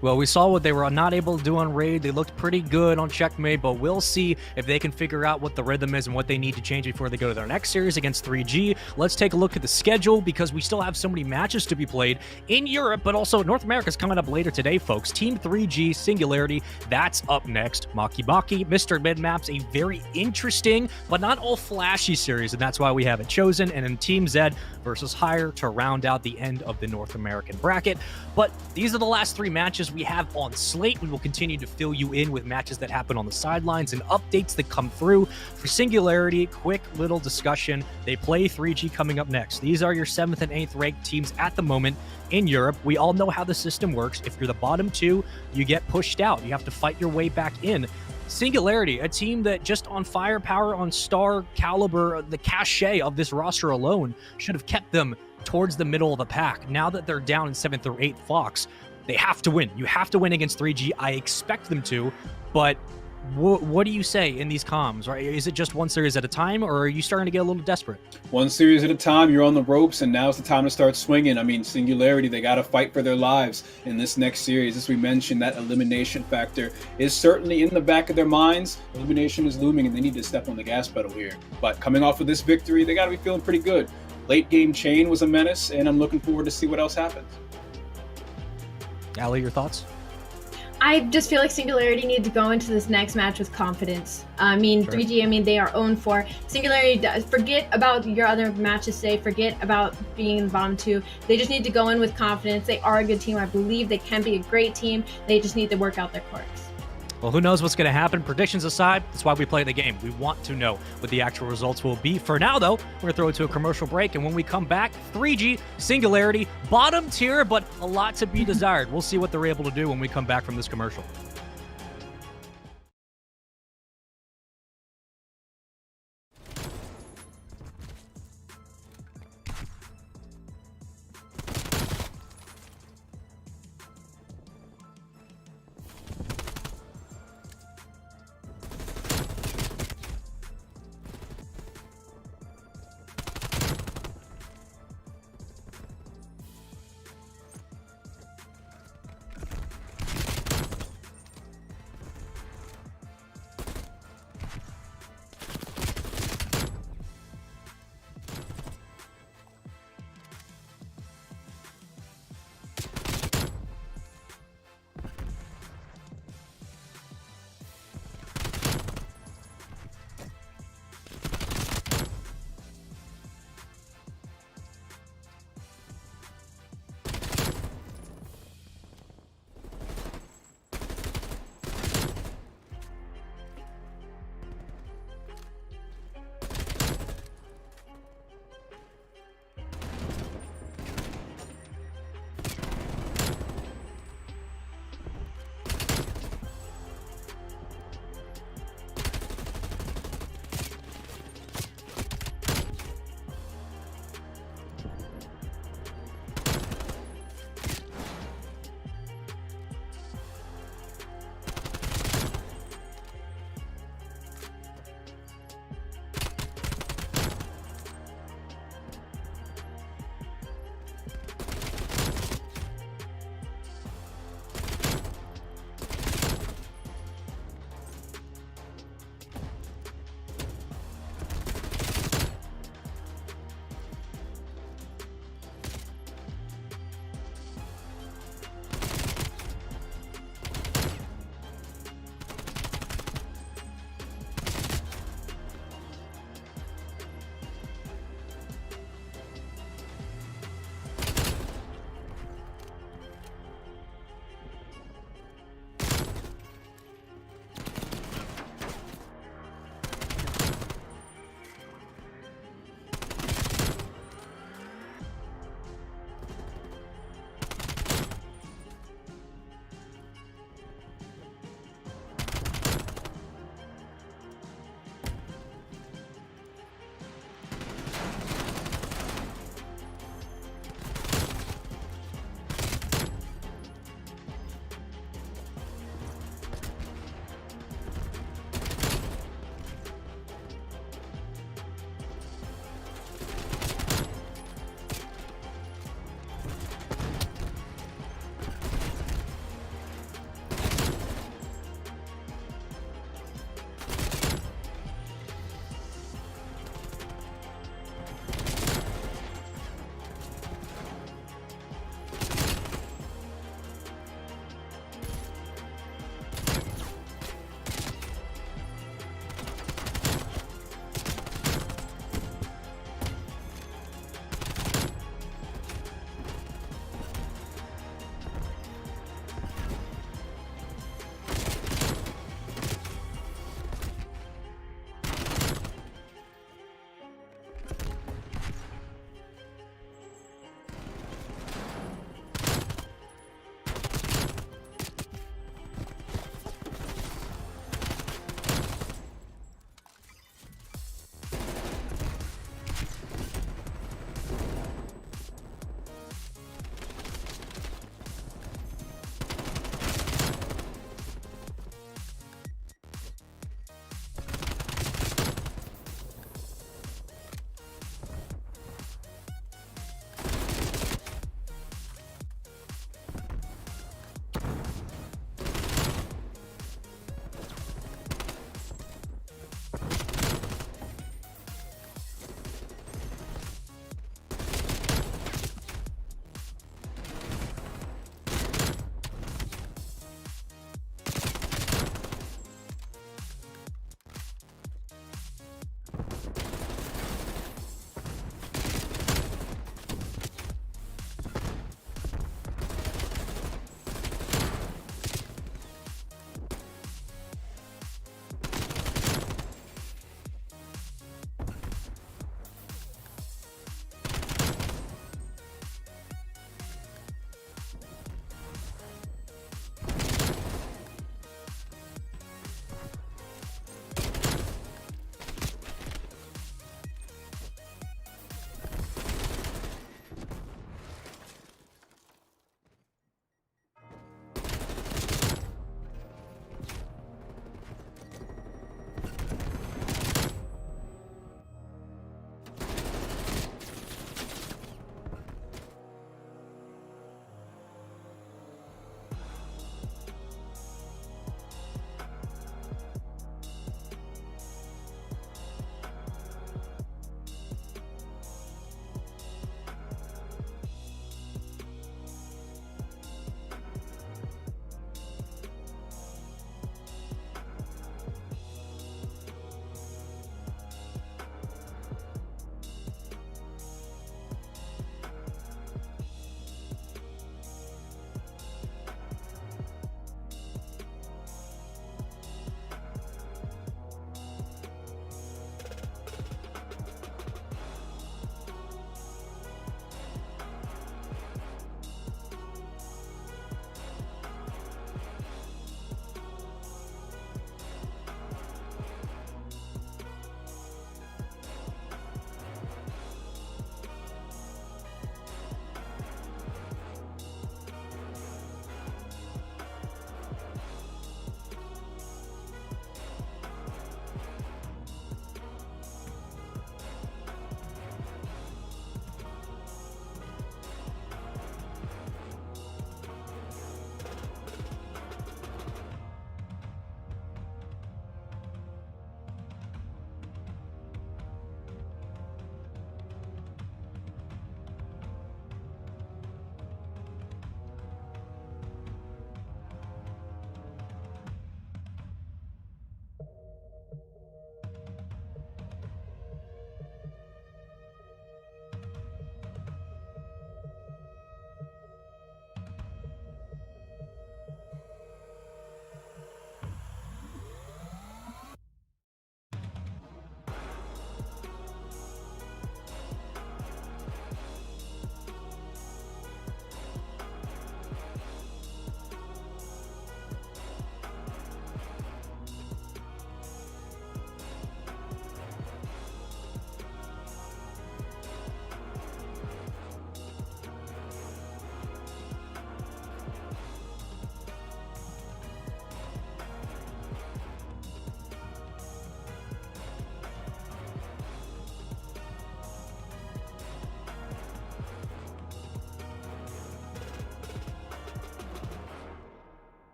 Well, we saw what they were not able to do on Raid. They looked pretty good on Checkmate, but we'll see if they can figure out what the rhythm is and what they need to change before they go to their next series against 3G. Let's take a look at the schedule, because we still have so many matches to be played in Europe, but also North America's coming up later today, folks. Team 3G, Singularity, that's up next. Maki Baki, Mr. Midmaps, a very interesting, but not all flashy series, and that's why we have it chosen. And in Team Z versus higher to round out the end of the North American bracket. But these are the last 3 matches we have on slate. We will continue to fill you in with matches that happen on the sidelines and updates that come through. For Singularity, quick little discussion. They play 3G coming up next. These are your 7th and 8th ranked teams at the moment in Europe. We all know how the system works. If you're the bottom 2, you get pushed out. You have to fight your way back in. Singularity, a team that just on firepower, on star caliber, the cachet of this roster alone should have kept them towards the middle of the pack. Now that they're down in 7th or 8th Fox, they have to win. You have to win against 3G. I expect them to, but what do you say in these comms, right? Is it just one series at a time, or are you starting to get a little desperate? One series at a time, you're on the ropes, and now's the time to start swinging. I mean, Singularity, they got to fight for their lives in this next series. As we mentioned, that elimination factor is certainly in the back of their minds. Elimination is looming, and they need to step on the gas pedal here. But coming off of this victory, they got to be feeling pretty good. Late game chain was a menace, and I'm looking forward to see what else happens. Allie, your thoughts? I just feel like Singularity need to go into this next match with confidence. I mean, Sure. 3G, I mean, they are 0-4. Singularity does. Forget about your other matches today. Forget about being in the bottom 2. They just need to go in with confidence. They are a good team. I believe they can be a great team. They just need to work out their quirks. Well, who knows what's going to happen? Predictions aside, that's why we play the game. We want to know what the actual results will be. For now, though, we're going to throw it to a commercial break, and when we come back, 3G, Singularity, bottom tier, but a lot to be desired. We'll see what they're able to do when we come back from this commercial.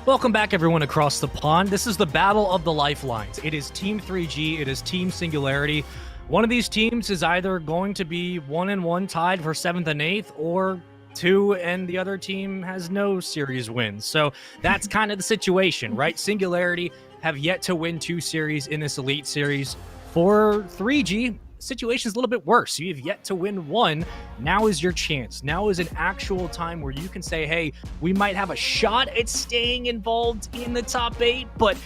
Welcome back, everyone across the pond. This is the battle of the lifelines. It is Team 3G. It is Team Singularity. One of these teams is either going to be 1-1 tied for 7th and 8th, or 2 and the other team has no series wins. So that's kind of the situation, right? Singularity have yet to win 2 series in this Elite Series. For 3G, situation's a little bit worse. You've yet to win 1. Now is your chance. Now is an actual time where you can say, hey, we might have a shot at staying involved in the top 8, but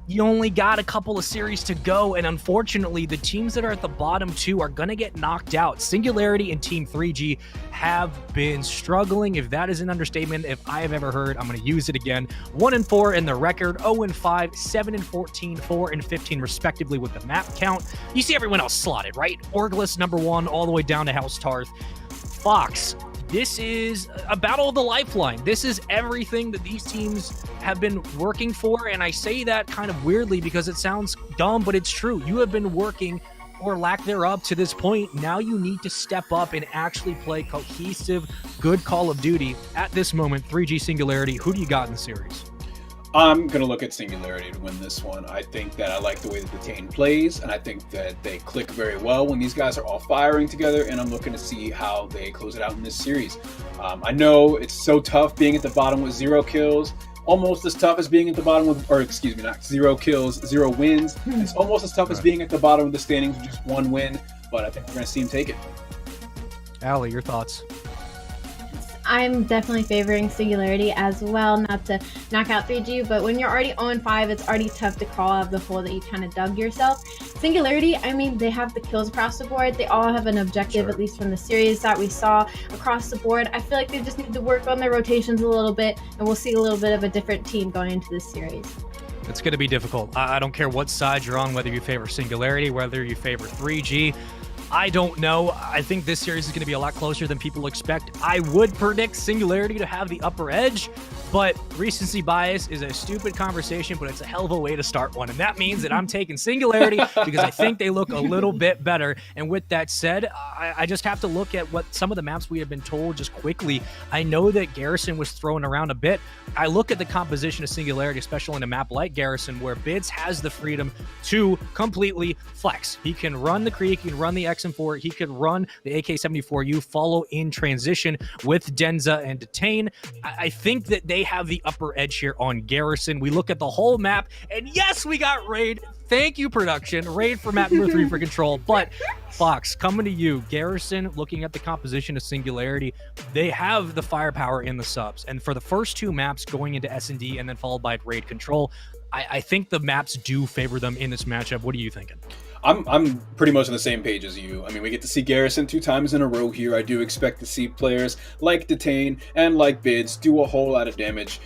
you only got a couple of series to go, and unfortunately, the teams that are at the bottom 2 are going to get knocked out. Singularity and Team 3G have been struggling. If that is an understatement, if I have ever heard, I'm going to use it again. 1-4 in the record, 0-5, 7-14, 4-15, respectively, with the map count. You see everyone else slotted, right? Orglis, number 1, all the way down to House Tarth. Fox, this is a battle of the lifeline. This is everything that these teams have been working for, and I say that kind of weirdly because it sounds dumb, but it's true. You have been working, or lack thereof, to this point. Now you need to step up and actually play cohesive, good Call of Duty. At this moment, 3G Singularity, who do you got in the series? I'm going to look at Singularity to win this one. I think that I like the way that Detain plays, and I think that they click very well when these guys are all firing together, and I'm looking to see how they close it out in this series. I know it's so tough being at the bottom with 0 kills, almost as tough as being at the bottom with, or excuse me, not 0 kills, 0 wins. It's almost as tough as being at the bottom of the standings with just 1 win, but I think we're going to see him take it. Allie, your thoughts? I'm definitely favoring Singularity as well, not to knock out 3G, but when you're already 0-5, it's already tough to crawl out of the hole that you kind of dug yourself. Singularity, I mean, they have the kills across the board. They all have an objective, at least from the series that we saw across the board. I feel like they just need to work on their rotations a little bit, and we'll see a little bit of a different team going into this series. It's going to be difficult. I don't care what side you're on, whether you favor Singularity, whether you favor 3G. I don't know. I think this series is going to be a lot closer than people expect. I would predict Singularity to have the upper edge, but recency bias is a stupid conversation, but it's a hell of a way to start one. And that means that I'm taking Singularity because I think they look a little bit better. And with that said, I just have to look at what some of the maps we have been told just quickly. I know that Garrison was thrown around a bit. I look at the composition of Singularity, especially in a map like Garrison, where Bids has the freedom to completely flex. He can run the Creek, he can run the XM4, he could run the AK-74U, follow in transition with Denza and Detain. I think that they have the upper edge here on Garrison. We look at the whole map, and yes, we got Raid. Thank you, production. Raid for map number 3 for Control. But Fox, coming to you, Garrison, looking at the composition of Singularity, they have the firepower in the subs. And for the first 2 maps going into S&D and then followed by Raid Control, I think the maps do favor them in this matchup. What are you thinking? I'm pretty much on the same page as you. I mean, we get to see Garrison 2 times in a row here. I do expect to see players like Detain and like Bids do a whole lot of damage.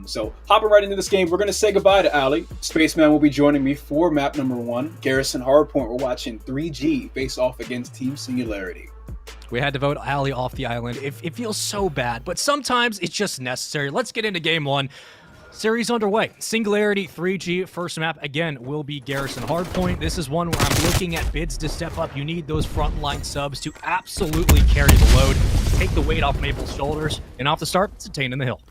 So hopping right into this game, we're going to say goodbye to Ali. Spaceman will be joining me for map number 1. Garrison Hardpoint. We're watching 3G face off against Team Singularity. We had to vote Ali off the island. It feels so bad, but sometimes it's just necessary. Let's get into game 1. Series underway. Singularity 3G first map again will be Garrison Hardpoint. This is one where I'm looking at Bids to step up. You need those frontline subs to absolutely carry the load, take the weight off Maple's shoulders, and off the start, it's Detain in the hill.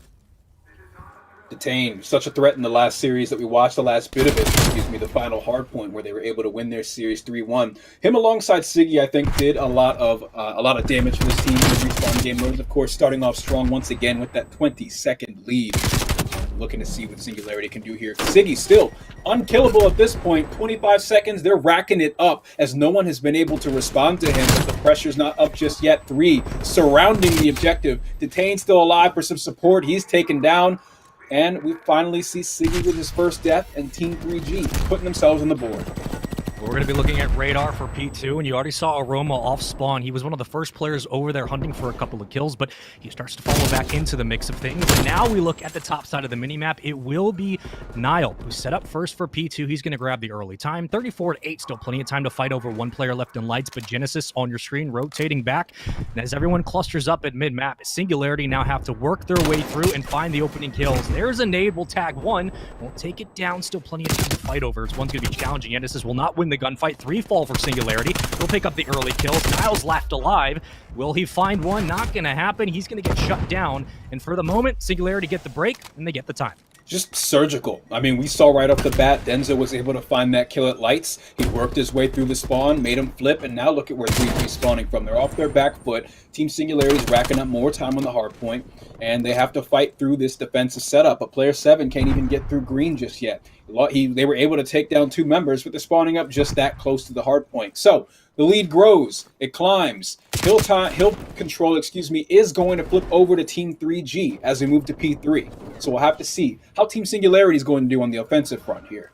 Detain, such a threat in the last series that we watched, the last bit of it, the final Hardpoint, where they were able to win their series 3-1. Him alongside Siggy, I think, did a lot of damage for this team in the respawn game mode. Of course, starting off strong once again with that 20-second lead. Looking to see what Singularity can do here. Siggy still unkillable at this point. 25 seconds, they're racking it up as no one has been able to respond to him, but the pressure's not up just yet. 3 surrounding the objective. Detain still alive for some support. He's taken down. And we finally see Siggy with his first death, and Team 3G putting themselves on the board. We're going to be looking at Radar for P2, and you already saw Aroma off spawn. He was one of the first players over there hunting for a couple of kills, but he starts to follow back into the mix of things. And now we look at the top side of the minimap. It will be Nile, who's set up first for P2. He's going to grab the early time. 34-8, still plenty of time to fight over 1 player left in lights, but Genesis on your screen rotating back. And as everyone clusters up at mid-map, Singularity now have to work their way through and find the opening kills. There's a nade, will tag 1. Won't take it down, still plenty of time to fight over. One's going to be challenging. Genesis will not win the gunfight. 3 fall for Singularity. He'll pick up the early kills. Niles left alive. Will he find one? Not going to happen. He's going to get shut down. And for the moment, Singularity get the break, and they get the time. just surgical. I mean, we saw right off the bat, Denza was able to find that kill at lights. He worked his way through the spawn, made him flip, and now look at where 3G is spawning from. They're off their back foot. Team Singularity is racking up more time on the hard point, and they have to fight through this defensive setup. But player 7 can't even get through green just yet. They were able to take down 2 members, but they're spawning up just that close to the hard point. So the lead grows, it climbs. Hill control, is going to flip over to Team 3G as we move to P3. So we'll have to see how Team Singularity is going to do on the offensive front here.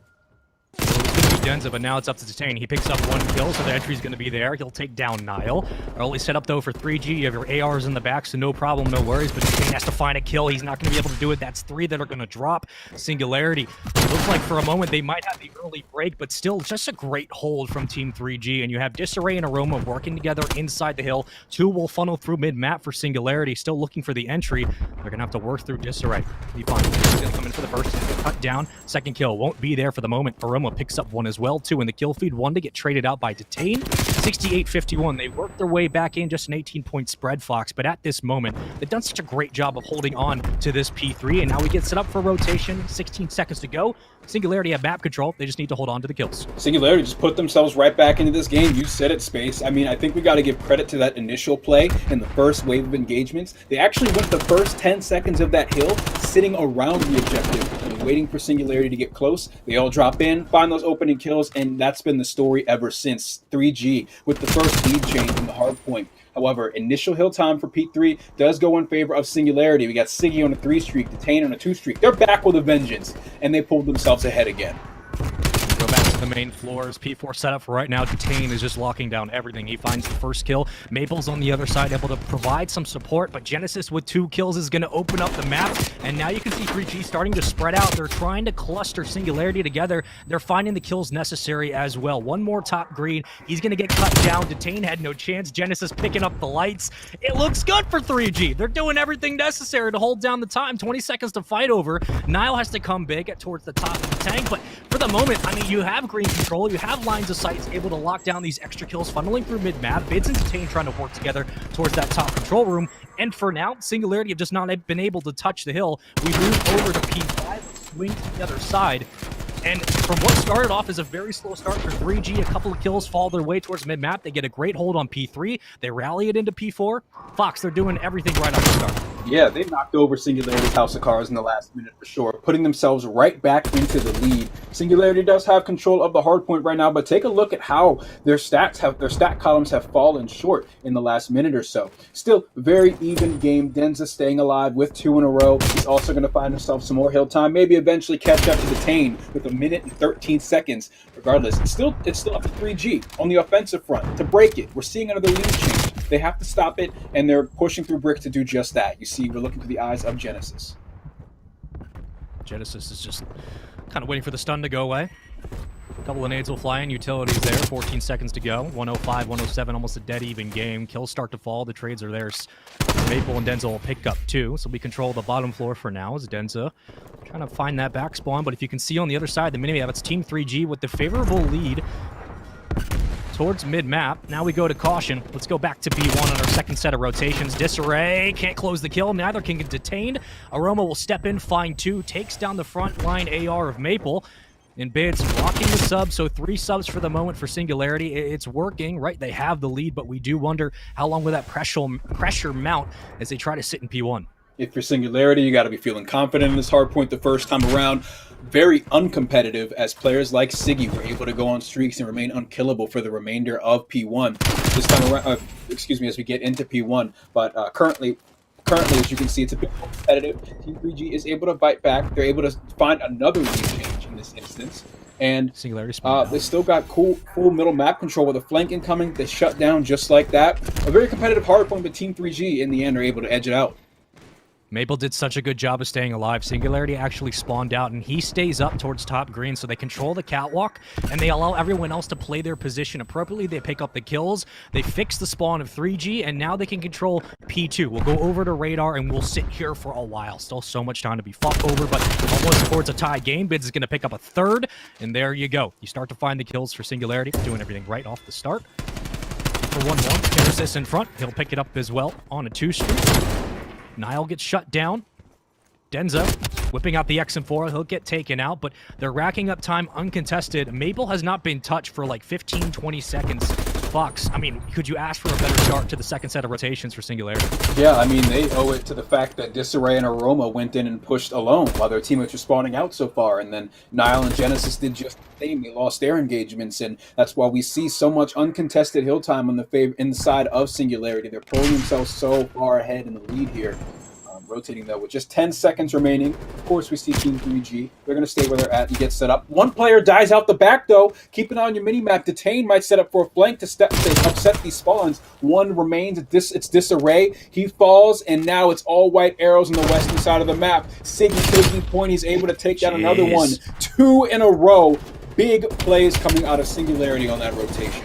Denza, but now it's up to Detain. He picks up 1 kill, so the entry's going to be there. He'll take down Nile. Early setup, though, for 3G. You have your ARs in the back, so no problem, no worries. But Detain has to find a kill. He's not going to be able to do it. That's 3 that are going to drop. Singularity. It looks like for a moment they might have the early break, but still just a great hold from Team 3G. And you have Disarray and Aroma working together inside the hill. 2 will funnel through mid-map for Singularity. Still looking for the entry. They're going to have to work through Disarray. Be fine. He's going to come in for the first. Cut down. Second kill won't be there for the moment. Aroma picks up 1 as well. 2 in the kill feed, 1 to get traded out by Detain. 68-51. They worked their way back in, just an 18-point spread, Fox. But at this moment, they've done such a great job of holding on to this P3. And now we get set up for rotation. 16 seconds to go. Singularity have map control. They just need to hold on to the kills. Singularity just put themselves right back into this game. You said it, Space. I mean, I think we got to give credit to that initial play in the first wave of engagements. They actually went the first 10 seconds of that hill sitting around the objective and waiting for Singularity to get close. They all drop in, find those opening kills, and that's been the story ever since. 3G with the first lead change in the hard point. However, initial hill time for P3 does go in favor of Singularity. We got Siggy on a 3 streak, Detain on a 2 streak. They're back with a vengeance, and they pulled themselves ahead again. Go back to the main floors. P4 setup for right now. Detain is just locking down everything. He finds the first kill. Maple's on the other side, able to provide some support, but Genesis with 2 kills is going to open up the map, and now you can see 3G starting to spread out. They're trying to cluster Singularity together. They're finding the kills necessary as well. 1 more top green. He's going to get cut down. Detain had no chance. Genesis picking up the lights. It looks good for 3G. They're doing everything necessary to hold down the time. 20 seconds to fight over. Nile has to come big towards the top of the tank, but for the moment, I mean, you have green control, you have lines of sight able to lock down these extra kills, funneling through mid-map. Bids and Detain trying to work together towards that top control room. And for now, Singularity have just not been able to touch the hill. We move over to P5, swing to the other side. And from what started off as a very slow start for 3G, a couple of kills fall their way towards mid-map. They get a great hold on P3. They rally it into P4. Fox, they're doing everything right on the start. Yeah, they knocked over Singularity's House of Cards in the last minute for sure, putting themselves right back into the lead. Singularity does have control of the hard point right now, but take a look at how their stat columns have fallen short in the last minute or so. Still, very even game. Denza staying alive with 2 in a row. He's also going to find himself some more hill time, maybe eventually catch up to Detain with 1 minute and 13 seconds. Regardless, it's still up to 3G on the offensive front to break it. We're seeing another lead change. They have to stop it, and they're pushing through brick to do just that. You see, we're looking through the eyes of Genesis. Genesis is just kind of waiting for the stun to go away. A couple of nades will fly in. Utilities there. 14 seconds to go. 105, 107, almost a dead even game. Kills start to fall. The trades are there. Maple and Denza will pick up 2. So we control the bottom floor for now as Denza trying to find that back spawn. But if you can see on the other side, the minimap, it's Team 3G with the favorable lead towards mid-map. Now we go to caution. Let's go back to B1 on our second set of rotations. Disarray can't close the kill. Neither can get detained. Aroma will step in, find 2, takes down the front line AR of Maple. And Bids blocking the sub, so 3 subs for the moment for Singularity. It's working, right? They have the lead, but we do wonder how long will that pressure mount as they try to sit in P1. If you're Singularity, you got to be feeling confident in this hard point the first time around. Very uncompetitive, as players like Siggy were able to go on streaks and remain unkillable for the remainder of P1. This time around, as we get into P1. But currently, as you can see, it's a bit more competitive. Team 3G is able to bite back. They're able to find another lead change in this instance. And they still got cool middle map control with a flank incoming. They shut down just like that. A very competitive hard point, but Team 3G in the end are able to edge it out. Maple did such a good job of staying alive. Singularity actually spawned out, and he stays up towards top green, so they control the catwalk, and they allow everyone else to play their position appropriately. They pick up the kills. They fix the spawn of 3G, and now they can control P2. We'll go over to radar, and we'll sit here for a while. Still so much time to be fought over, but almost towards a tie game. Bids is going to pick up a 3rd, and there you go. You start to find the kills for Singularity, doing everything right off the start. For 1-1, Genesis in front. He'll pick it up as well on a 2 streak. Nile gets shut down. Denza Whipping out the XM4, he'll get taken out, but they're racking up time uncontested. Maple has not been touched for like 15, 20 seconds. Fox, I mean, could you ask for a better start to the second set of rotations for Singularity? Yeah, I mean, they owe it to the fact that Disarray and Aroma went in and pushed alone while their teammates were spawning out so far, and then Nile and Genesis did just the same. They lost their engagements, and that's why we see so much uncontested hill time on the inside of Singularity. They're pulling themselves so far ahead in the lead here. Rotating though with just 10 seconds remaining. Of course, we see Team 3G. They're going to stay where they're at and get set up. One player dies out the back though. Keep an eye on your mini-map. Detain might set up for a flank to upset these spawns. One remains. It's Disarray. He falls, and now it's all white arrows on the western side of the map. Siggy taking point. He's able to take down another one. 2 in a row. Big plays coming out of Singularity on that rotation.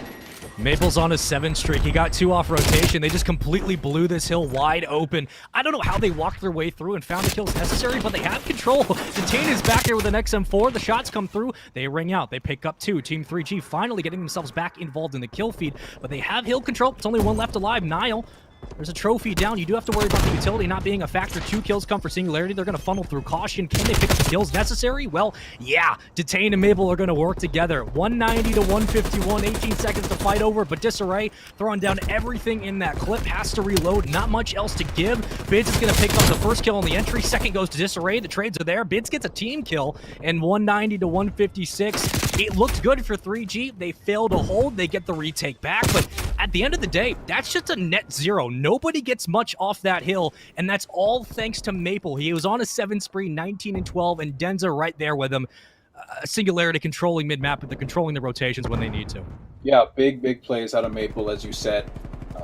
Maple's on a 7 streak. He got 2 off rotation. They just completely blew this hill wide open. I don't know how they walked their way through and found the kills necessary, but they have control. Detain is back there with an XM4. The shots come through. They ring out. They pick up 2. Team 3G finally getting themselves back involved in the kill feed, but they have hill control. It's only one left alive. Nile. There's a trophy down. You do have to worry about the utility not being a factor. 2 kills come for Singularity. They're going to funnel through caution. Can they pick up the kills necessary? Well, yeah. Detain and Maple are going to work together. 190 to 151. 18 seconds to fight over, but Disarray throwing down everything in that clip. Has to reload. Not much else to give. Bids is going to pick up the first kill on the entry. Second goes to Disarray. The trades are there. Bids gets a team kill, and 190 to 156. It looked good for 3G. They fail to hold. They get the retake back, but at the end of the day, that's just a net 0. Nobody gets much off that hill, and that's all thanks to Maple. He was on a 7 spree, 19 and 12, and Denza right there with him. Singularity controlling mid-map, but they're controlling the rotations when they need to. Yeah, big plays out of Maple, as you said.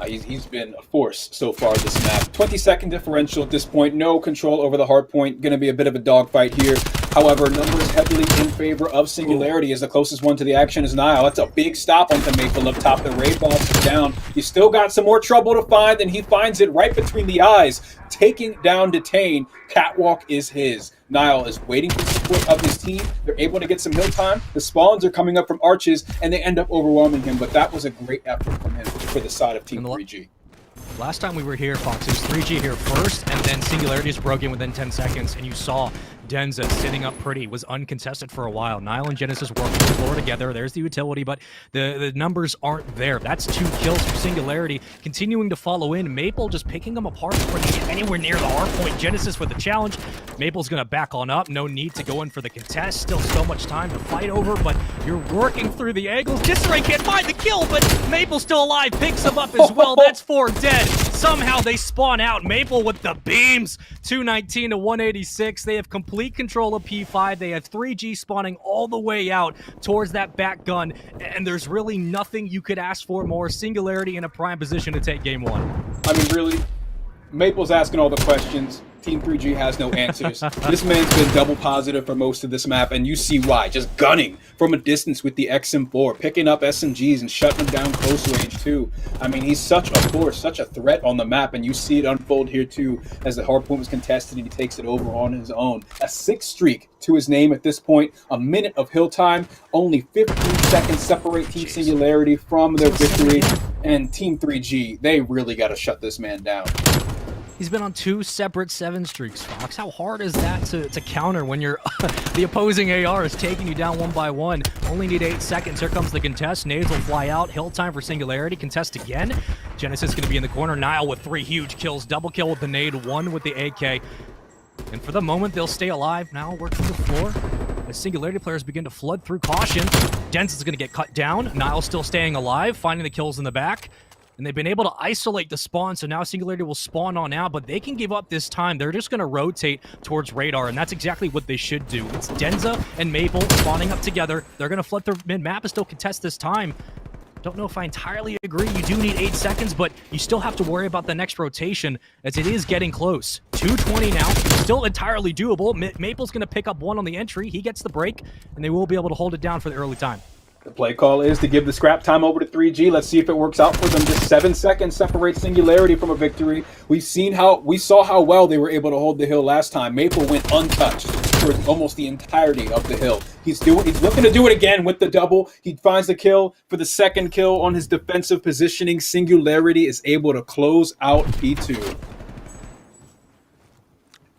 He's been a force so far this map. 20-second differential at this point. No control over the Hardpoint. Going to be a bit of a dogfight here. However, numbers heavily in favor of Singularity, as the closest one to the action is Nile. That's a big stop onto Maple up top. The Raid boss is down. He's still got some more trouble to find, and he finds it right between the eyes. Taking down Detain. Catwalk is his. Nile is waiting for the support of his team. They're able to get some hill time. The spawns are coming up from arches, and they end up overwhelming him. But that was a great effort from him for the side of Team 3G. Last time we were here, Fox, it was 3G here first, and then Singularity just broke in within 10 seconds, and you saw Denza sitting up pretty, was uncontested for a while. Nile and Genesis working the floor together. There's the utility, but the numbers aren't there. That's 2 kills for Singularity. Continuing to follow in. Maple just picking them apart before they get anywhere near the Hardpoint. Genesis with the challenge. Maple's going to back on up. No need to go in for the contest. Still so much time to fight over, but you're working through the angles. Disarray can't find the kill, but Maple's still alive. Picks him up as well. That's 4 dead. Somehow they spawn out. Maple with the beams. 219 to 186. They have complete control of P5. They have 3G spawning all the way out towards that back gun, and there's really nothing you could ask for more. Singularity in a prime position to take game 1. I mean, really, Maple's asking all the questions. Team 3G has no answers. This man's been double positive for most of this map, and you see why. Just gunning from a distance with the XM4, picking up SMGs and shutting them down close range too. I mean, he's such a force, such a threat on the map, and you see it unfold here too as the Hardpoint was contested and he takes it over on his own. A 6 streak to his name at this point, a minute of hill time, only 15 seconds separate Team Singularity from their victory, and Team 3G, they really got to shut this man down. He's been on 2 separate 7 streaks, Fox. How hard is that to counter when you're the opposing AR is taking you down 1 by 1? Only need 8 seconds. Here comes the contest. Nades will fly out. Hill time for Singularity. Contest again. Genesis going to be in the corner. Nile with 3 huge kills. Double kill with the nade. 1 with the AK. And for the moment, they'll stay alive. Now working the floor. As Singularity players begin to flood through caution. Dens is going to get cut down. Nile still staying alive. Finding the kills in the back. And they've been able to isolate the spawn, so now Singularity will spawn on out, but they can give up this time. They're just going to rotate towards Radar, and that's exactly what they should do. It's Denza and Maple spawning up together. They're going to flood their mid-map and still contest this time. Don't know if I entirely agree. You do need 8 seconds, but you still have to worry about the next rotation, as it is getting close. 2:20 now, still entirely doable. Maple's going to pick up 1 on the entry. He gets the break, and they will be able to hold it down for the early time. The play call is to give the scrap time over to 3G. Let's see if it works out for them. Just 7 seconds separates Singularity from a victory. We saw how well they were able to hold the hill last time. Maple went untouched for almost the entirety of the hill. He's looking to do it again with the double. He finds the kill for the second kill on his defensive positioning. Singularity is able to close out P2.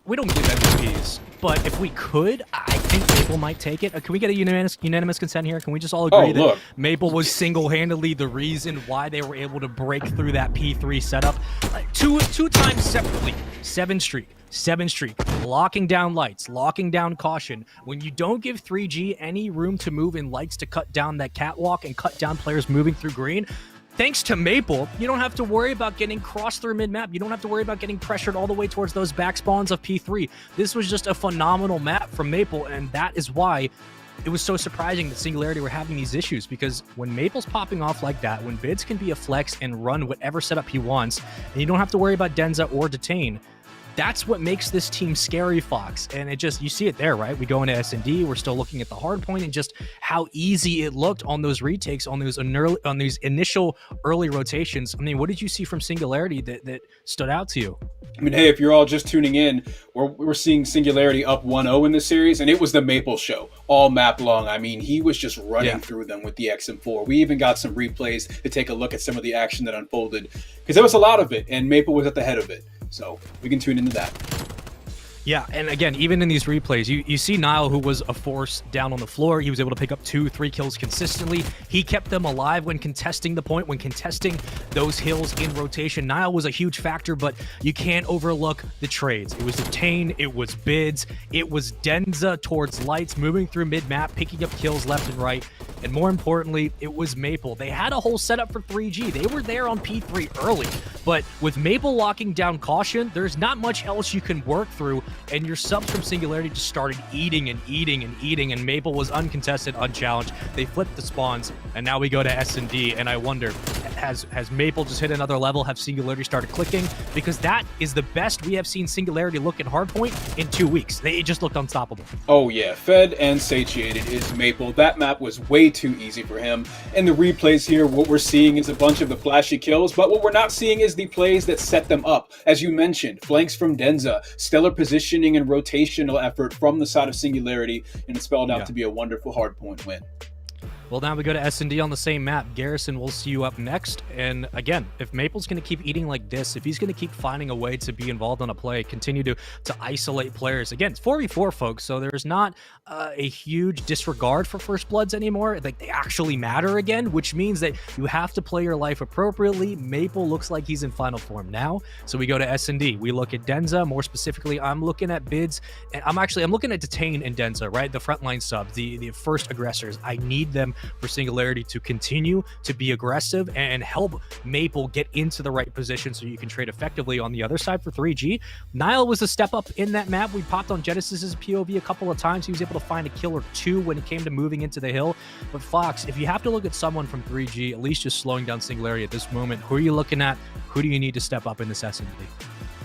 we don't give MVPs, but if we could, I think Maple might take it. Can we get a unanimous consent here? Can we just all agree that Maple was single-handedly the reason why they were able to break through that P3 setup? Two times separately, 7 streak, locking down lights, locking down caution. When you don't give 3G any room to move in lights to cut down that catwalk and cut down players moving through green, thanks to Maple, you don't have to worry about getting crossed through mid-map. You don't have to worry about getting pressured all the way towards those back spawns of P3. This was just a phenomenal map from Maple, and that is why it was so surprising that Singularity were having these issues, because when Maple's popping off like that, when Bids can be a flex and run whatever setup he wants, and you don't have to worry about Denza or Detain, that's what makes this team scary, Fox. And it just, you see it there, right? We go into S&D, we're still looking at the Hardpoint and just how easy it looked on those retakes, on these initial early rotations. I mean, what did you see from Singularity that stood out to you? I mean, hey, if you're all just tuning in, we're seeing Singularity up 1-0 in this series, and it was the Maple show all map long. I mean, he was just running through them with the XM4. We even got some replays to take a look at some of the action that unfolded, because there was a lot of it, and Maple was at the head of it. So we can tune into that. Yeah, and again, even in these replays, you see Nile, who was a force down on the floor. He was able to pick up 2-3 kills consistently. He kept them alive when contesting the point, when contesting those hills in rotation. Nile was a huge factor, but you can't overlook the trades. It was Detain, it was Bids, it was Denza towards lights, moving through mid-map, picking up kills left and right, and more importantly, it was Maple. They had a whole setup for 3G. They were there on P3 early, but with Maple locking down caution, there's not much else you can work through, and your subs from Singularity just started eating, and Maple was uncontested, unchallenged. They flipped the spawns, and now we go to S&D, and I wonder, has Maple just hit another level? Have Singularity started clicking? Because that is the best we have seen Singularity look at Hardpoint in 2 weeks. They just looked unstoppable. Oh yeah, fed and satiated is Maple. That map was way too easy for him. In the replays here, what we're seeing is a bunch of the flashy kills, but what we're not seeing is the plays that set them up. As you mentioned, flanks from Denza, stellar positioning and rotational effort from the side of Singularity, and it spelled out to be a wonderful Hardpoint win. Well, now we go to S&D on the same map. Garrison, we'll see you up next. And again, if Maple's going to keep eating like this, if he's going to keep finding a way to be involved on a play, continue to isolate players. Again, it's 4v4, folks, so there's not a huge disregard for First Bloods anymore. Like, they actually matter again, which means that you have to play your life appropriately. Maple looks like he's in final form now. So we go to S&D. We look at Denza. More specifically, I'm looking at Bids. And I'm looking at Detain and Denza, right? The frontline subs, the first aggressors. I need them for Singularity to continue to be aggressive and help Maple get into the right position so you can trade effectively on the other side for 3G. Nile was a step up in that map. We popped on Genesis's POV a couple of times. He was able to find a kill or two when it came to moving into the hill. But Fox, if you have to look at someone from 3G, at least just slowing down Singularity at this moment, who are you looking at? Who do you need to step up in this S&D?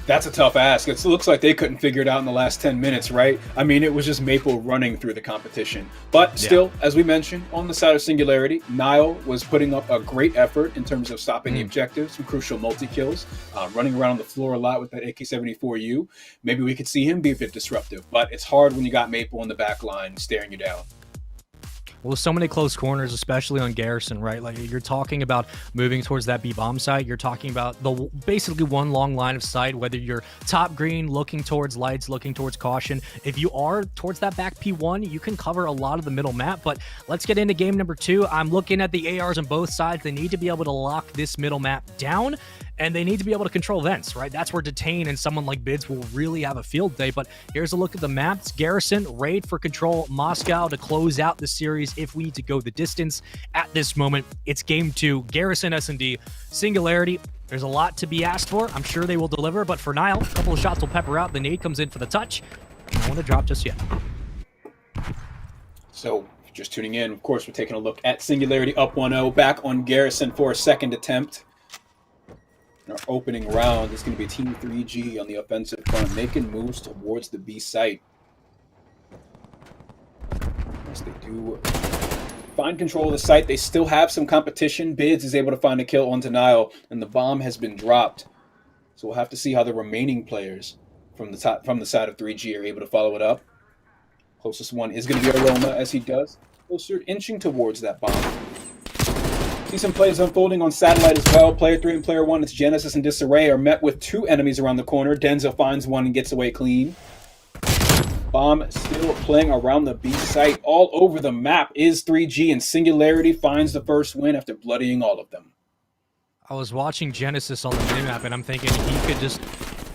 That's a tough ask. It looks like they couldn't figure it out in the last 10 minutes, right? I mean, it was just Maple running through the competition. But still, as we mentioned, on the side of Singularity, Nile was putting up a great effort in terms of stopping the objectives, some crucial multi-kills, running around on the floor a lot with that AK-74U. Maybe we could see him be a bit disruptive, but it's hard when you got Maple in the back line staring you down. Well, so many close corners, especially on Garrison, right? Like, you're talking about moving towards that B-bomb site. You're talking about basically one long line of sight, whether you're top green, looking towards lights, looking towards caution. If you are towards that back P1, you can cover a lot of the middle map. But let's get into game number 2. I'm looking at the ARs on both sides. They need to be able to lock this middle map down, and they need to be able to control vents, right? That's where Detain and someone like Bids will really have a field day. But here's a look at the maps. Garrison, Raid for control, Moscow to close out the series if we need to go the distance. At this moment, it's game 2. Garrison, S&D, Singularity. There's a lot to be asked for. I'm sure they will deliver, but for Nile, a couple of shots will pepper out. The nade comes in for the touch. I don't want to drop just yet. So, just tuning in, of course, we're taking a look at Singularity up 1-0, back on Garrison for a second attempt. In our opening round, it's going to be Team 3G on the offensive front, making moves towards the B site. Yes, they do find control of the site. They still have some competition. Bids is able to find a kill onto Nile, and the bomb has been dropped. So we'll have to see how the remaining players from the side of 3G are able to follow it up. Closest one is going to be Aroma, as he does closer, inching towards that bomb. See some plays unfolding on satellite as well. Player 3 and Player 1, it's Genesis and Disarray, are met with 2 enemies around the corner. Denza finds one and gets away clean. Bomb still playing around the B site. All over the map is 3G, and Singularity finds the first win after bloodying all of them. I was watching Genesis on the minimap, and I'm thinking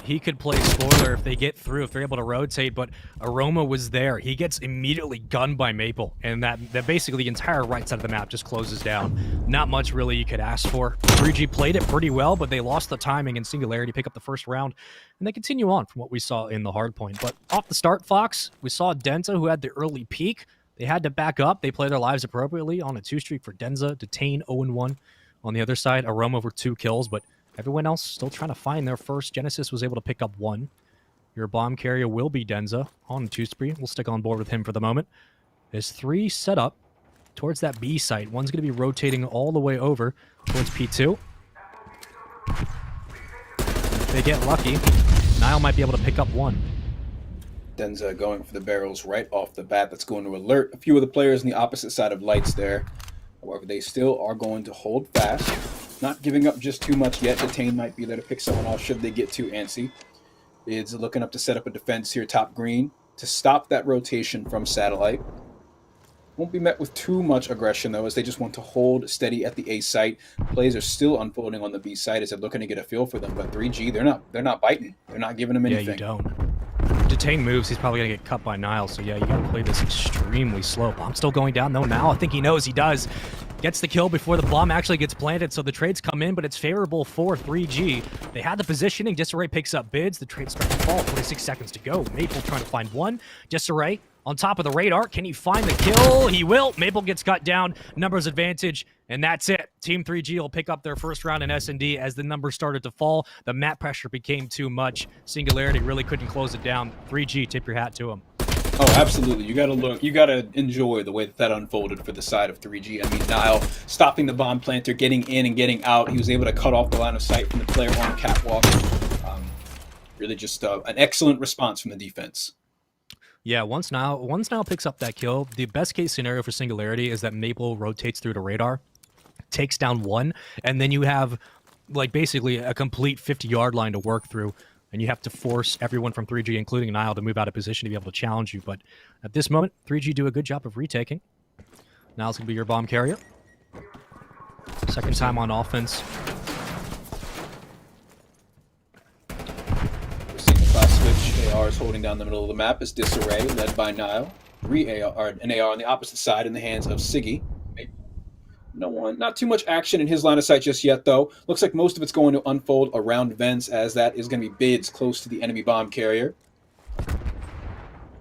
he could play spoiler if they get through, if they're able to rotate, but Aroma was there. He gets immediately gunned by Maple, and that basically the entire right side of the map just closes down. Not much really you could ask for. 3G played it pretty well, but they lost the timing, and Singularity pick up the first round, and they continue on from what we saw in the Hardpoint. But off the start, Fox, we saw Denza, who had the early peak. They had to back up. They play their lives appropriately on a 2-streak for Denza. Detain 0-1. On the other side, Aroma over 2 kills, but everyone else still trying to find their first. Genesis was able to pick up 1. Your bomb carrier will be Denza on 2-spree. We'll stick on board with him for the moment. There's 3 set up towards that B site. One's going to be rotating all the way over towards P2. If they get lucky, Nile might be able to pick up 1. Denza going for the barrels right off the bat. That's going to alert a few of the players on the opposite side of lights there. However, they still are going to hold fast. Not giving up just too much yet. Detain might be there to pick someone off should they get too antsy. Is looking up to set up a defense here top green to stop that rotation from satellite. Won't be met with too much aggression though, as they just want to hold steady at the A site. Plays are still unfolding on the B site as they're looking to get a feel for them. But 3G, they're not biting. They're not giving them anything. Yeah, you don't. Detain moves, he's probably going to get cut by Nile. So yeah, you got to play this extremely slow. Bomb still going down though. Now I think he knows he does. Gets the kill before the bomb actually gets planted, so the trades come in, but it's favorable for 3G. They had the positioning. Disarray picks up bids. The trades start to fall. 46 seconds to go. Maple trying to find 1. Disarray on top of the radar. Can he find the kill? He will. Maple gets cut down. Numbers advantage, and that's it. Team 3G will pick up their first round in S&D as the numbers started to fall. The map pressure became too much. Singularity really couldn't close it down. 3G, tip your hat to them. Oh, absolutely. You got to enjoy the way that unfolded for the side of 3G. I mean, Nile stopping the bomb planter, getting in and getting out. He was able to cut off the line of sight from the player on the catwalk. Really just an excellent response from the defense. Yeah, once Nile picks up that kill, the best case scenario for Singularity is that Maple rotates through the radar, takes down 1, and then you have like basically a complete 50-yard line to work through. And you have to force everyone from 3G, including Nile, to move out of position to be able to challenge you. But at this moment, 3G do a good job of retaking. Nile's going to be your bomb carrier. Second time on offense. We're seeing the class switch. AR is holding down the middle of the map as Disarray, led by Nile. An AR on the opposite side in the hands of Siggy. Not too much action in his line of sight just yet, though. Looks like most of it's going to unfold around vents, as that is going to be bids close to the enemy bomb carrier.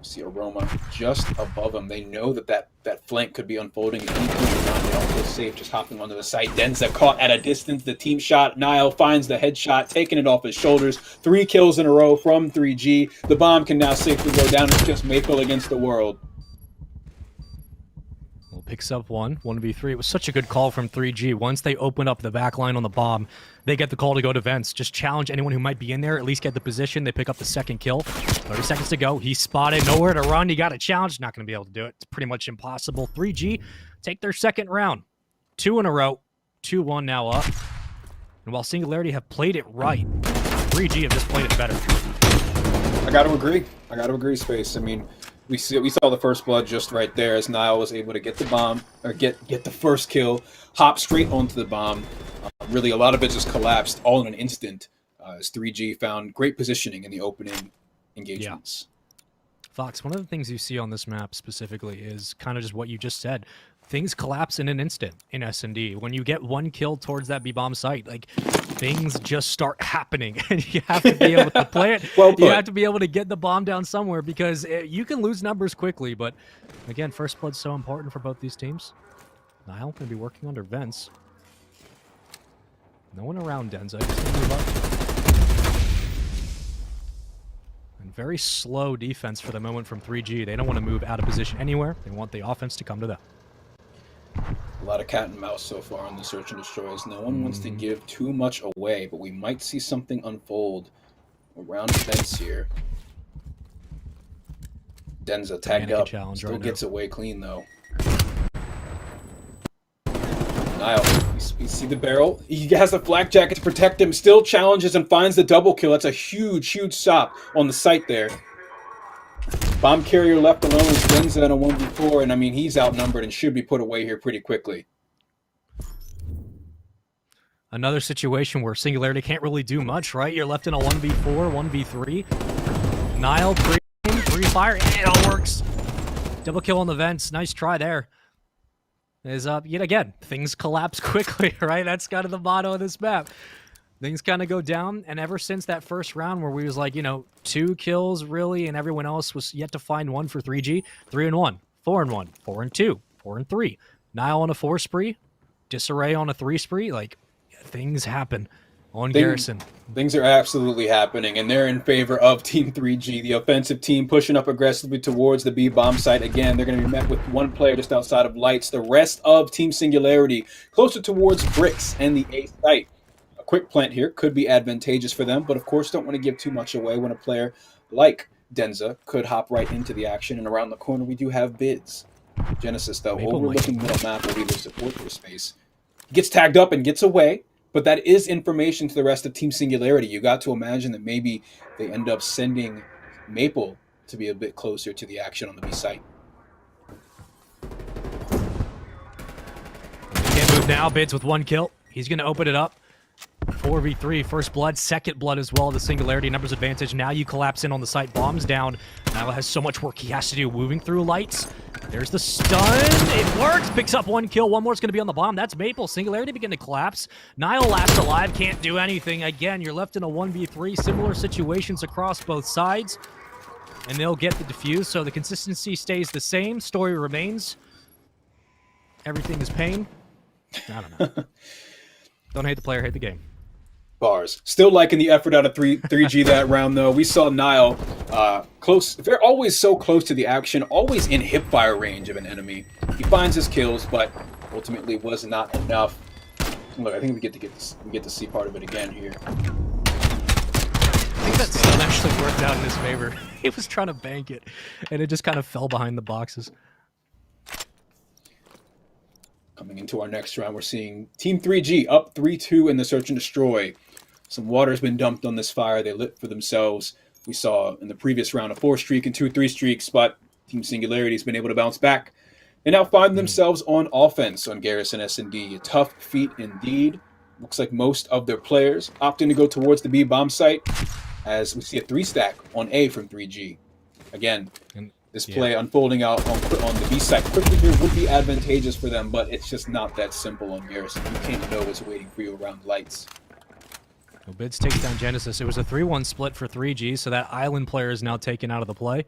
See Aroma just above him. They know that flank could be unfolding. They don't feel safe just hopping onto the site. Denza caught at a distance. The team shot. Nile finds the headshot, taking it off his shoulders. 3 kills in a row from 3G. The bomb can now safely go down. It's just Maple against the world. Picks up 1v3. It was such a good call from 3G. Once they open up the back line on the bomb, they get the call to go to vents. Just challenge anyone who might be in there, at least get the position. They pick up the second kill. 30 seconds to go. He's spotted. Nowhere to run. He got a challenge. Not going to be able to do it. It's pretty much impossible. 3G take their second round. 2 in a row. 2-1 now up. And while Singularity have played it right, 3G have just played it better. I got to agree, Space. I mean, we saw the first blood just right there as Nile was able to get the bomb, or get the first kill, hop straight onto the bomb. Really, a lot of it just collapsed all in an instant as 3G found great positioning in the opening engagements. Yeah. Fox, one of the things you see on this map specifically is kind of just what you just said. Things collapse in an instant in S&D. When you get 1 kill towards that B-bomb site, like, things just start happening. And you have to be able to play it. Well put. You have to be able to get the bomb down somewhere because you can lose numbers quickly. But, again, first blood's so important for both these teams. Nile going to be working under vents. No one around Denza. Just gonna move up. And very slow defense for the moment from 3G. They don't want to move out of position anywhere. They want the offense to come to them. A lot of cat and mouse so far on the search and destroy, as no one wants to give too much away, but we might see something unfold around vents here. Denza tagged up, still gets away clean though. Niall, you see the barrel? He has the flak jacket to protect him, still challenges and finds the double kill. That's a huge stop on the site there. Bomb carrier left alone is Denza in a 1v4, and I mean, he's outnumbered and should be put away here pretty quickly. Another situation where Singularity can't really do much, right? You're left in a 1v4, 1v3. Niall, pre-fire, and it all works. Double kill on the vents. Nice try there. Is yet again, things collapse quickly, right? That's kind of the motto of this map. Things kind of go down, and ever since that first round where we was like, 2 kills really, and everyone else was yet to find one for 3G, 3-1, 4-1, 4-2, 4-3. Niall on a 4 spree, Disarray on a 3 spree. Like, things happen on Garrison. Things are absolutely happening, and they're in favor of Team 3G, the offensive team pushing up aggressively towards the B bomb site. Again, they're going to be met with one player just outside of Lights. The rest of Team Singularity closer towards Bricks and the A site. A quick plant here could be advantageous for them, but of course don't want to give too much away when a player like Denza could hop right into the action. And around the corner we do have Bids. Genesis, though, overlooking middle map will be their support for space. He gets tagged up and gets away. But that is information to the rest of Team Singularity. You got to imagine that maybe they end up sending Maple to be a bit closer to the action on the B site. Can't move now. Bids with 1 kill. He's going to open it up. 4v3, first blood, second blood as well. The Singularity numbers advantage. Now you collapse in on the site. Bombs down. Niall has so much work he has to do moving through Lights. There's the stun. It works. Picks up 1 kill. One more is going to be on the bomb. That's Maple. Singularity begin to collapse. Niall last alive. Can't do anything. Again, you're left in a 1v3. Similar situations across both sides. And they'll get the defuse. So the consistency stays the same. Story remains. Everything is pain. I don't know. Don't hate the player, hate the game. Bars. Still liking the effort out of 3G that round, though. We saw Niall close. They're always so close to the action, always in hipfire range of an enemy. He finds his kills, but ultimately was not enough. Look, I think we get to see part of it again here. I think that stun actually worked out in his favor. He was trying to bank it, and it just kind of fell behind the boxes. Coming into our next round, we're seeing Team 3G up 3-2 in the Search and Destroy. Some water's been dumped on this fire. They lit for themselves. We saw in the previous round a 4 streak and 2 3 streaks, but Team Singularity's been able to bounce back. They now find themselves on offense on Garrison S&D. A tough feat indeed. Looks like most of their players opting to go towards the B bomb site as we see a 3-stack on A from 3G. Again, this play unfolding out on the B site quickly here would be advantageous for them, but it's just not that simple on Garrison. You can't know what's waiting for you around Lights. Well, Bids takes down Genesis. It was a 3-1 split for 3G, so that island player is now taken out of the play.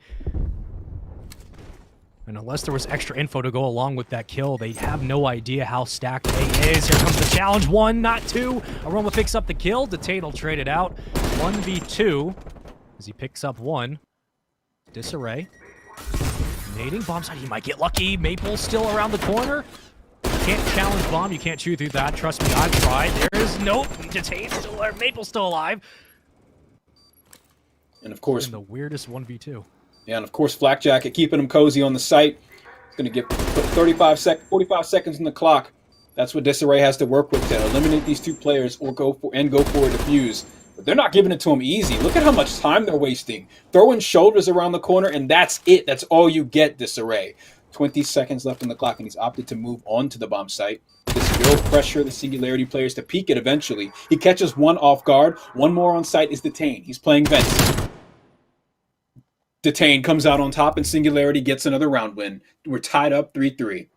And unless there was extra info to go along with that kill, they have no idea how stacked A is. Here comes the challenge. 1, not 2. Aroma picks up the kill. Detain will trade it out. 1v2 as he picks up 1. Disarray. Nading bomb side. He might get lucky. Maple still around the corner. Can't challenge bomb. You can't shoot through that. Trust me, I've tried. There is nope. Detain still alive. Maple still alive. And of course, the weirdest 1v2. Yeah, and of course, Flak Jacket keeping him cozy on the site. He's going to put 45 seconds on the clock. That's what Disarray has to work with to eliminate these 2 players or go for a defuse. But they're not giving it to him easy. Look at how much time they're wasting. Throwing shoulders around the corner, and that's it. That's all you get, Disarray. 20 seconds left on the clock, and he's opted to move on to the bomb site. This will pressure the Singularity players to peek it eventually. He catches 1 off guard. 1 more on site is Detain. He's playing vents. Detain comes out on top, and Singularity gets another round win. We're tied up 3-3.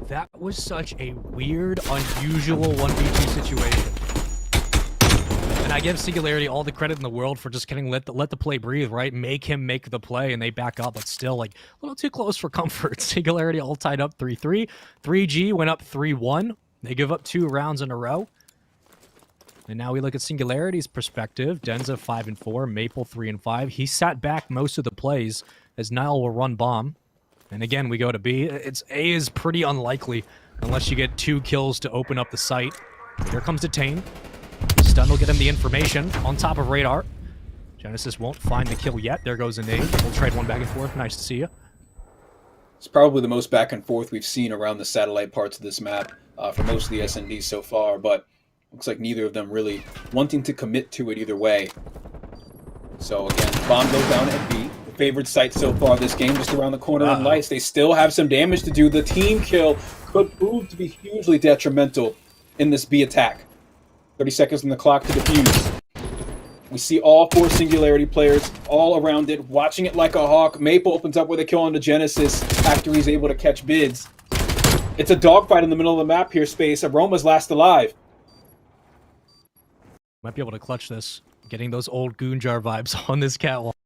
That was such a weird, unusual 1v2 situation. And I give Singularity all the credit in the world for just getting let the play breathe, right? Make him make the play, and they back up, but still, like, a little too close for comfort. Singularity all tied up 3-3. 3G went up 3-1. They give up 2 rounds in a row. And now we look at Singularity's perspective. Denza 5-4, Maple 3-5. He sat back most of the plays as Niall will run bomb. And again, we go to B. A is pretty unlikely unless you get 2 kills to open up the site. Here comes Detain. Stun will get him the information on top of radar. Genesis won't find the kill yet. There goes a nade. We'll trade one back and forth. Nice to see you. It's probably the most back and forth we've seen around the satellite parts of this map. for most of the SNDs so far, but looks like neither of them really wanting to commit to it either way. So again, bomb goes down at B. The favored site so far this game, just around the corner on Lights. They still have some damage to do. The team kill could prove to be hugely detrimental in this B attack. 30 seconds on the clock to defuse. We see all 4 Singularity players all around it, watching it like a hawk. Maple opens up with a kill on the Genesis after he's able to catch Bids. It's a dogfight in the middle of the map here, Space. Aroma's last alive. Might be able to clutch this. Getting those old Goonjar vibes on this catwalk.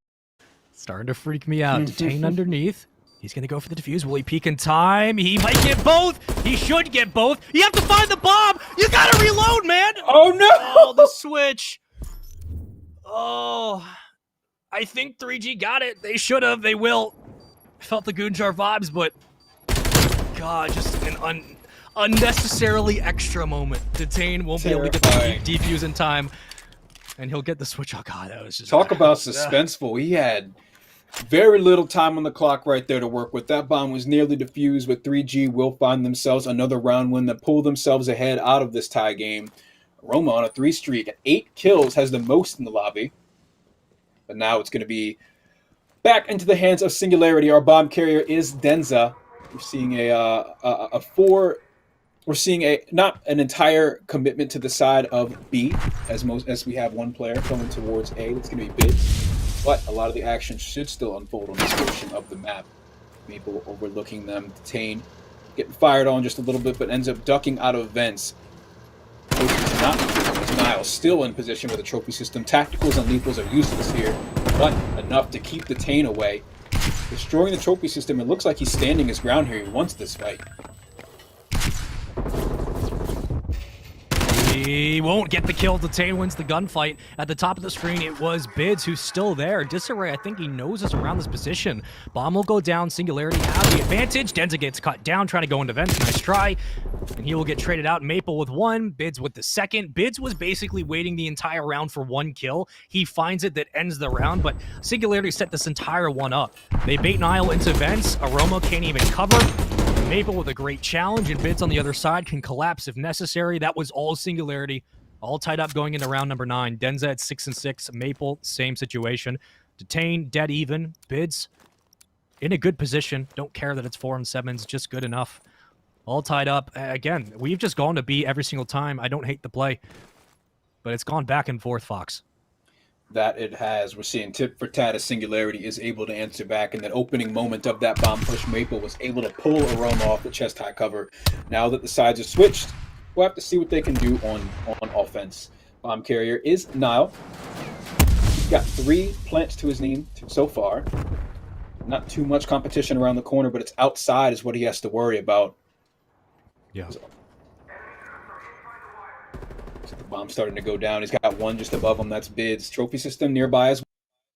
Starting to freak me out. Detain underneath. He's going to go for the defuse. Will he peek in time? He might get both. He should get both. You have to find the bomb. You got to reload, man. Oh, no. Oh, the switch. Oh, I think 3G got it. They should have. They will. I felt the Goonjar vibes, but God, just an unnecessarily extra moment. Detain won't be able to get the defuse in time, and he'll get the switch. Oh God, that was just talk about suspenseful. He had very little time on the clock right there to work with. That bomb was nearly defused, but 3G will find themselves another round win that pull themselves ahead out of this tie game. Aroma on a 3 streak at 8 kills has the most in the lobby. But now it's going to be back into the hands of Singularity. Our bomb carrier is Denza. We're seeing we're seeing not an entire commitment to the side of B as we have one player coming towards A. That's going to be Bids. But a lot of the action should still unfold on this portion of the map. Maple overlooking them. Detain getting fired on just a little bit, but ends up ducking out of vents. Not Niles still in position with a trophy system. Tacticals and lethals are useless here, but enough to keep Detain away. Destroying the trophy system, it looks like he's standing his ground here. He wants this fight. He won't get the kill. Detain wins the gunfight. At the top of the screen, it was Bids who's still there. Disarray, I think he knows us around this position. Bomb will go down. Singularity has the advantage. Denza gets cut down, trying to go into vents. Nice try. And he will get traded out. Maple with 1. Bids with the 2nd. Bids was basically waiting the entire round for 1 kill. He finds it, that ends the round, but Singularity set this entire one up. They bait Nile into vents. Aroma can't even cover. Maple with a great challenge, and Bids on the other side can collapse if necessary. That was all Singularity, all tied up going into round number 9. Denza at 6 and 6. Maple, same situation. Detain, dead even. Bids in a good position. Don't care that it's 4 and 7s, just good enough. All tied up. Again, we've just gone to B every single time. I don't hate the play, but it's gone back and forth, Fox. That it has. We're seeing tit for tat as Singularity is able to answer back. In that opening moment of that bomb push, Maple was able to pull Aroma off the chest high cover. Now that the sides are switched, we'll have to see what they can do on offense. Bomb carrier is Nile. He's got 3 plants to his name so far. Not too much competition around the corner, but it's outside is what he has to worry about. Yeah. So the bomb's starting to go down. He's got 1 just above him. That's Bids. Trophy system nearby as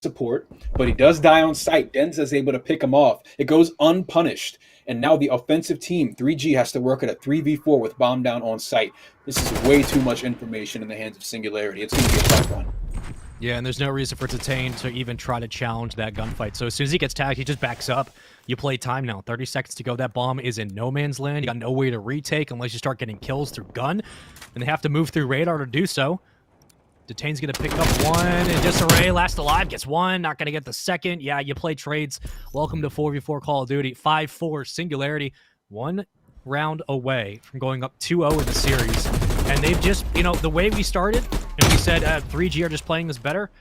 support, but he does die on sight. Denza is able to pick him off. It goes unpunished. And now the offensive team, 3G, has to work at a 3v4 with bomb down on sight. This is way too much information in the hands of Singularity. It's going to be a tough one. Yeah, and there's no reason for Detain to even try to challenge that gunfight. So as soon as he gets tagged, he just backs up. You play time now. 30 seconds to go. That bomb is in no man's land. You got no way to retake unless you start getting kills through gun. And they have to move through radar to do so. Detain's going to pick up 1. And Disarray, last alive, gets 1. Not going to get the 2nd. Yeah, you play trades. Welcome to 4v4 Call of Duty. 5-4 Singularity. 1 round away from going up 2-0 in the series. And they've just, the way we started, and we said 3G are just playing this better,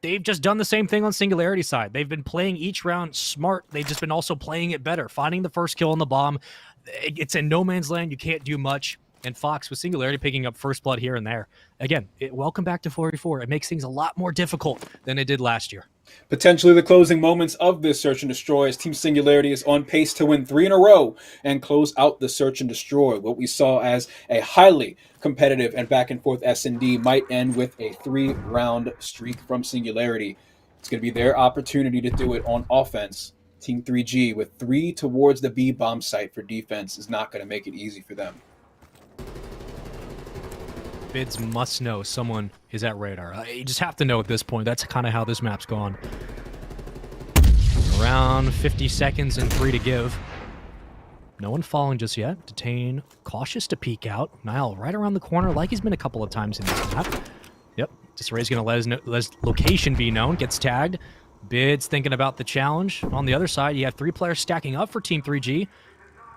they've just done the same thing on Singularity side. They've been playing each round smart. They've just been also playing it better, finding the first kill on the bomb. It's in no man's land. You can't do much. And Fox with Singularity picking up first blood here and there. Again, welcome back to 4v4. It makes things a lot more difficult than it did last year. Potentially the closing moments of this Search and Destroy as Team Singularity is on pace to win 3 in a row and close out the Search and Destroy. What we saw as a highly competitive and back-and-forth S&D might end with a 3-round streak from Singularity. It's going to be their opportunity to do it on offense. Team 3G with 3 towards the B bomb site for defense is not going to make it easy for them. Bids must know someone is at radar. You just have to know at this point. That's kind of how this map's gone. Around 50 seconds and 3 to give. No one falling just yet. Detain cautious to peek out. Nile right around the corner like he's been a couple of times in this map. Yep, Disarray's going to let his location be known. Gets tagged. Bids thinking about the challenge. On the other side, you have 3 players stacking up for Team 3G.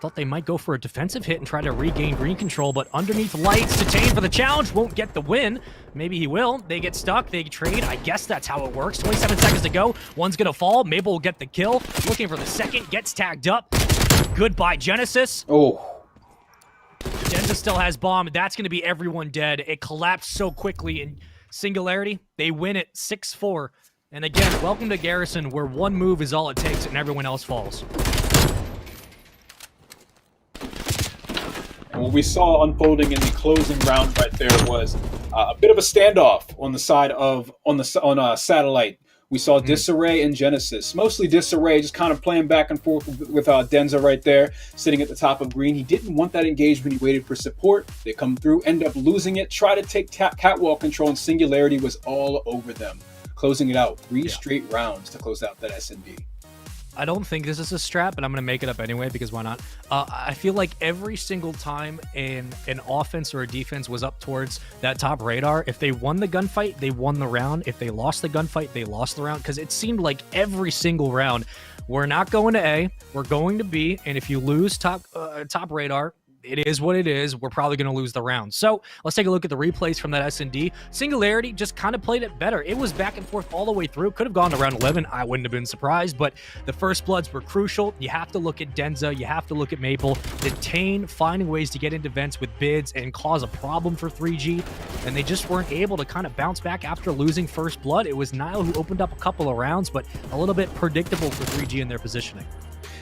Thought they might go for a defensive hit and try to regain green control, but underneath lights, Detain for the challenge, won't get the win. Maybe he will. They get stuck, they trade. I guess that's how it works. 27 seconds to go. One's gonna fall. Mabel will get the kill. Looking for the second, gets tagged up. Goodbye, Genesis. Oh. Denza still has bomb. That's gonna be everyone dead. It collapsed so quickly in Singularity. They win it 6-4. And again, welcome to Garrison, where one move is all it takes and everyone else falls. And what we saw unfolding in the closing round right there was a bit of a standoff on the side of on Satellite. We saw Disarray and Genesis, mostly Disarray, just kind of playing back and forth with Denza right there, sitting at the top of green. He didn't want that engagement. He waited for support. They come through, end up losing it, try to take catwalk control, and Singularity was all over them, closing it out 3 straight rounds to close out that S&D. I don't think this is a strat, but I'm going to make it up anyway because why not? I feel like every single time an offense or a defense was up towards that top radar, if they won the gunfight, they won the round. If they lost the gunfight, they lost the round, because it seemed like every single round, we're not going to A, we're going to B, and if you lose top radar, it is what it is. We're probably going to lose the round. So let's take a look at the replays from that S&D. Singularity just kind of played it better. It was back and forth all the way through. Could have gone to round 11. I wouldn't have been surprised, but the first bloods were crucial. You have to look at Denza. You have to look at Maple. Detain finding ways to get into vents with bids and cause a problem for 3G, and they just weren't able to kind of bounce back after losing first blood. It was Nile who opened up a couple of rounds, but a little bit predictable for 3G in their positioning.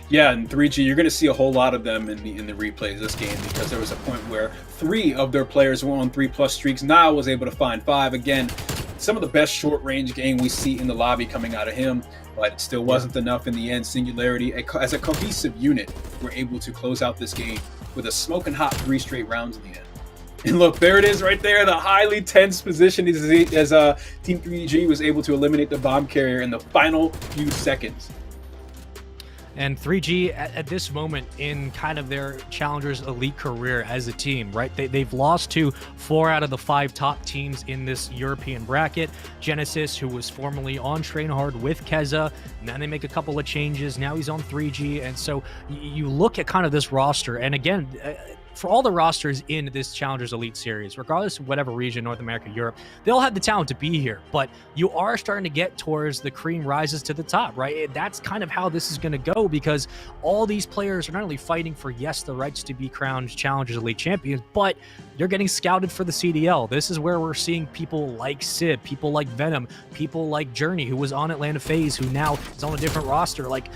Yeah, and 3G, you're going to see a whole lot of them in the replays this game, because there was a point where 3 of their players were on 3+ streaks. Nile was able to find 5. Again, some of the best short-range game we see in the lobby coming out of him, but it still wasn't enough in the end. Singularity, as a cohesive unit, were able to close out this game with a smoking hot 3 straight rounds in the end. And look, there it is right there, the highly tense position as Team 3G was able to eliminate the bomb carrier in the final few seconds. And 3G at this moment in kind of their Challengers elite career as a team, right? They've lost to 4 out of the 5 top teams in this European bracket. Genesis, who was formerly on Train Hard with Keza, and then they make a couple of changes. Now he's on 3G. And so you look at kind of this roster, and again, for all the rosters in this Challengers Elite Series, regardless of whatever region, North America, Europe, they all have the talent to be here, but you are starting to get towards the cream rises to the top, right? That's kind of how this is going to go, because all these players are not only fighting for, yes, the rights to be crowned Challengers Elite champions, but they're getting scouted for the CDL. This is where we're seeing people like Sib, people like Venom, people like Journey, who was on Atlanta FaZe, who now is on a different roster. Like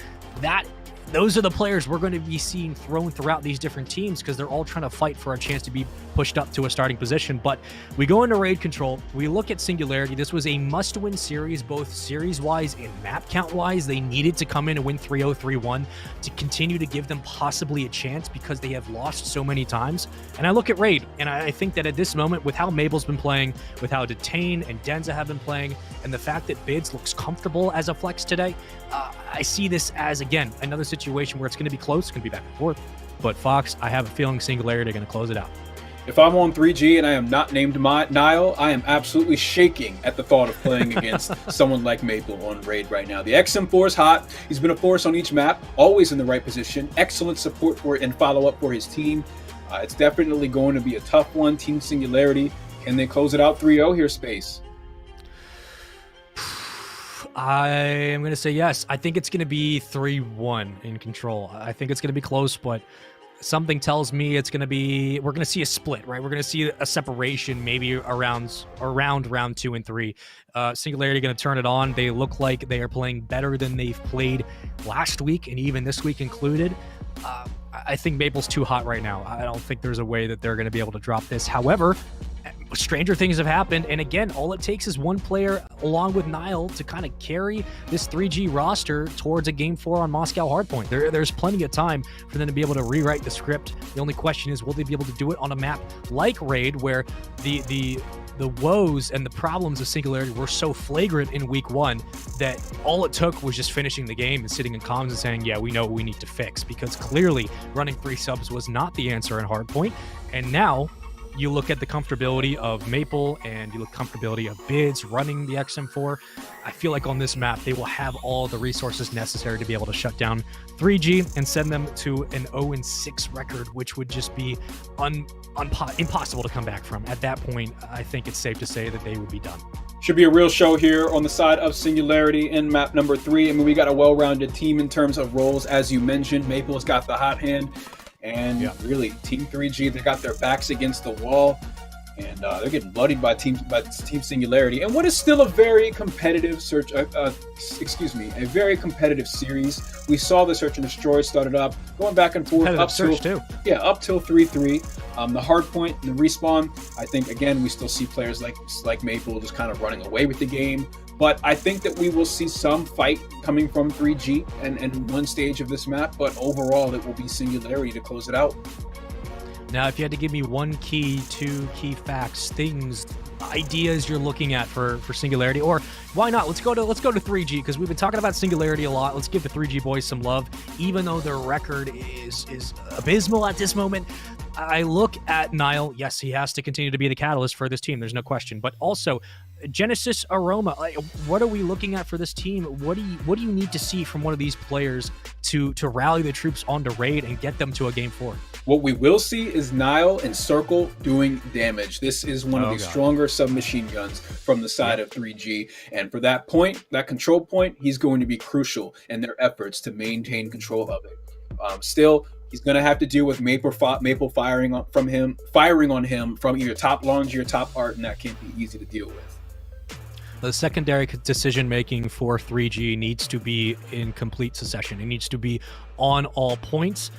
that, those are the players we're going to be seeing thrown throughout these different teams, because they're all trying to fight for a chance to be pushed up to a starting position. But we go into raid control. We look at Singularity. This was a must-win series, both series-wise and map count-wise. They needed to come in and win 3-0, 3-1 to continue to give them possibly a chance, because they have lost so many times. And I look at raid, and I think that at this moment, with how Mabel's been playing, with how Detain and Denza have been playing, and the fact that Bids looks comfortable as a flex today, I see this as, again, another situation where it's going to be close, it's going to be back and forth. But Fox, I have a feeling Singularity are going to close it out. If I'm on 3G and I am not named Nile, I am absolutely shaking at the thought of playing against someone like Maple on raid right now. The XM4 is hot. He's been a force on each map, always in the right position. Excellent support for and follow-up for his team. It's definitely going to be a tough one. Team Singularity, can they close it out 3-0 here, Space? I am going to say yes. I think it's going to be 3-1 in control. I think it's going to be close, but something tells me it's going to be, we're going to see a split, right? We're going to see a separation maybe around round 2 and 3. Singularity going to turn it on. They look like they are playing better than they've played last week and even this week included. I think Maple's too hot right now. I don't think there's a way that they're going to be able to drop this. However, stranger things have happened. And again, all it takes is one player along with Nile to kind of carry this 3G roster towards a game 4 on Moscow Hardpoint. There's plenty of time for them to be able to rewrite the script. The only question is, will they be able to do it on a map like Raid, where the woes and the problems of Singularity were so flagrant in week 1 that all it took was just finishing the game and sitting in comms and saying, yeah, we know what we need to fix, because clearly running 3 subs was not the answer in Hardpoint. And now you look at the comfortability of Maple and you look at the comfortability of Bids running the XM4. I feel like on this map, they will have all the resources necessary to be able to shut down 3G and send them to an 0-6 record, which would just be impossible to come back from. At that point, I think it's safe to say that they would be done. Should be a real show here on the side of Singularity in map number 3. I mean, we got a well-rounded team in terms of roles, as you mentioned. Maple's got the hot hand. And really, Team 3G, they got their backs against the wall, and they're getting bloodied by Team Singularity. And what is still a very competitive a very competitive series. We saw the Search and Destroy started up, going back and forth up till 3-3. The Hardpoint and the Respawn. I think again we still see players like Maple just kind of running away with the game. But I think that we will see some fight coming from 3G and one stage of this map, but overall it will be Singularity to close it out. Now, if you had to give me 1 key, 2 key facts, things, ideas you're looking at for Singularity, or why not? Let's go to 3G, because we've been talking about Singularity a lot. Let's give the 3G boys some love, even though their record is abysmal at this moment. I look at Nile. Yes, he has to continue to be the catalyst for this team. There's no question. But also, Genesis Aroma. What are we looking at for this team? What do you need to see from one of these players to rally the troops onto Raid and get them to a game 4? What we will see is Nile and Circle doing damage. This is one of the stronger submachine guns from the side of 3G. And for that point, that control point, he's going to be crucial in their efforts to maintain control of it. Still, he's going to have to deal with Maple firing on him from either top Laundry or top Art, and that can't be easy to deal with. The secondary decision-making for 3G needs to be in complete succession. It needs to be on all points.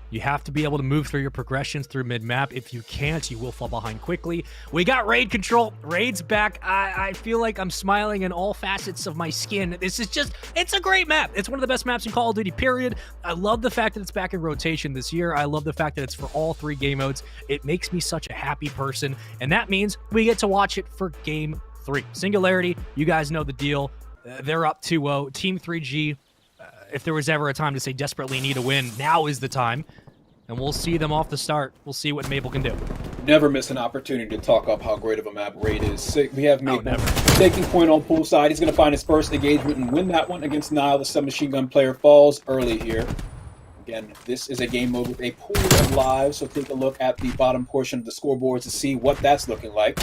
You have to be able to move through your progressions through mid-map. If you can't, you will fall behind quickly. We got Raid control. Raid's back. I feel like I'm smiling in all facets of my skin. This is it's a great map. It's one of the best maps in Call of Duty, period. I love the fact that it's back in rotation this year. I love the fact that it's for all 3 game modes. It makes me such a happy person, and that means we get to watch it for game 3. Singularity, you guys know the deal. They're up 2-0. Team 3G, if there was ever a time to say desperately need a win, now is the time. And we'll see them off the start. We'll see what Maple can do. Never miss an opportunity to talk up how great of a map Raid is. We have Maple taking point on poolside. He's going to find his first engagement and win that one against Nile. The submachine gun player falls early here. Again, this is a game mode with a pool of lives, so take a look at the bottom portion of the scoreboard to see what that's looking like.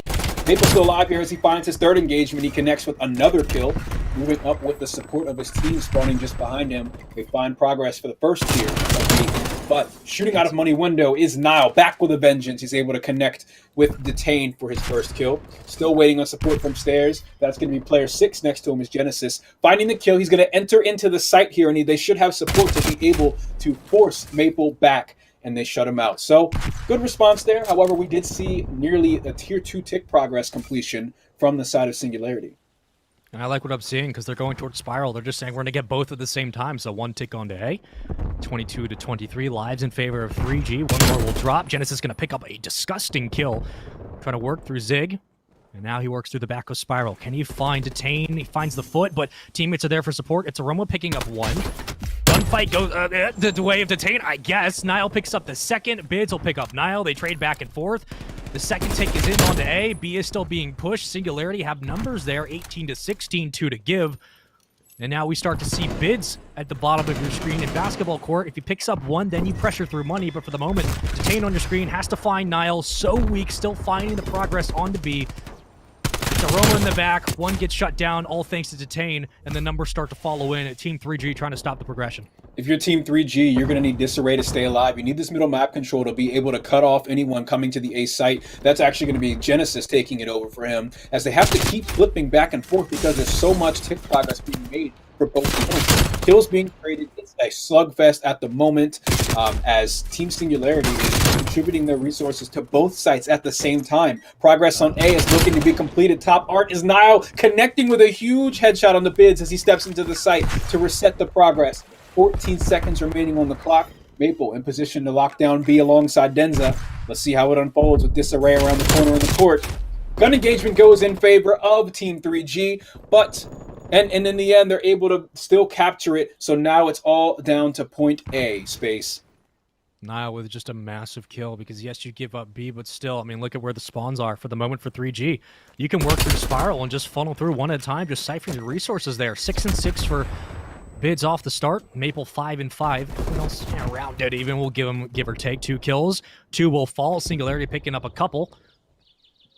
Maple's still alive here as he finds his 3rd engagement. He connects with another kill, moving up with the support of his team spawning just behind him. They find progress for the first tier of the but shooting out of money window is Nile, back with a vengeance. He's able to connect with Detain for his first kill. Still waiting on support from stairs. That's going to be player 6 next to him is Genesis. Finding the kill, he's going to enter into the site here, and they should have support to be able to force Maple back, and they shut him out. So, good response there. However, we did see nearly a tier 2 tick progress completion from the side of Singularity. And I like what I'm seeing because they're going towards Spiral. They're just saying we're going to get both at the same time. So 1 tick onto A. 22-23 lives in favor of 3G. 1 more will drop. Genesis is going to pick up a disgusting kill. Trying to work through Zig. And now he works through the back of Spiral. Can he find Detain? He finds the foot, but teammates are there for support. It's Aroma picking up 1. Gunfight goes the way of Detain, I guess. Nile picks up the 2nd. Bids will pick up Nile. They trade back and forth. The 2nd tick is in onto A. B is still being pushed. Singularity have numbers there, 18-16, 2 to give. And now we start to see Bids at the bottom of your screen in basketball court. If he picks up 1, then you pressure through money. But for the moment, Detain on your screen has to find Nile. So weak, still finding the progress onto B. It's Aroma in the back. 1 gets shut down, all thanks to Detain. And the numbers start to follow in at Team 3G trying to stop the progression. If you're Team 3G, you're going to need Disarray to stay alive. You need this middle map control to be able to cut off anyone coming to the A site. That's actually going to be Genesis taking it over for him, as they have to keep flipping back and forth because there's so much tick progress being made for both teams. Kills being traded. It's a slugfest at the moment, as Team Singularity is contributing their resources to both sites at the same time. Progress on A is looking to be completed. Top art is now connecting with a huge headshot on the bids as he steps into the site to reset the progress. 14 seconds remaining on the clock. Maple in position to lock down B alongside Denza. Let's see how it unfolds with disarray around the corner in the court. Gun engagement goes in favor of Team 3G, but and in the end, they're able to still capture it. So now it's all down to point A, Space. Nile with just a massive kill because, yes, you give up B, but still, I mean, look at where the spawns are for the moment for 3G. You can work through Spiral and just funnel through one at a time, just siphoning the resources there. 6 and 6 for bids off the start. Maple 5 and 5. Everyone else around dead even will give or take 2 kills. 2 will fall. Singularity picking up a couple.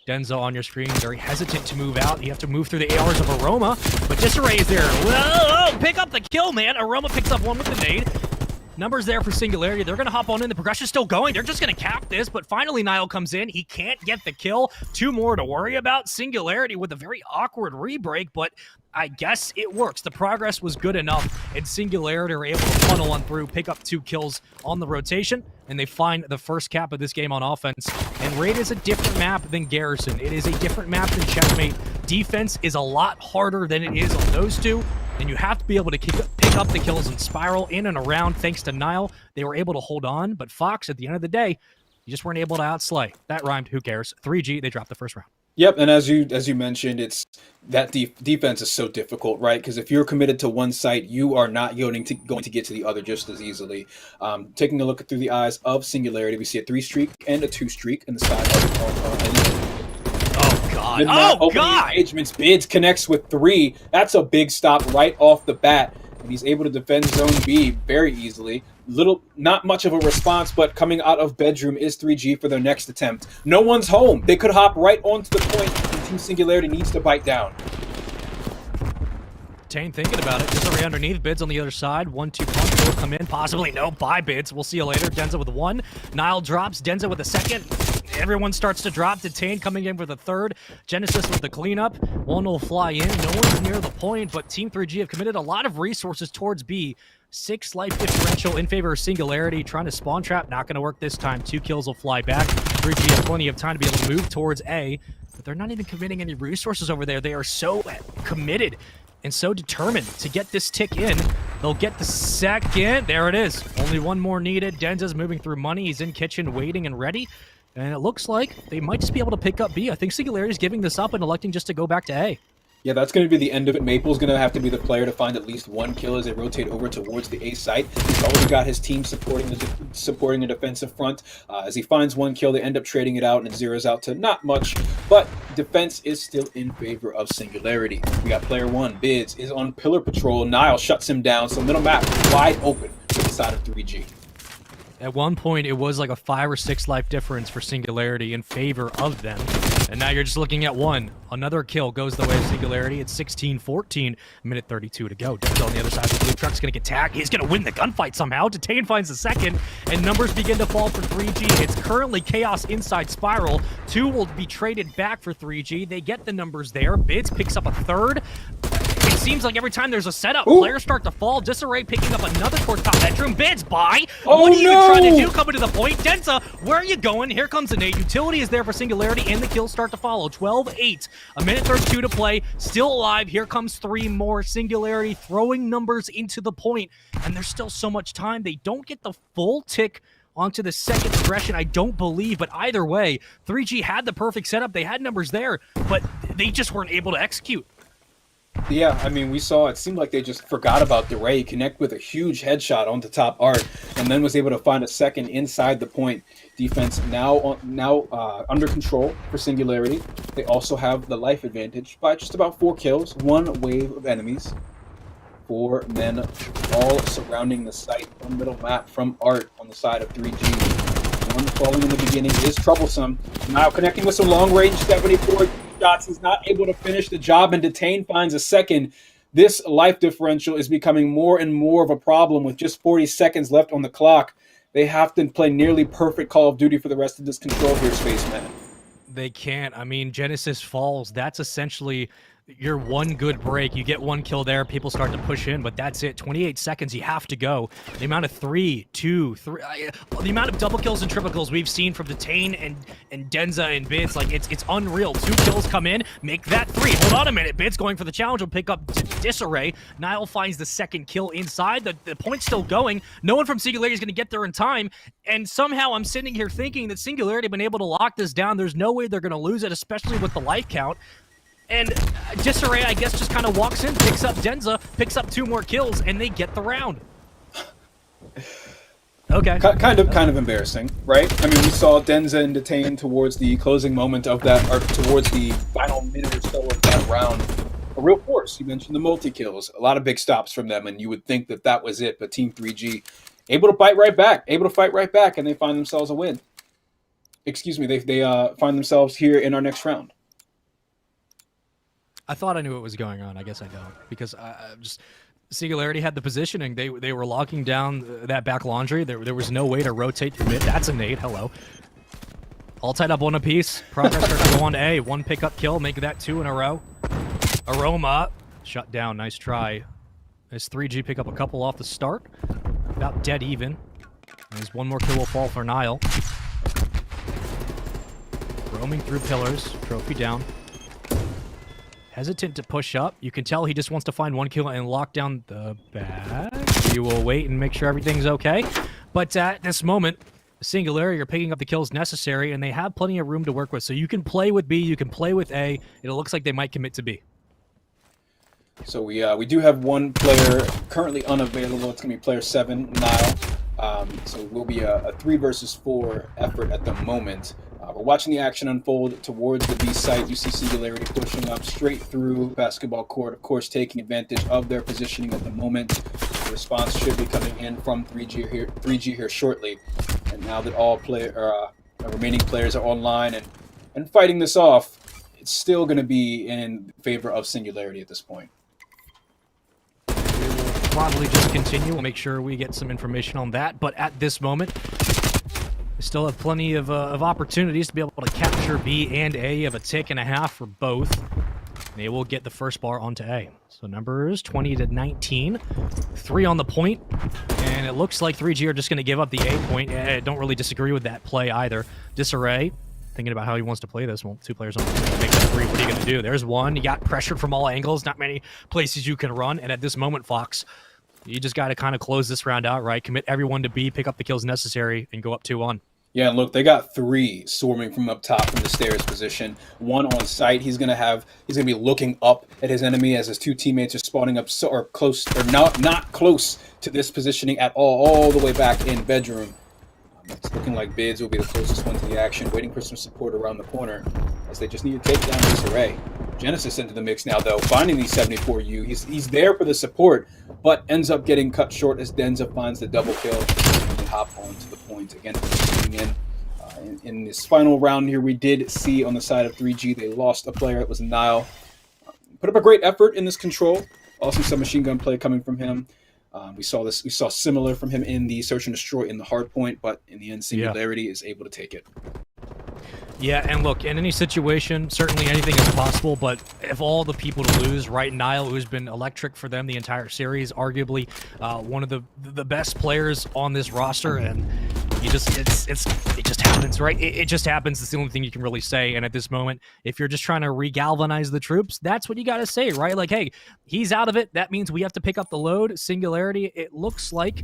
Denzo on your screen, very hesitant to move out. You have to move through the ARs of Aroma, but Disarray is there. Whoa! Pick up the kill, man. Aroma picks up one with the nade. Numbers there for Singularity. They're going to hop on in. The progression's still going. They're just going to cap this, but finally Nile comes in. He can't get the kill. 2 more to worry about. Singularity with a very awkward rebreak, but I guess it works. The progress was good enough, and Singularity are able to funnel on through, pick up 2 kills on the rotation, and they find the first cap of this game on offense. And Raid is a different map than Garrison. It is a different map than Checkmate. Defense is a lot harder than it is on those two, and you have to be able to pick up the kills and Spiral in and around. Thanks to Nile, they were able to hold on, but Fox, at the end of the day, you just weren't able to outslay. That rhymed, who cares? 3G, they dropped the first round. Yep, and as you mentioned, it's that defense is so difficult, right? Because if you're committed to one site, you are not going to get to the other just as easily. Taking a look through the eyes of Singularity, we see a 3 streak and a 2 streak in the side Oh god! Oh god! Engagements, bids connects with 3. That's a big stop right off the bat, and he's able to defend Zone B very easily. Not much of a response, but coming out of bedroom is 3G for their next attempt. No one's home. They could hop right onto the point, and Team Singularity needs to bite down. Tane thinking about it. Just underneath. Bids on the other side. 1-2 punch will come in. Possibly no. Bye, Bids. We'll see you later. Denza with 1. Nile drops. Denza with a 2nd. Everyone starts to drop. Detain coming in for the 3rd. Genesis with the cleanup. 1 will fly in. No one's near the point, but Team 3G have committed a lot of resources towards B. 6 life differential in favor of Singularity. Trying to spawn trap. Not going to work this time. 2 kills will fly back. 3G have plenty of time to be able to move towards A, but they're not even committing any resources over there. They are so committed and so determined to get this tick in. They'll get the 2nd. There it is. Only 1 more needed. Denza's moving through money. He's in kitchen waiting and ready. And it looks like they might just be able to pick up B. I think Singularity's giving this up and electing just to go back to A. Yeah, that's going to be the end of it. Maple's going to have to be the player to find at least 1 kill as they rotate over towards the A site. He's already got his team supporting the defensive front. As he finds 1 kill, they end up trading it out, and it zeroes out to not much. But defense is still in favor of Singularity. We got player 1, Bids, is on pillar patrol. Nile shuts him down, so middle map wide open to the side of 3G. At one point, it was like a 5 or 6 life difference for Singularity in favor of them. And now you're just looking at 1. Another kill goes the way of Singularity. It's 16-14, minute 32 to go. Denzel on the other side of the blue truck's going to get tagged. He's going to win the gunfight somehow. Detain finds the 2nd, and numbers begin to fall for 3G. It's currently chaos inside Spiral. 2 will be traded back for 3G. They get the numbers there. Bids picks up a 3rd. It seems like every time there's a setup, players start to fall. Disarray picking up another towards top bedroom. Bids by. What are you even trying to do? Coming to the point. Denza, where are you going? Here comes the nade. Utility is there for Singularity, and the kills start to follow. 12-8. A minute 32 to play. Still alive. Here comes 3 more. Singularity throwing numbers into the point, and there's still so much time. They don't get the full tick onto the 2nd progression, I don't believe, but either way, 3G had the perfect setup. They had numbers there, but they just weren't able to execute. Yeah, I mean, we saw it seemed like they just forgot about DeRay, connect with a huge headshot onto top art, and then was able to find a 2nd inside the point. Defense now under control for Singularity. They also have the life advantage by just about 4 kills, 1 wave of enemies. 4 men all surrounding the site on middle map from art on the side of 3G. 1 falling in the beginning is troublesome. Now connecting with some long range 74 shots. He's not able to finish the job, and Detain finds a 2nd. This life differential is becoming more and more of a problem with just 40 seconds left on the clock. They have to play nearly perfect Call of Duty for the rest of this control here, Spaceman. They can't. I mean, Genesis falls. That's essentially You're one good break. You get one kill there. People start to push in, but that's it. 28 seconds. You have to go. The amount of the amount of double kills and triple kills we've seen from Detain and Denza and Bids, like it's unreal. 2 kills come in, make that 3. Hold on a minute. Bids going for the challenge will pick up Disarray. Nile finds the second kill inside. The point's still going. No one from Singularity is going to get there in time. And somehow I'm sitting here thinking that Singularity have been able to lock this down. There's no way they're going to lose it, especially with the life count. And Disarray, I guess, just kind of walks in, picks up Denza, picks up 2 more kills, and they get the round. Okay. Kind of embarrassing, right? I mean, we saw Denza and Detain towards the closing moment of that, or towards the final minute or so of that round. A real force. You mentioned the multi-kills. A lot of big stops from them, and you would think that that was it. But Team 3G, able to fight right back, and they find themselves a win. Excuse me, they find themselves here in our next round. I thought I knew what was going on. I guess I don't, because I just Singularity had the positioning. They were locking down that back laundry. There was no way to rotate to mid. That's a nade. Hello. All tied up one apiece. Progress starts to go on to A. 1 pickup kill, make that 2 in a row. Aroma shut down. Nice try. As 3G pick up a couple off the start. About dead even. There's 1 more kill will fall for Nile. Roaming through pillars. Trophy down. Hesitant to push up. You can tell he just wants to find 1 kill and lock down the back. You will wait and make sure everything's okay. But at this moment, Singularity are picking up the kills necessary, and they have plenty of room to work with. So you can play with B, you can play with A. It looks like they might commit to B. So we do have 1 player currently unavailable. It's going to be player 7, Nile. So it will be a 3 versus 4 effort at the moment. We're watching the action unfold towards the B site. You see Singularity pushing up straight through basketball court, of course, taking advantage of their positioning at the moment. The response should be coming in from 3G here shortly. And now that all remaining players are online and fighting this off, it's still going to be in favor of Singularity at this point. We will probably just continue. We'll make sure we get some information on that. But at this moment, we still have plenty of opportunities to be able to capture B and A of a tick and a half for both. They will get the first bar onto A. So numbers 20-19. 3 on the point. And it looks like 3G are just going to give up the A point. I don't really disagree with that play either. Disarray, thinking about how he wants to play this. Well, 2 players on the point to make that 3. What are you going to do? There's 1. You got pressured from all angles. Not many places you can run. And at this moment, Fox, you just got to kind of close this round out, right? Commit everyone to B, pick up the kills necessary, and go up 2-1. Yeah, and look, they got 3 swarming from up top from the stairs position. 1 on site. He's gonna be looking up at his enemy as his 2 teammates are spawning up not close to this positioning at all the way back in bedroom. It's looking like Bids will be the closest one to the action, waiting for some support around the corner as they just need to take down Disarray. Genesis into the mix now, though, finding the 74U. He's there for the support, but ends up getting cut short as Denza finds the double kill and hop on to the point. Again, in this final round here, we did see on the side of 3G, they lost a player. It was Nile. Put up a great effort in this control. Also some machine gun play coming from him. We saw similar from him in the search and destroy in the Hardpoint, but in the end, Singularity is able to take it. Yeah, and look, in any situation, certainly anything is possible, but if all the people to lose, right, Nile, who's been electric for them the entire series, arguably one of the best players on this roster, and it just happens, right? It just happens. It's the only thing you can really say, and at this moment, if you're just trying to re-galvanize the troops, that's what you got to say, right? Like, hey, he's out of it. That means we have to pick up the load. Singularity, it looks like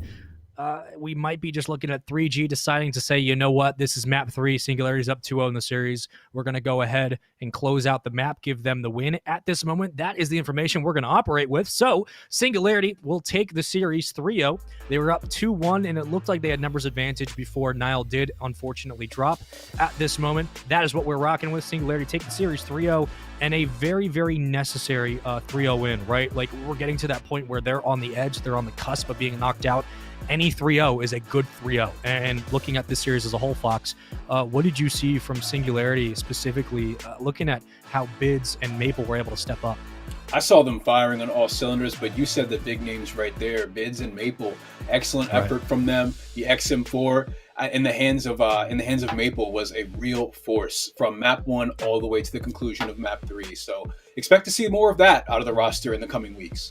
we might be just looking at 3G deciding to say, you know what, this is map 3. Singularity's up 2-0 in the series. We're going to go ahead and close out the map, give them the win. At this moment, that is the information we're going to operate with. So Singularity will take the series 3-0. They were up 2-1, and it looked like they had numbers advantage before Nile did unfortunately drop. At this moment, that is what we're rocking with. Singularity take the series 3-0, and a very, very necessary 3-0 win, right? Like, we're getting to that point where they're on the edge. They're on the cusp of being knocked out. Any 3-0 is a good 3-0. And looking at this series as a whole, Fox, what did you see from Singularity specifically, looking at how Bids and Maple were able to step up? I saw them firing on all cylinders, but you said the big names right there, Bids and Maple. Excellent effort from them. The XM4 in the hands of Maple was a real force from map 1 all the way to the conclusion of map 3. So expect to see more of that out of the roster in the coming weeks.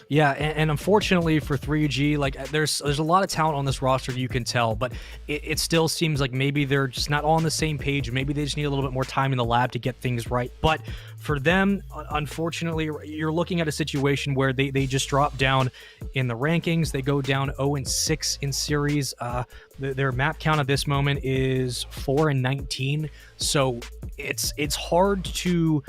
Yeah, and unfortunately for 3G, like there's a lot of talent on this roster, you can tell, but it still seems like maybe they're just not all on the same page. Maybe they just need a little bit more time in the lab to get things right. But for them, unfortunately, you're looking at a situation where they just drop down in the rankings. They go down 0-6 in series. Their map count at this moment is 4-19. So it's hard to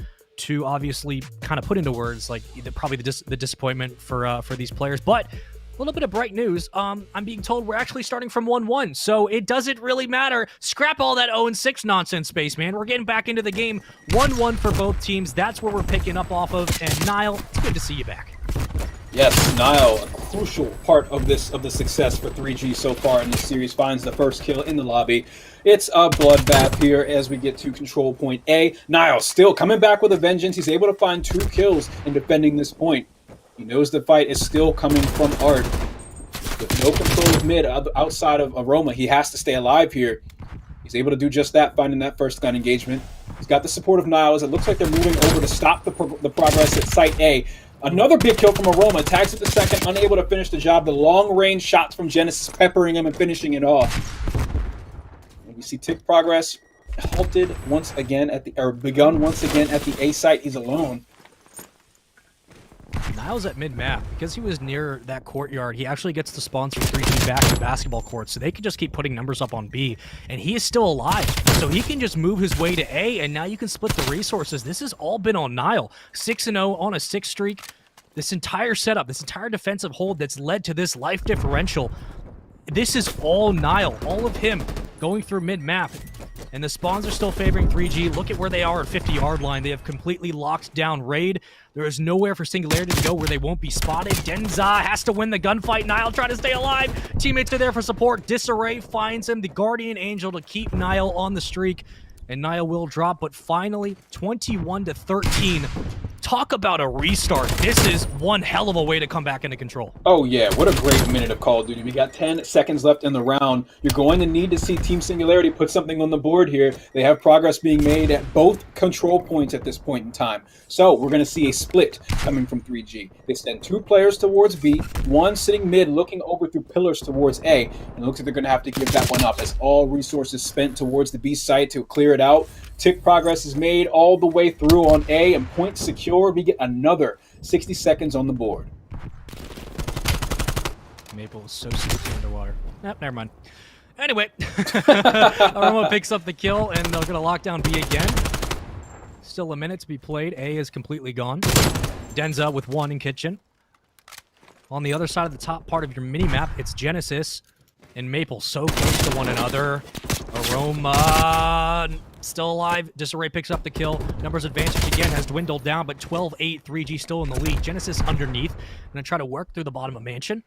obviously kind of put into words like probably the disappointment for these players. But a little bit of bright news. I'm being told we're actually starting from 1-1, so it doesn't really matter. Scrap all that 0-6 nonsense, Spaceman. We're getting back into the game. 1-1 for both teams. That's where we're picking up off of. And Niall, it's good to see you back. Yes, Niall, a crucial part of the success for 3G so far in this series, finds the first kill in the lobby. It's a bloodbath here as we get to control point A. Niall still coming back with a vengeance. He's able to find 2 kills in defending this point. He knows the fight is still coming from Art. With no control of mid outside of Aroma, he has to stay alive here. He's able to do just that, finding that first gun engagement. He's got the support of Niall as it looks like they're moving over to stop the progress at Site A. Another big kill from Aroma, tags at the second, unable to finish the job. The long-range shots from Genesis peppering him and finishing it off. And we see Tick progress halted once again begun once again at the A site. He's alone. Niall's at mid-map. Because he was near that courtyard, he actually gets the sponsor 3G back to the basketball court, so they can just keep putting numbers up on B. And he is still alive, so he can just move his way to A, and now you can split the resources. This has all been on Niall. 6-0 on a 6 streak. This entire setup, this entire defensive hold that's led to this life differential, this is all Niall. All of him going through mid-map. And the spawns are still favoring 3G. Look at where they are at 50-yard line. They have completely locked down Raid. There is nowhere for Singularity to go where they won't be spotted. Denza has to win the gunfight. Niall trying to stay alive. Teammates are there for support. Disarray finds him, the Guardian Angel, to keep Niall on the streak. And Niall will drop, but finally, 21-13. Talk about a restart. This is one hell of a way to come back into control. Oh yeah, what a great minute of Call of Duty. We got 10 seconds left in the round. You're going to need to see Team Singularity put something on the board here. They have progress being made at both control points at this point in time. So we're going to see a split coming from 3G. They send 2 players towards B, 1 sitting mid looking over through pillars towards A, and it looks like they're going to have to give that one up as all resources spent towards the B site to clear it out. Tick progress is made all the way through on A, and point secured. We get another 60 seconds on the board. Maple is so stupid underwater. Never mind. Anyway, Aroma picks up the kill, and they're going to lock down B again. Still a minute to be played. A is completely gone. Denza with 1 in kitchen. On the other side of the top part of your mini-map, it's Genesis and Maple so close to one another. Aroma still alive. Disarray picks up the kill. Numbers advantage again has dwindled down, but 12-8, 3G still in the lead. Genesis underneath. Going to try to work through the bottom of Mansion.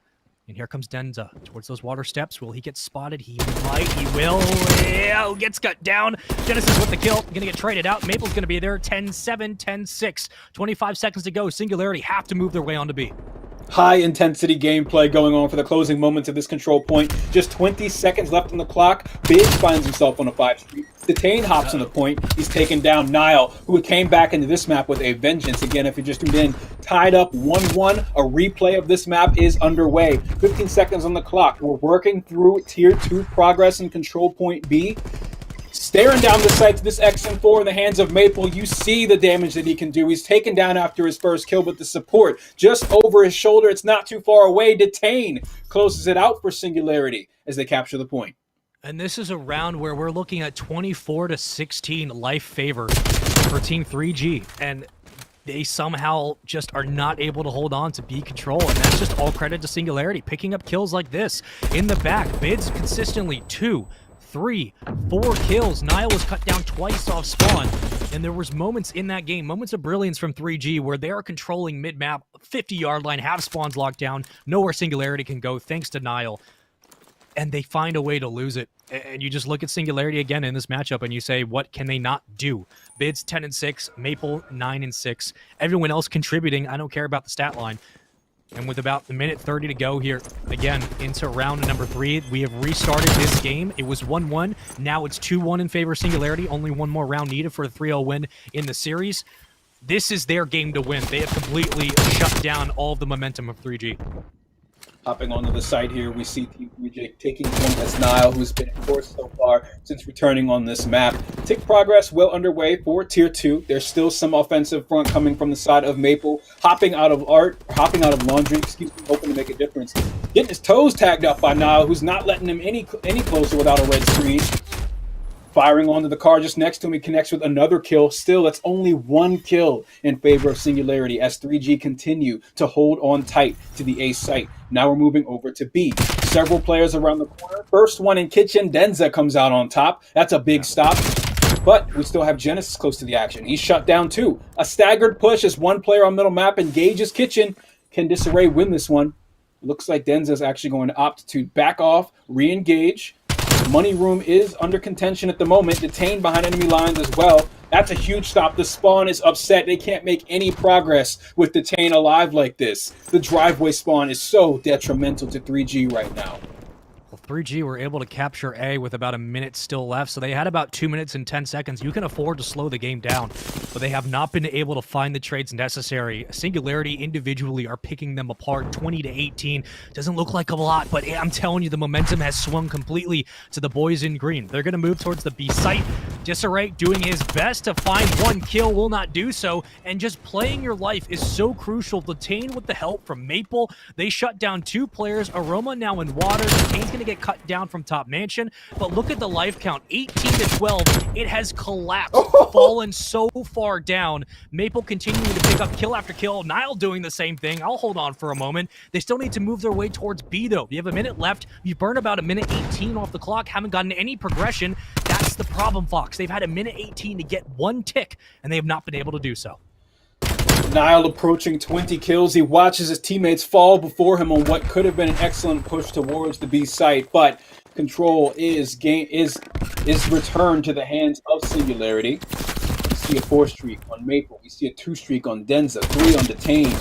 And here comes Denza towards those water steps. Will he get spotted? He might. He will. Yeah, gets cut down. Genesis with the kill. Going to get traded out. Maple's going to be there. 10-7, 10-6. 25 seconds to go. Singularity have to move their way onto B. High-intensity gameplay going on for the closing moments of this control point. Just 20 seconds left on the clock. Big finds himself on a 5 streak. Detain hops on the point. He's taken down Niall, who came back into this map with a vengeance. Again, if you just tuned in, tied up 1-1. A replay of this map is underway. 15 seconds on the clock. We're working through Tier 2 progress in control point B. Staring down the sight to this XM4 in the hands of Maple, you see the damage that he can do. He's taken down after his first kill, but the support just over his shoulder. It's not too far away. Detain closes it out for Singularity as they capture the point. And this is a round where we're looking at 24-16 life favor for Team 3G. And they somehow just are not able to hold on to B control. And that's just all credit to Singularity. Picking up kills like this in the back. Bids consistently 2, 3, 4 kills. Niall was cut down twice off spawn. And there was moments in that game, moments of brilliance from 3G where they are controlling mid-map, 50-yard line, have spawns locked down, know where Singularity can go thanks to Niall. And they find a way to lose it. And you just look at Singularity again in this matchup and you say, what can they not do? Bids 10-6, Maple 9-6. Everyone else contributing. I don't care about the stat line. And with about a minute 30 to go here, again, into round number 3, we have restarted this game. It was 1-1. Now it's 2-1 in favor of Singularity. Only one more round needed for a 3-0 win in the series. This is their game to win. They have completely shut down all of the momentum of 3G. Hopping onto the site here, we see Team 3G taking point as Nile, who's been in course so far since returning on this map. Tick progress well underway for Tier 2. There's still some offensive front coming from the side of Maple, hopping out of Laundry, hoping to make a difference. Getting his toes tagged up by Nile, who's not letting him any closer without a red screen. Firing onto the car just next to him, he connects with another kill. Still, it's only one kill in favor of Singularity as 3G continue to hold on tight to the A site. Now we're moving over to B. Several players around the corner. First one in kitchen, Denza comes out on top. That's a big stop. But we still have Genesis close to the action. He's shut down too. A staggered push as one player on middle map engages kitchen. Can Disarray win this one? Looks like Denza's actually going to opt to back off, re-engage. Money Room is under contention at the moment, detained behind enemy lines as well. That's a huge stop. The spawn is upset. They can't make any progress with Detain alive like this. The driveway spawn is so detrimental to 3G right now. Well, 3G were able to capture A with about a minute still left, so they had about 2 minutes and 10 seconds. You can afford to slow the game down, but they have not been able to find the trades necessary. Singularity individually are picking them apart 20 to 18. Doesn't look like a lot, but I'm telling you, the momentum has swung completely to the boys in green. They're going to move towards the B site. Disarray doing his best to find one kill, will not do so, and just playing your life is so crucial. Detain with the help from Maple. They shut down 2 players. Aroma now in water. Detain's going to get cut down from top mansion, but look at the life count, 18 to 12. It has collapsed, fallen so far down. Maple continuing to pick up kill after kill. Nile doing the same thing. I'll hold on for a moment. They still need to move their way towards B though. You have a minute left. You burn about a minute 18 off the clock. Haven't gotten any progression. That's the problem, Fox. They've had a minute 18 to get 1 tick, and they have not been able to do so. Nile approaching 20 kills. He watches his teammates fall before him on what could have been an excellent push towards the B site, but control is returned to the hands of Singularity. We see a 4 streak on Maple. We see a 2 streak on Denza, 3 on Detain.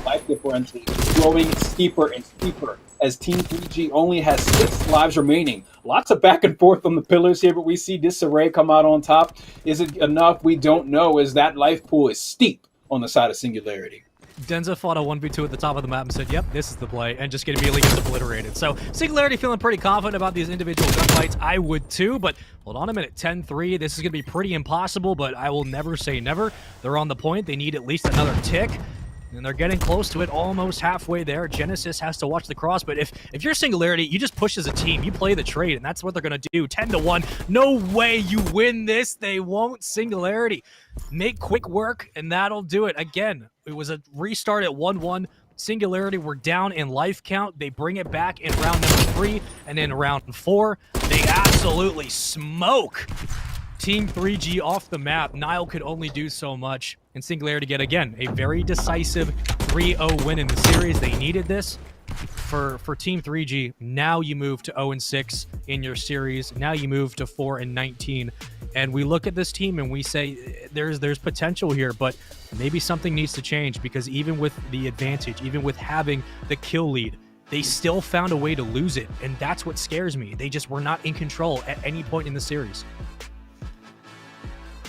Life differential is growing steeper and steeper as Team 3G only has 6 lives remaining. Lots of back and forth on the pillars here, but we see Disarray come out on top. Is it enough? We don't know, as that life pool is steep on the side of Singularity. Denza fought a 1v2 at the top of the map and said, yep, this is the play, and just immediately gets obliterated. So Singularity feeling pretty confident about these individual gunfights. I would too, but hold on a minute. 10-3, this is going to be pretty impossible, but I will never say never. They're on the point. They need at least another tick, and they're getting close to it, almost halfway there. Genesis has to watch the cross, but if you're Singularity, you just push as a team. You play the trade, and that's what they're going to do. 10-1. No way you win this. They won't. Singularity make quick work, and that'll do it. Again, it was a restart at 1-1. Singularity were down in life count. They bring it back in round number 3, and in round 4, they absolutely smoke Team 3G off the map. Nile could only do so much, and Singularity get, again, a very decisive 3-0 win in the series. They needed this. For Team 3G, now you move to 0-6 in your series. Now you move to 4-19. And we look at this team and we say there's potential here, but maybe something needs to change, because even with the advantage, even with having the kill lead, they still found a way to lose it. And that's what scares me. They just were not in control at any point in the series.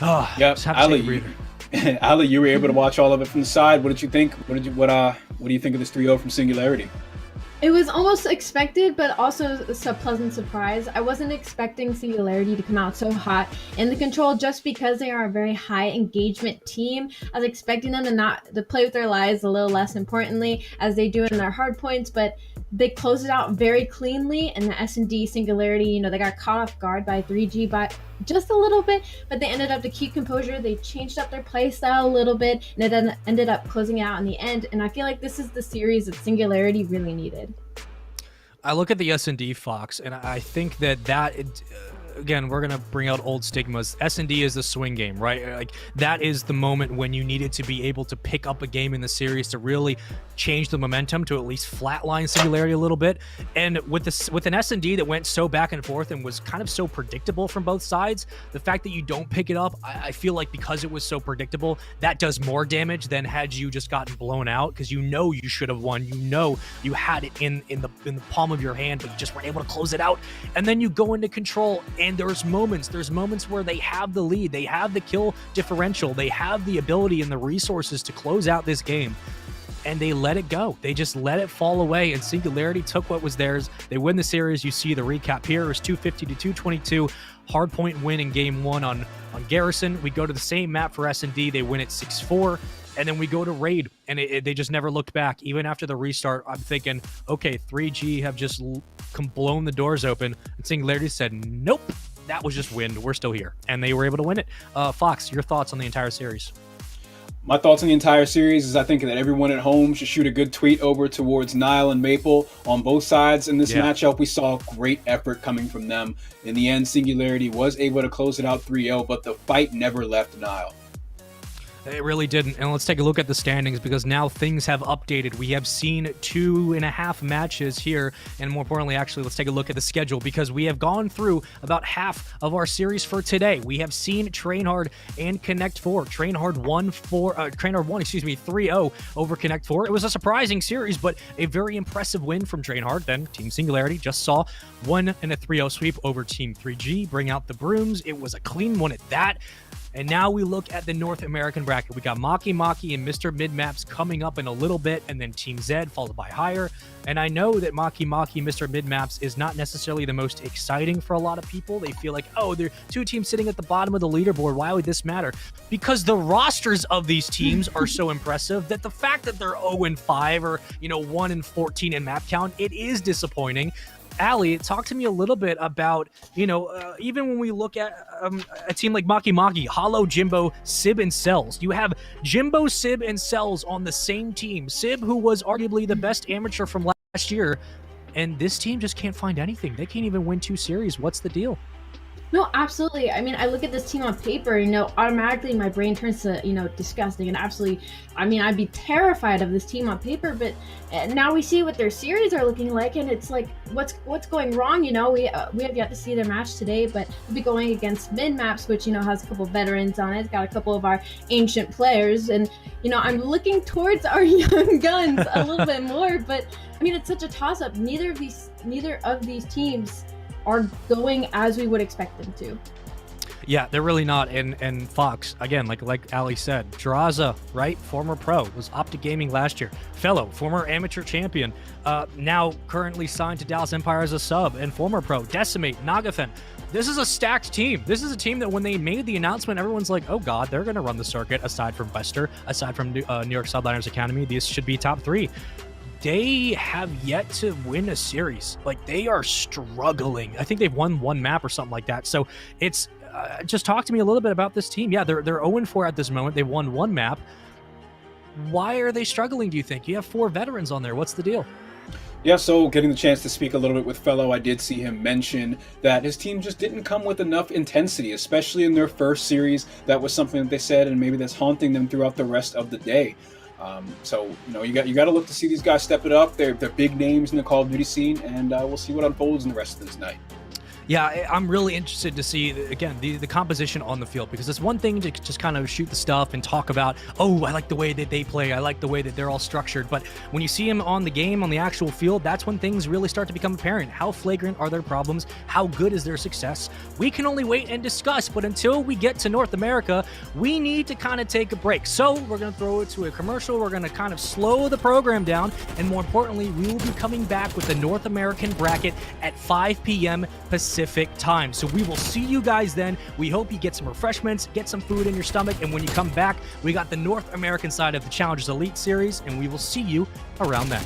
Oh, yep. Just have to take a breather. Ali, you were able to watch all of it from the side. What did you think? What do you think of this 3-0 from Singularity? It was almost expected, but also a pleasant surprise. I wasn't expecting Singularity to come out so hot in the control, just because they are a very high engagement team. I was expecting them to play with their lives a little less importantly, as they do in their hard points, but they closed it out very cleanly. And the S&D Singularity, they got caught off guard by 3G by just a little bit, but they ended up to keep composure. They changed up their play style a little bit, and it ended up closing out in the end. And I feel like this is the series that Singularity really needed. I look at the S&D, Fox, and I think that again, we're going to bring out old stigmas. S&D is the swing game, right? Like, that is the moment when you needed to be able to pick up a game in the series to really change the momentum, to at least flatline Singularity a little bit. And with an S&D that went so back and forth and was kind of so predictable from both sides, the fact that you don't pick it up, I feel like because it was so predictable, that does more damage than had you just gotten blown out, because you should have won. You had it in the palm of your hand, but you just weren't able to close it out. And then you go into control And there's moments where they have the lead, they have the kill differential, they have the ability and the resources to close out this game, and they let it go. They just let it fall away, and Singularity took what was theirs. They win the series. You see the recap here. It was 250 to 222. Hardpoint win in game 1 on Garrison. We go to the same map for S&D. They win it 6-4. And then we go to Raid, and they just never looked back. Even after the restart, I'm thinking, okay, 3G have just blown the doors open. And Singularity said, nope, that was just wind. We're still here. And they were able to win it. Fox, your thoughts on the entire series? My thoughts on the entire series is I think that everyone at home should shoot a good tweet over towards Nile and Maple on both sides in this matchup. We saw great effort coming from them. In the end, Singularity was able to close it out 3-0, but the fight never left Nile. It really didn't. And let's take a look at the standings, because now things have updated. We have seen 2.5 matches here. And more importantly, actually, let's take a look at the schedule, because we have gone through about half of our series for today. We have seen Trainhard and Connect 4. Trainhard won 3-0 over Connect 4. It was a surprising series, but a very impressive win from Trainhard. Then Team Singularity just saw 1 and a 3-0 sweep over Team 3G, bring out the brooms. It was a clean one at that. And now we look at the North American bracket. We got Maki Maki and Mr. Midmaps coming up in a little bit, and then Team Z followed by Higher. And I know that Maki Maki, Mr. Midmaps is not necessarily the most exciting for a lot of people. They feel like, oh, they're 2 teams sitting at the bottom of the leaderboard. Why would this matter? Because the rosters of these teams are so impressive that the fact that they're 0-5 or, 1-14 in map count, it is disappointing. Allie, talk to me a little bit about, even when we look at a team like Maki Maki, Hollow, Jimbo, Sib, and Cells. You have Jimbo, Sib, and Cells on the same team. Sib, who was arguably the best amateur from last year, and this team just can't find anything. They can't even win 2 series. What's the deal? No, absolutely. I mean, I look at this team on paper, automatically my brain turns to, disgusting and absolutely, I'd be terrified of this team on paper, but now we see what their series are looking like, and it's like, what's going wrong? We have yet to see their match today, but we'll be going against Midmaps, which, has a couple veterans on it. It's got a couple of our ancient players, and, I'm looking towards our young guns a little bit more, but, it's such a toss-up. Neither of these teams are going as we would expect them to. Yeah, they're really not. And Fox, again, like Ali said, Draza, right? Former pro, was Optic Gaming last year. Fellow, former amateur champion, now currently signed to Dallas Empire as a sub, and former pro. Decimate, Nagafen. This is a stacked team. This is a team that when they made the announcement, everyone's like, oh God, they're going to run the circuit aside from Wester, aside from New York Subliners Academy. These should be top 3. They have yet to win a series. They are struggling. I think they've won 1 map or something like that. So it's just talk to me a little bit about this team. Yeah, they're 0-4 at this moment. They've won 1 map. Why are they struggling, do you think? You have 4 veterans on there. What's the deal? Yeah, so getting the chance to speak a little bit with Fellow, I did see him mention that his team just didn't come with enough intensity, especially in their first series. That was something that they said, and maybe that's haunting them throughout the rest of the day. So you got to look to see these guys step it up. They're big names in the Call of Duty scene, and we'll see what unfolds in the rest of this night. Yeah, I'm really interested to see, again, the composition on the field, because it's one thing to just kind of shoot the stuff and talk about, oh, I like the way that they play, I like the way that they're all structured, but when you see them on the game, on the actual field, that's when things really start to become apparent. How flagrant are their problems? How good is their success? We can only wait and discuss, but until we get to North America, we need to kind of take a break. So we're going to throw it to a commercial, we're going to kind of slow the program down, and more importantly, we will be coming back with the North American bracket at 5 p.m. Pacific time. So we will see you guys then. We hope you get some refreshments, get some food in your stomach, and when you come back, we got the North American side of the Challengers Elite Series, and we will see you around then.